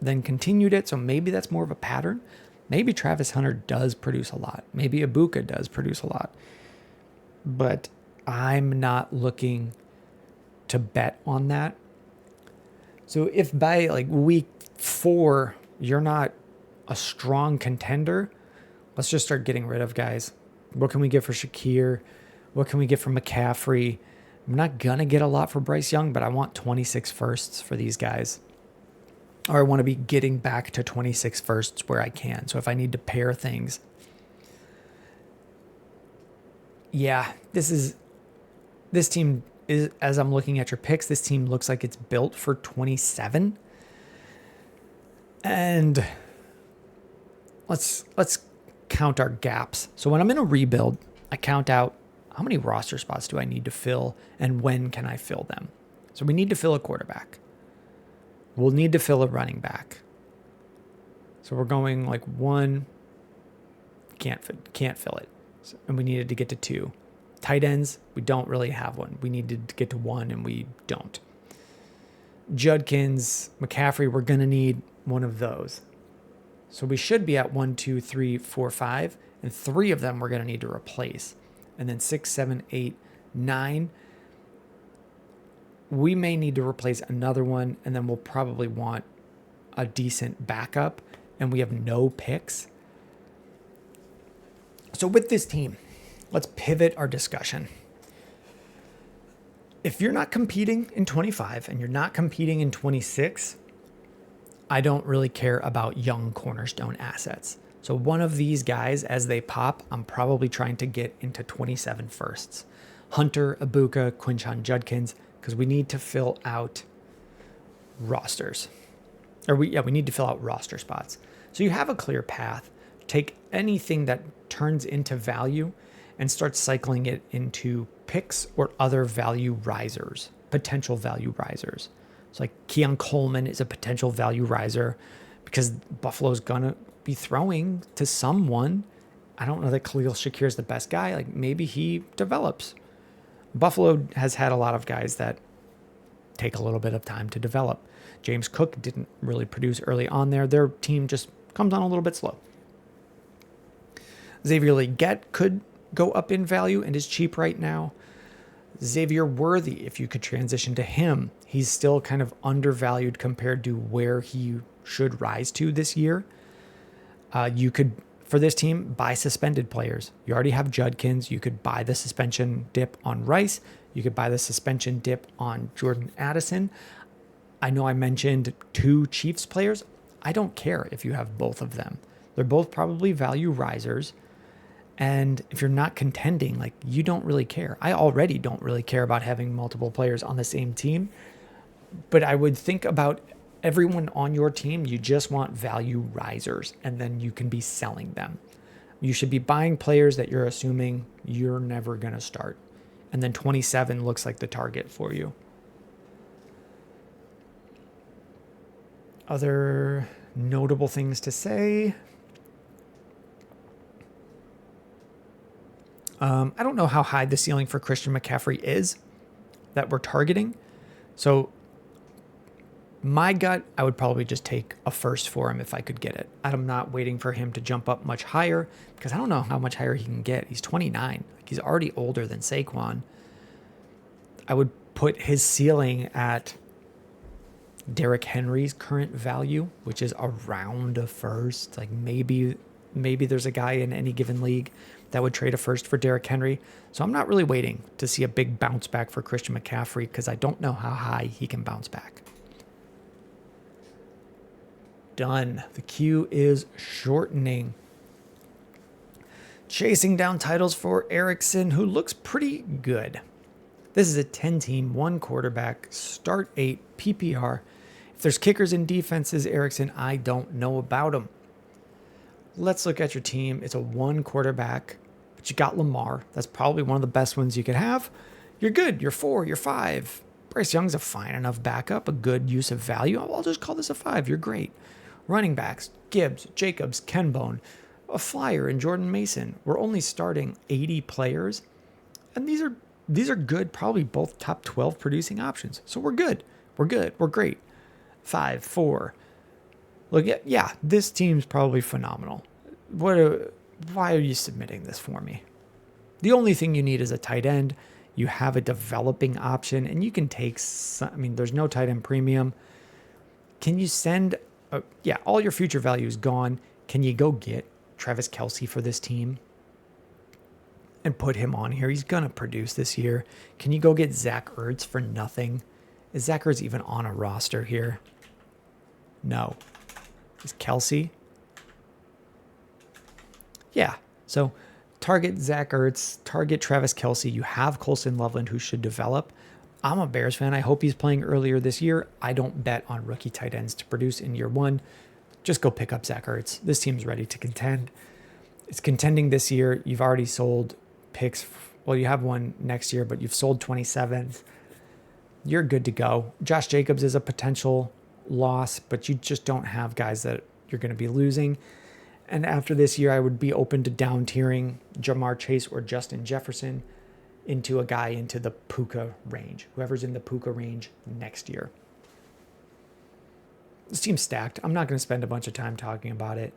then continued it, so maybe that's more of a pattern. Maybe Travis Hunter does produce a lot. Maybe Ibuka does produce a lot. But I'm not looking to bet on that. So if by like week 4 you're not a strong contender, let's just start getting rid of guys. What can we get for Shakir? What can we get for McCaffrey? I'm not going to get a lot for Bryce Young, but I want 26 firsts for these guys. Or I want to be getting back to 26 firsts where I can. So if I need to pair things. Yeah, this team is, as I'm looking at your picks, this team looks like it's built for 27. And let's count our gaps. So when I'm in a rebuild, I count out how many roster spots do I need to fill and when can I fill them. So we need to fill a quarterback. We'll need to fill a running back. So we're going like 1, can't fill it. So, and we needed to get to 2. Tight ends, we don't really have one. We needed to get to 1 and we don't. Judkins, McCaffrey, we're going to need one of those. So we should be at 1, 2, 3, 4, 5, and 3 of them we're going to need to replace. And then 6, 7, 8, 9. We may need to replace another one, and then we'll probably want a decent backup, and we have no picks. So with this team, let's pivot our discussion. If you're not competing in 25 and you're not competing in 26, I don't really care about young cornerstone assets. So one of these guys, as they pop, I'm probably trying to get into 27 firsts. Hunter, Ibuka, Quinchon Judkins, because we need to fill out rosters. We need to fill out roster spots. So you have a clear path. Take anything that turns into value and start cycling it into picks or other value risers, potential value risers. So like Keon Coleman is a potential value riser because Buffalo's gonna be throwing to someone. I don't know that Khalil Shakir is the best guy. Like maybe he develops. Buffalo has had a lot of guys that take a little bit of time to develop. James Cook didn't really produce early on there. Their team just comes on a little bit slow. Xavier Legette could go up in value and is cheap right now. Xavier Worthy, if you could transition to him, he's still kind of undervalued compared to where he should rise to this year. You could, for this team, buy suspended players. You already have Judkins. You could buy the suspension dip on Rice. You could buy the suspension dip on Jordan Addison. I know I mentioned 2 Chiefs players. I don't care if you have both of them. They're both probably value risers. And if you're not contending, like you don't really care. I already don't really care about having multiple players on the same team. But I would think about everyone on your team. You just want value risers, and then you can be selling them. You should be buying players that you're assuming you're never going to start. And then 27 looks like the target for you. Other notable things to say. I don't know how high the ceiling for Christian McCaffrey is that we're targeting. So my gut, I would probably just take a first for him if I could get it. I'm not waiting for him to jump up much higher because I don't know how much higher he can get. He's 29. Like he's already older than Saquon. I would put his ceiling at Derrick Henry's current value, which is around a first. Like maybe there's a guy in any given league that would trade a first for Derrick Henry. So I'm not really waiting to see a big bounce back for Christian McCaffrey because I don't know how high he can bounce back. Done. The queue is shortening. Chasing down titles for Eriksonk, who looks pretty good. This is a 10-team, 1 quarterback, start 8, PPR. If there's kickers and defenses, Eriksonk, I don't know about them. Let's look at your team. It's a 1 quarterback, but you got Lamar. That's probably one of the best ones you could have. You're good. You're 4. You're 5. Bryce Young's a fine enough backup, a good use of value. I'll just call this a 5. You're great. Running backs, Gibbs, Jacobs, Kenbone, a flyer, and Jordan Mason. We're only starting 80 players, and these are good, probably both top 12 producing options. So we're good. We're good. We're great. 5, 4. Look at, yeah, this team's probably phenomenal. Why are you submitting this for me? The only thing you need is a tight end. You have a developing option, and you can take some, there's no tight end premium. Can you send, all your future value is gone. Can you go get Travis Kelce for this team and put him on here? He's going to produce this year. Can you go get Zach Ertz for nothing? Is Zach Ertz even on a roster here? No. Is Kelce? Yeah. So target Zach Ertz, target Travis Kelce. You have Colson Loveland who should develop. I'm a Bears fan. I hope he's playing earlier this year. I don't bet on rookie tight ends to produce in year 1. Just go pick up Zach Ertz. This team's ready to contend. It's contending this year. You've already sold picks. Well, you have one next year, but you've sold 27s. You're good to go. Josh Jacobs is a potential loss, but you just don't have guys that you're going to be losing. And after this year, I would be open to down tiering Jamar Chase or Justin Jefferson into a guy into the Puka range, whoever's in the Puka range next year. This team's stacked. I'm not going to spend a bunch of time talking about it.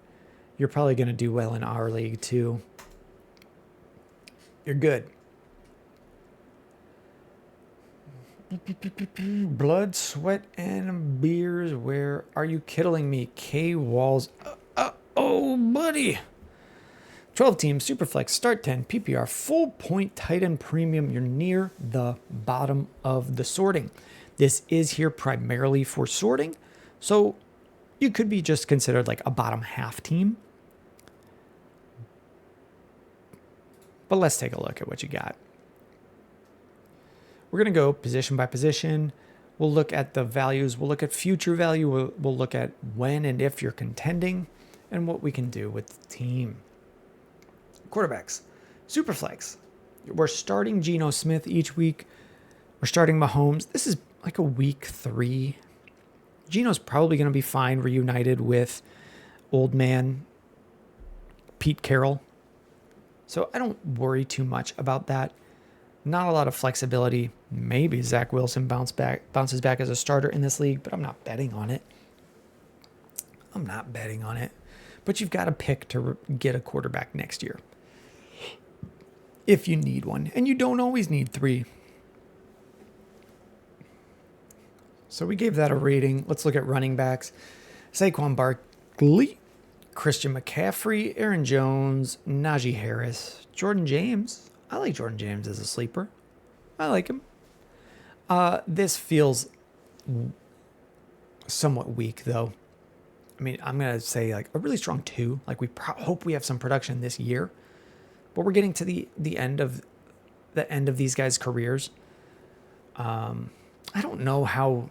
You're probably going to do well in our league too. You're good. Blood, sweat, and beers. Where are you kidding me? K Walls. Oh, buddy. 12 team, Superflex, start 10, PPR, full point tight end premium. You're near the bottom of the sorting. This is here primarily for sorting. So you could be just considered like a bottom half team. But let's take a look at what you got. We're going to go position by position. We'll look at the values. We'll look at future value. We'll look at when and if you're contending and what we can do with the team. Quarterbacks, Superflex. We're starting Geno Smith each week. We're starting Mahomes. This is like a week 3. Geno's probably going to be fine reunited with old man Pete Carroll. So I don't worry too much about that. Not a lot of flexibility. Maybe Zach Wilson bounces back as a starter in this league, but I'm not betting on it. But you've got to pick to get a quarterback next year, if you need one. And you don't always need 3. So we gave that a rating. Let's look at running backs. Saquon Barkley, Christian McCaffrey, Aaron Jones, Najee Harris, Jordan James. I like Jordan James as a sleeper. I like him. This feels somewhat weak, though. I mean, I'm going to say like a really strong 2. Like we hope we have some production this year. But we're getting to the end of these guys' careers. I don't know how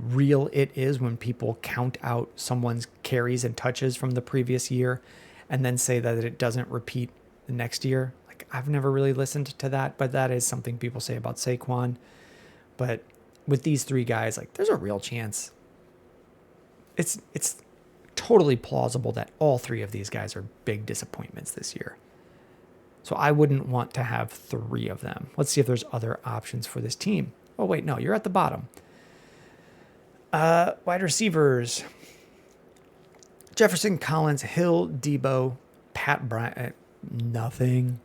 real it is when people count out someone's carries and touches from the previous year and then say that it doesn't repeat the next year. Like I've never really listened to that, but that is something people say about Saquon. But with these 3 guys, like there's a real chance. It's totally plausible that all 3 of these guys are big disappointments this year. So I wouldn't want to have 3 of them. Let's see if there's other options for this team. Oh, wait, no, you're at the bottom. Wide receivers. Jefferson, Collins, Hill, Debo, Pat Bryant. Nothing.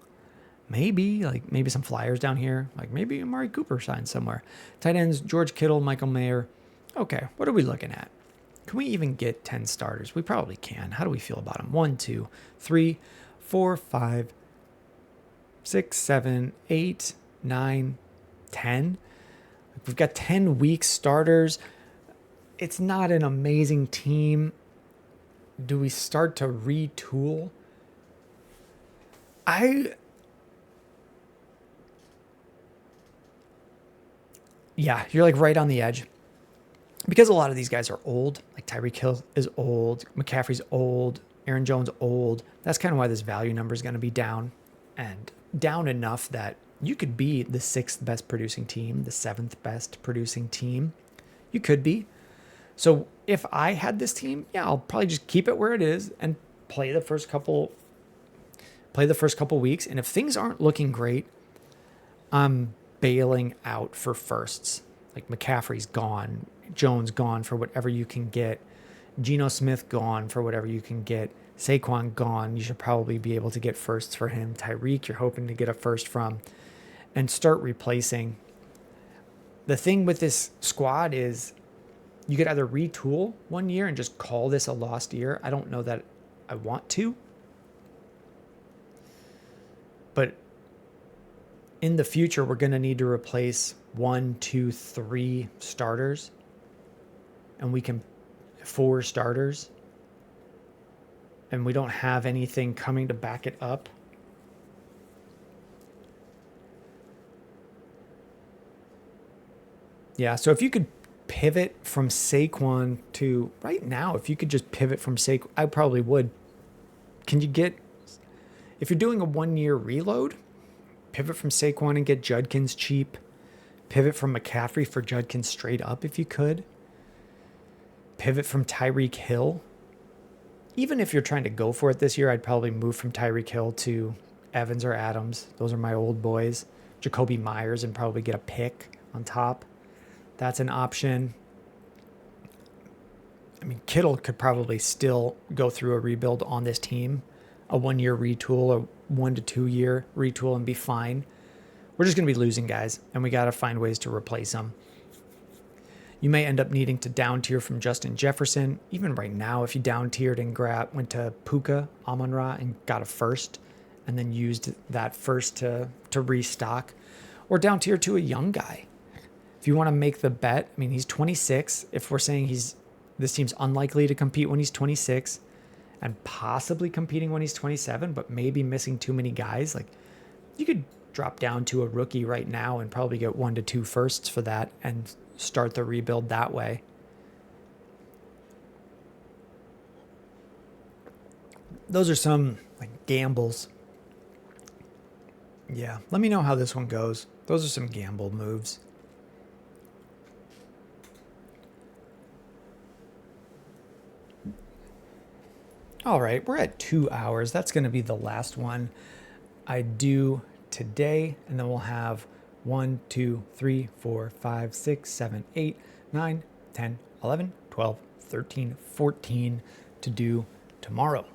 Maybe some flyers down here. Like maybe Amari Cooper signs somewhere. Tight ends, George Kittle, Michael Mayer. Okay, what are we looking at? Can we even get 10 starters? We probably can. How do we feel about them? 1, 2, 3, 4, 5, 6, 7, 8, 9, 10. We've got 10 weak starters. It's not an amazing team. Do we start to retool? Yeah, you're like right on the edge. Because a lot of these guys are old. Like Tyreek Hill is old. McCaffrey's old. Aaron Jones old. That's kind of why this value number is going to be down. And down enough that you could be the 6th best producing team, the 7th best producing team. You could be. So if I had this team, yeah, I'll probably just keep it where it is and play the first couple weeks. And if things aren't looking great, I'm bailing out for firsts. Like McCaffrey's gone, Jones gone for whatever you can get, Geno Smith gone for whatever you can get, Saquon gone. You should probably be able to get firsts for him. Tyreek, you're hoping to get a first from, and start replacing. The thing with this squad is you could either retool one year and just call this a lost year. I don't know that I want to. But in the future, we're going to need to replace 1, 2, 3 starters. And we can 4 starters. And we don't have anything coming to back it up. Yeah, so if you could pivot from Saquon to right now, if you could just pivot from Saquon, I probably would. Can you get, if you're doing a 1-year reload, pivot from Saquon and get Judkins cheap. Pivot from McCaffrey for Judkins straight up if you could. Pivot from Tyreek Hill. Even if you're trying to go for it this year, I'd probably move from Tyreek Hill to Evans or Adams. Those are my old boys. Jacoby Myers and probably get a pick on top. That's an option. I mean, Kittle could probably still go through a rebuild on this team. A 1-year retool, a 1 to 2 year retool and be fine. We're just going to be losing guys, and we got to find ways to replace them. You may end up needing to down tier from Justin Jefferson. Even right now, if you down tiered and went to Puka, Amon-Ra, and got a first, and then used that first to restock, or down tier to a young guy. If you want to make the bet, I mean, he's 26. If we're saying this team's unlikely to compete when he's 26, and possibly competing when he's 27, but maybe missing too many guys, like you could drop down to a rookie right now and probably get 1 to 2 firsts for that and start the rebuild that way. Those are some like gambles. Yeah, let me know how this one goes. Those are some gamble moves. All right, we're at 2 hours. That's going to be the last one I do today. And then we'll have 1, 2, 3, 4, 5, 6, 7, 8, 9, 10, 11, 12, 13, 14 to do tomorrow.